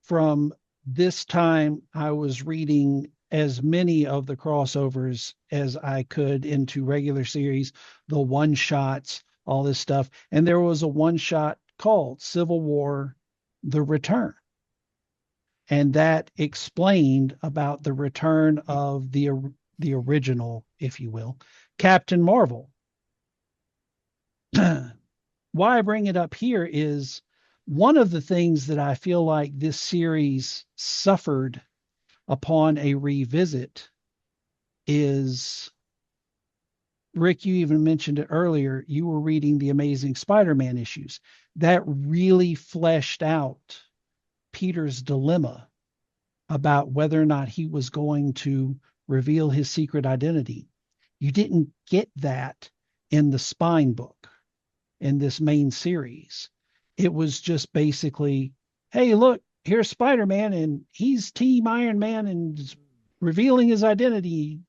from this time I was reading as many of the crossovers as I could into regular series, the one shots, all this stuff. And there was a one shot called Civil War The Return. And that explained about the return of the original, if you will, Captain Marvel. Why I bring it up here is one of the things that I feel like this series suffered upon a revisit is, Rick, you even mentioned it earlier. You were reading the Amazing Spider-Man issues that really fleshed out Peter's dilemma about whether or not he was going to reveal his secret identity. You didn't get that in the Spine book, in this main series. It was just basically, hey, look, here's Spider Man, and he's Team Iron Man and revealing his identity.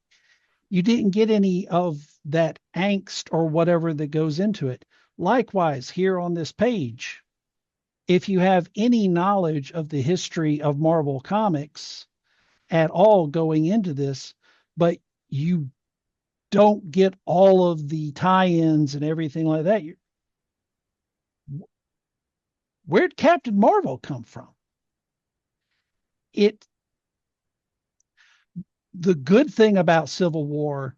You didn't get any of that angst or whatever that goes into it. Likewise, here on this page, if you have any knowledge of the history of Marvel Comics at all going into this, but you don't get all of the tie-ins and everything like that, where'd Captain Marvel come from? It The good thing about Civil War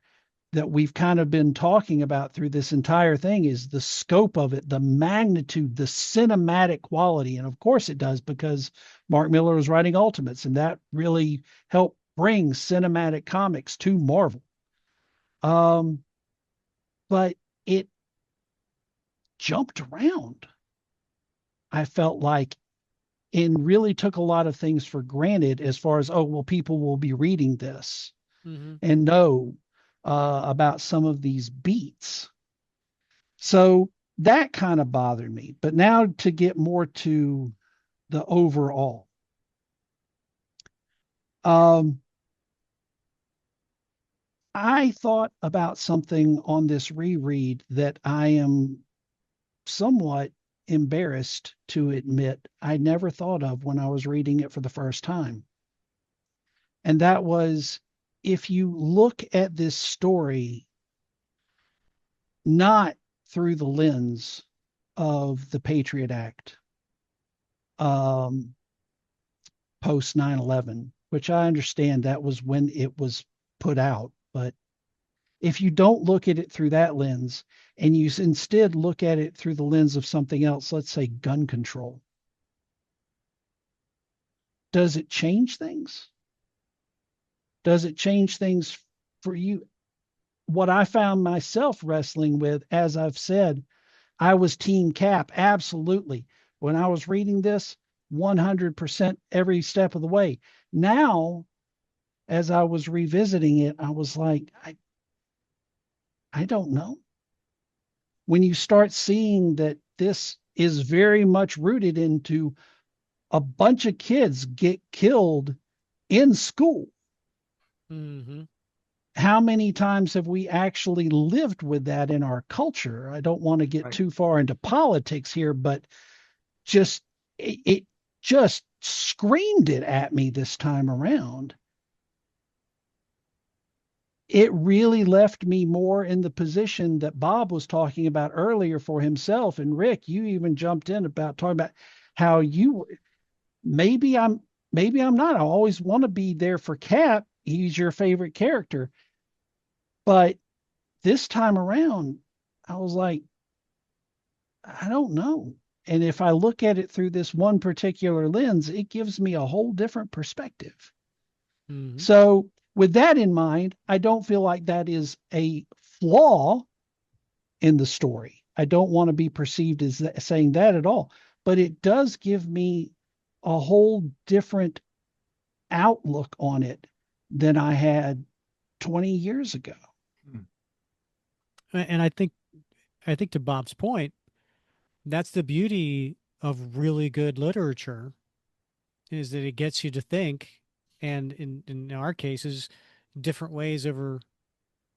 that we've kind of been talking about through this entire thing is the scope of it, the magnitude, the cinematic quality. And of course it does, because Mark Millar was writing Ultimates, and that really helped bring cinematic comics to Marvel. Um, but it jumped around. I felt like, and really took a lot of things for granted as far as, oh, well, people will be reading this Mm-hmm. and know about some of these beats. So that kind of bothered me. But now to get more to the overall, um, I thought about something on this reread that I am somewhat embarrassed to admit I never thought of when I was reading it for the first time. And that was, if you look at this story not through the lens of the Patriot Act, um, post 9/11, which I understand that was when it was put out. But if you don't look at it through that lens and you instead look at it through the lens of something else, let's say gun control, does it change things? Does it change things for you? what I found myself wrestling with, as I've said, I was Team Cap, absolutely. When I was reading this, 100% every step of the way. Now, as I was revisiting it, I was like, I don't know. When you start seeing that this is very much rooted into a bunch of kids get killed in school. Mm-hmm. How many times have we actually lived with that in our culture? I don't want to get Right. too far into politics here, but just it just screamed it at me this time around. It really left me more in the position that Bob was talking about earlier for himself. And Rick, you even jumped in about talking about how you maybe I'm maybe I'm not. I always want to be there for Cap. He's your favorite character. But this time around, I was like, I don't know. And if I look at it through this one particular lens, it gives me a whole different perspective. Mm-hmm. So, with that in mind, I don't feel like that is a flaw in the story. I don't want to be perceived as saying that at all, but it does give me a whole different outlook on it than I had 20 years ago. And I think to Bob's point, that's the beauty of really good literature is that it gets you to think, and in our cases, different ways over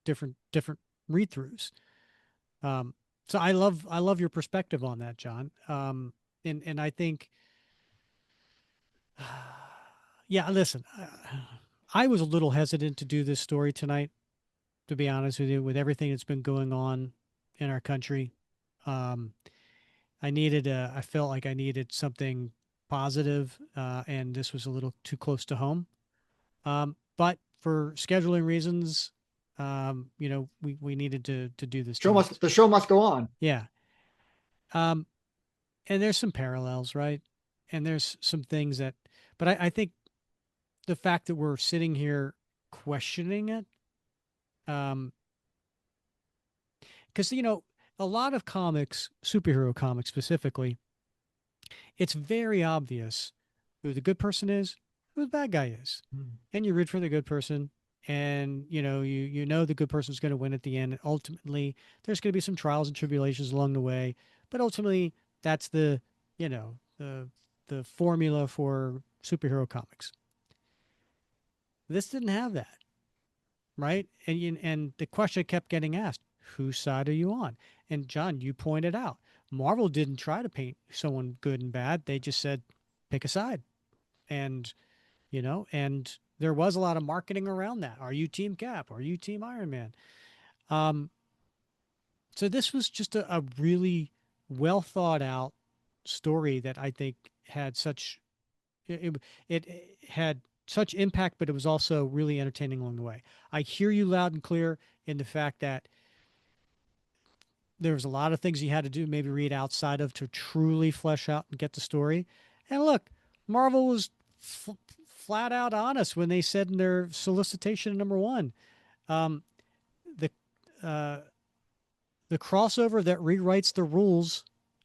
different read throughs. Um, so I love your perspective on that, John. And I think, yeah, listen, I was a little hesitant to do this story tonight, to be honest with you, with everything that's been going on in our country. Um, I felt like I needed something positive, and this was a little too close to home. But for scheduling reasons, we needed to do this tonight. The show must go on. Yeah. Um, and there's some parallels, right? And there's some things that, but I think the fact that we're sitting here questioning it, um, because a lot of comics, superhero comics specifically, it's very obvious who the good person is, who the bad guy is, and you root for the good person, and you know the good person's going to win at the end. And ultimately, there's going to be some trials and tribulations along the way, but ultimately, that's the you know the formula for superhero comics. This didn't have that, right? And the question kept getting asked: whose side are you on? And John, you pointed out Marvel didn't try to paint someone good and bad. They just said, pick a side, and and there was a lot of marketing around that. Are you Team Cap? Are you Team Iron Man? Um, so this was just a really well thought out story that I think had it had such impact, but it was also really entertaining along the way. I hear you loud and clear in the fact that there was a lot of things you had to do, maybe read outside of to truly flesh out and get the story. And look, Marvel was flat out honest when they said in their solicitation number 1, um, the uh, the crossover that rewrites the rules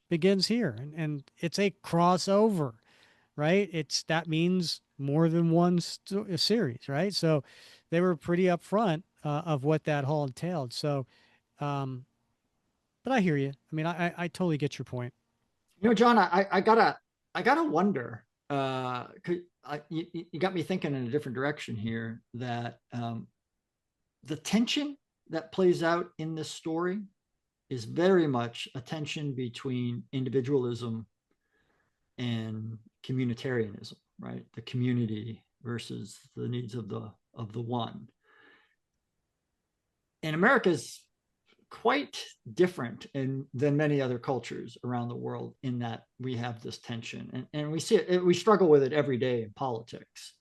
begins here, and it's a crossover, right? That means more than one series, right? So they were pretty upfront of what that all entailed. So, um, but I hear you. I mean, I totally get your point. John, I gotta wonder. You got me thinking in a different direction here. That the tension that plays out in this story is very much a tension between individualism and communitarianism, right? The community versus the needs of the one. And America's quite different than many other cultures around the world in that we have this tension, and we see it, we struggle with it every day in politics.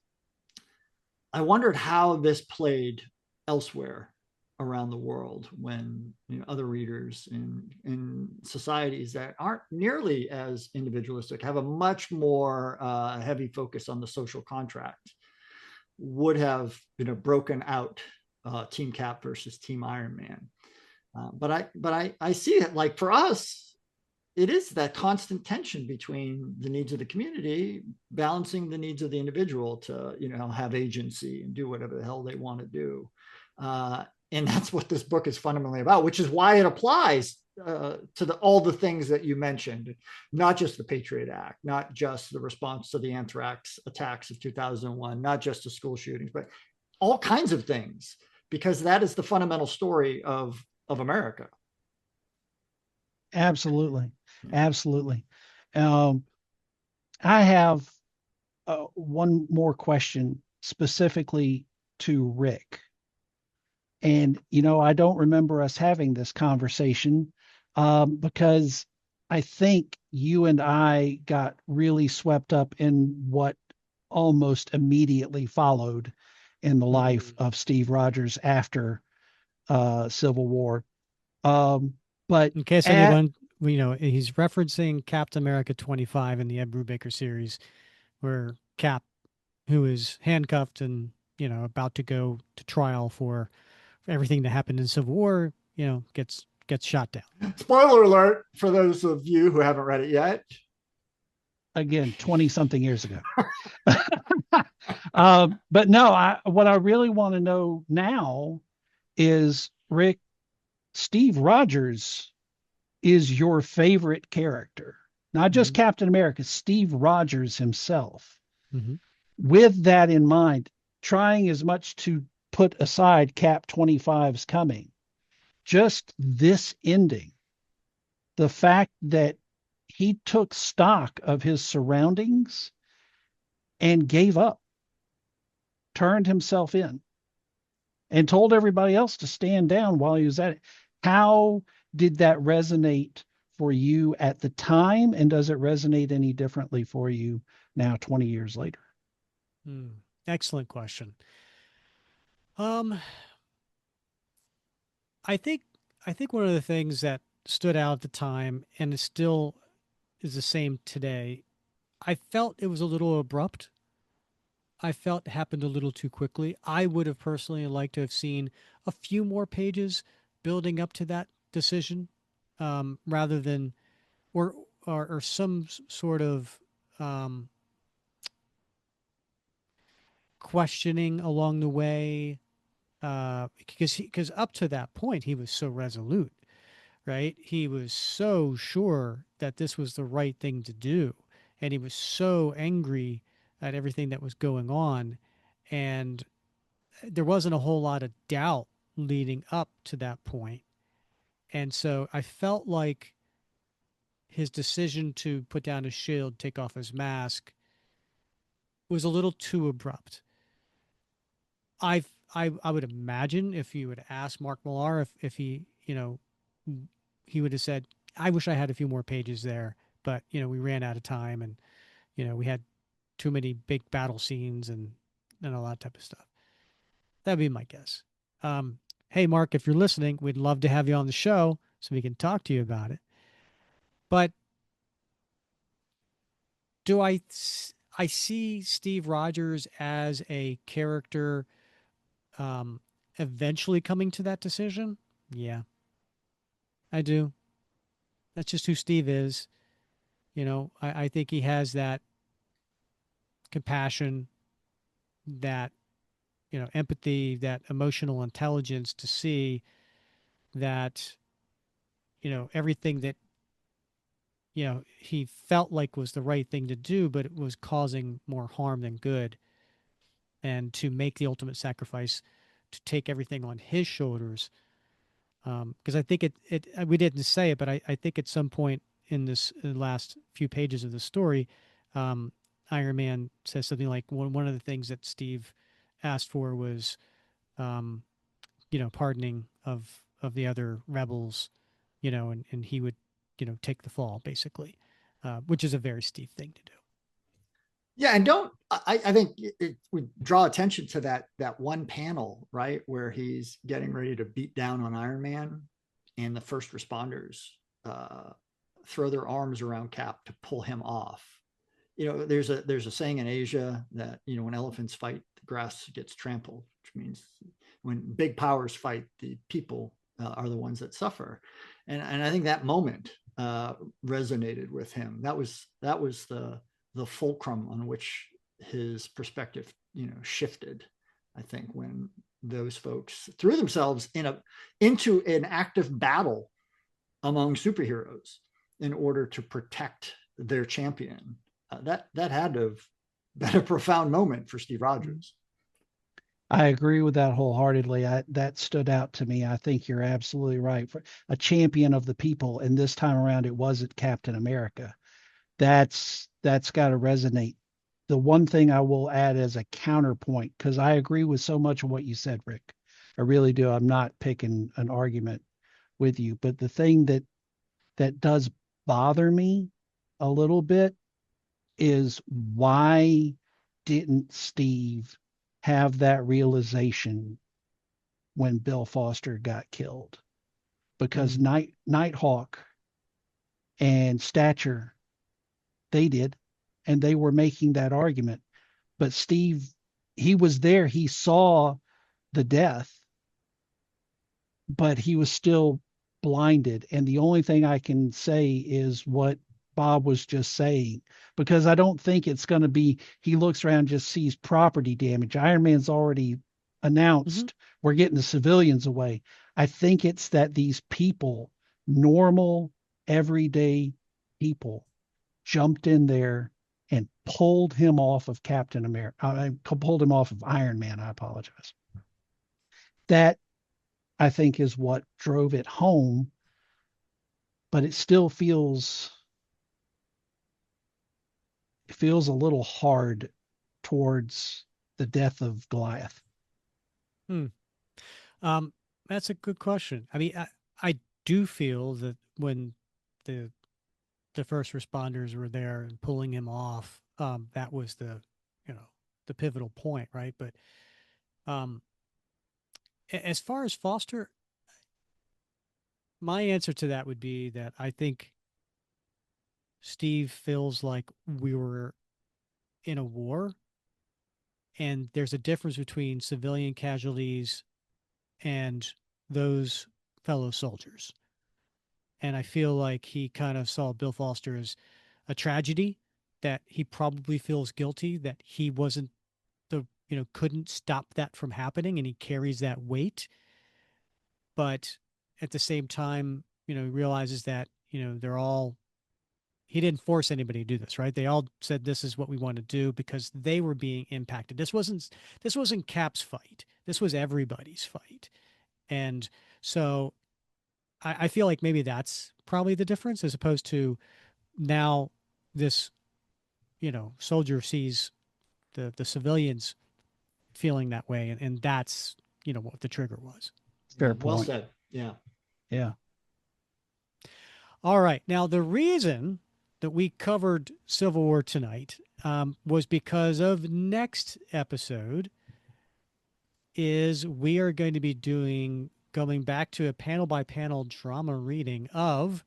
I wondered how this played elsewhere around the world when other readers in societies that aren't nearly as individualistic have a much more heavy focus on the social contract would have broken out Team Cap versus Team Iron Man. But I see it like for us, it is that constant tension between the needs of the community, balancing the needs of the individual to, have agency and do whatever the hell they want to do. And that's what this book is fundamentally about, which is why it applies to all the things that you mentioned, not just the Patriot Act, not just the response to the anthrax attacks of 2001, not just the school shootings, but all kinds of things, because that is the fundamental story of America. Absolutely. Absolutely. Um, I have one more question specifically to Rick. And, I don't remember us having this conversation because I think you and I got really swept up in what almost immediately followed in the life of Steve Rogers after Civil War. But In case at anyone, he's referencing Captain America 25 in the Ed Brubaker series, where Cap, who is handcuffed and about to go to trial for everything that happened in Civil War, gets shot down. Spoiler alert for those of you who haven't read it yet. again 20 something years ago. But no, what I really want to know now is, Rick, Steve Rogers is your favorite character, not just Captain America, Steve Rogers himself. Mm-hmm. With that in mind, trying as much to put aside Cap 25's coming, just this ending, the fact that he took stock of his surroundings and gave up, turned himself in, and told everybody else to stand down while he was at it. How did that resonate for you at the time? And does it resonate any differently for you now, 20 years later? Excellent question. Um, I think one of the things that stood out at the time, and it still is the same today, I felt it was a little abrupt. I felt it happened a little too quickly. I would have personally liked to have seen a few more pages building up to that decision, rather than or some sort of um, questioning along the way, because up to that point he was so resolute, right? He was so sure that this was the right thing to do, and he was so angry at everything that was going on, and there wasn't a whole lot of doubt leading up to that point. And so I felt like his decision to put down his shield, take off his mask, was a little too abrupt. I would imagine if you would ask Mark Millar if he, he would have said, I wish I had a few more pages there, but we ran out of time, and we had too many big battle scenes and all that type of stuff. That'd be my guess. Hey, Mark, if you're listening, we'd love to have you on the show so we can talk to you about it. But do I see Steve Rogers as a character eventually coming to that decision? Yeah, I do. That's just who Steve is. I think he has that compassion, that, empathy, that emotional intelligence to see that, everything that, he felt like was the right thing to do, but it was causing more harm than good. And to make the ultimate sacrifice, to take everything on his shoulders. Because I think we didn't say it, but I think at some point in the last few pages of the story, um, Iron Man says something like one of the things that Steve asked for was, um, pardoning of the other rebels, and he would, take the fall basically, which is a very Steve thing to do. Yeah, and I think it would draw attention to that one panel, right, where he's getting ready to beat down on Iron Man, and the first responders throw their arms around Cap to pull him off. There's a saying in Asia that when elephants fight, the grass gets trampled, which means when big powers fight, the people are the ones that suffer. And I think that moment resonated with him. That was the fulcrum on which his perspective, shifted. I think when those folks threw themselves into an active battle among superheroes in order to protect their champion. That had to have been a profound moment for Steve Rogers. I agree with that wholeheartedly. That stood out to me. I think you're absolutely right. For a champion of the people, and this time around, it wasn't Captain America. That's got to resonate. The one thing I will add as a counterpoint, because I agree with so much of what you said, Rick. I really do. I'm not picking an argument with you, but the thing that does bother me a little bit is why didn't Steve have that realization when Bill Foster got killed? Because Mm. Nighthawk and Stature, they did, and they were making that argument. But Steve, he was there, he saw the death, but he was still blinded. And the only thing I can say is what Bob was just saying, because I don't think it's going to be he looks around, just sees property damage. Iron Man's already Mm-hmm. announced we're getting the civilians away. I think it's that these people, normal, everyday people, jumped in there and pulled him off of Captain America. I pulled him off of Iron Man. I apologize. That I think is what drove it home, but it feels a little hard towards the death of Goliath. Hmm. Um, that's a good question. I mean, I do feel that when the the first responders were there and pulling him off, that was you know, the pivotal point, right? But um, as far as Foster, my answer to that would be that I think Steve feels like we were in a war, and there's a difference between civilian casualties and those fellow soldiers. And I feel like he kind of saw Bill Foster as a tragedy, that he probably feels guilty that he wasn't couldn't stop that from happening, and he carries that weight. But at the same time, he realizes that, they're all, he didn't force anybody to do this, right? They all said this is what we want to do because they were being impacted. This wasn't Cap's fight. This was everybody's fight. And so I feel like maybe that's probably the difference, as opposed to now this, soldier sees the civilians feeling that way, and that's, what the trigger was. Fair Yeah, well point. said. Yeah. Yeah. All right. Now, the reason that we covered Civil War tonight was because of next episode is we are going to be going back to a panel by panel drama reading of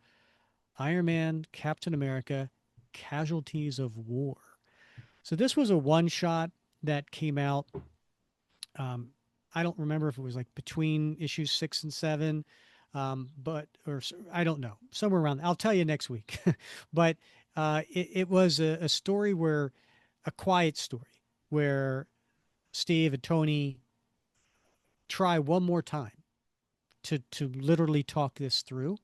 Iron Man, Captain America, Casualties of War. So this was a one shot that came out. Um, I don't remember if it was like between issues 6 and 7, but or I don't know, somewhere around. I'll tell you next week. But it was a story where a quiet story where Steve and Tony try one more time to literally talk this through,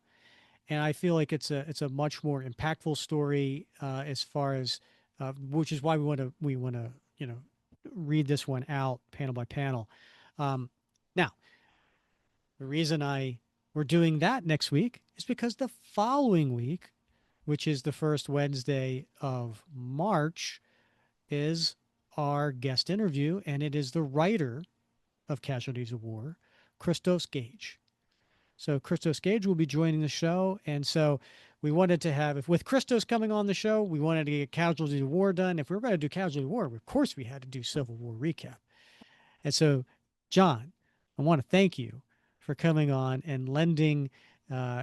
and I feel like it's a much more impactful story as far as which is why we want to read this one out panel by panel. Um, Now, the reason we're doing that next week is because the following week, which is the first Wednesday of March, is our guest interview, and it is the writer of Casualties of War, Christos Gage. So Christos Gage will be joining the show, and so we wanted to have, if with Christos coming on the show, we wanted to get Casualties of War done. If we were going to do Casualties of War, of course we had to do Civil War recap. And so, John, I want to thank you for coming on and lending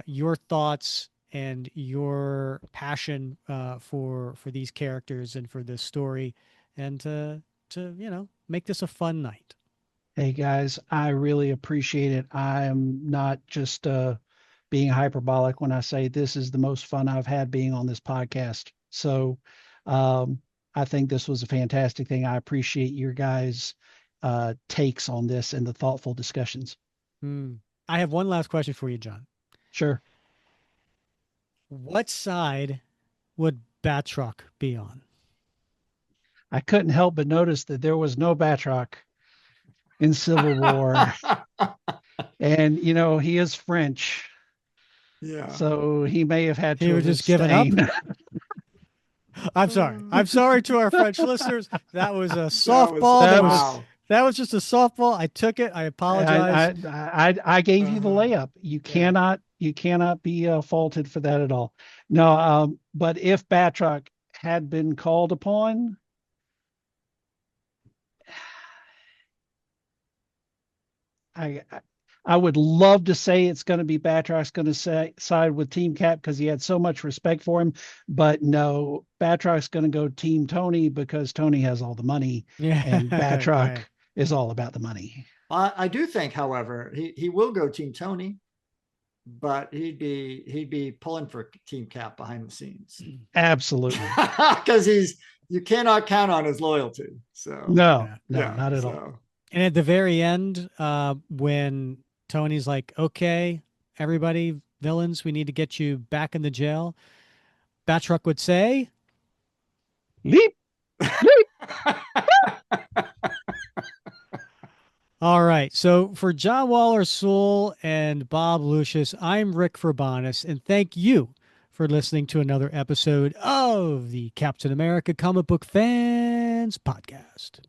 your thoughts and your passion for these characters and for this story, and to make this a fun night. Hey guys, I really appreciate it. I am not just being hyperbolic when I say this is the most fun I've had being on this podcast. So um, I think this was a fantastic thing. I appreciate your guys' takes on this and the thoughtful discussions. Hmm. I have one last question for you, John. Sure. What side would Batroc be on? I couldn't help but notice that there was no Batroc in Civil War. And, he is French, Yeah. so he may have had He to was have just given up. abstained. I'm sorry. I'm sorry to our French listeners. That was a That was softball. That was wow. That was just a softball. I took it. I apologize. I gave you the Uh-huh. layup. You Yeah. cannot be faulted for that at all. No, but if Batroc had been called upon, I I would love to say it's going to be Batroc's going to side with Team Cap because he had so much respect for him, but no, Batroc's going to go Team Tony because Tony has all the money, and Yeah. Batroc Right. is all about the money. I do think, however, he will go Team Tony, but he'd be pulling for Team Cap behind the scenes Absolutely. because you cannot count on his loyalty. So No, Yeah. no, yeah, not at all. so And at the very end, when Tony's like, "Okay, everybody, villains, we need to get you back in the jail," Batroc would say, Leap, leap. "All right." So for Jon Waller Sewell and Bob Lucius, I'm Rick Verbanis, and thank you for listening to another episode of the Captain America Comic Book Fans Podcast.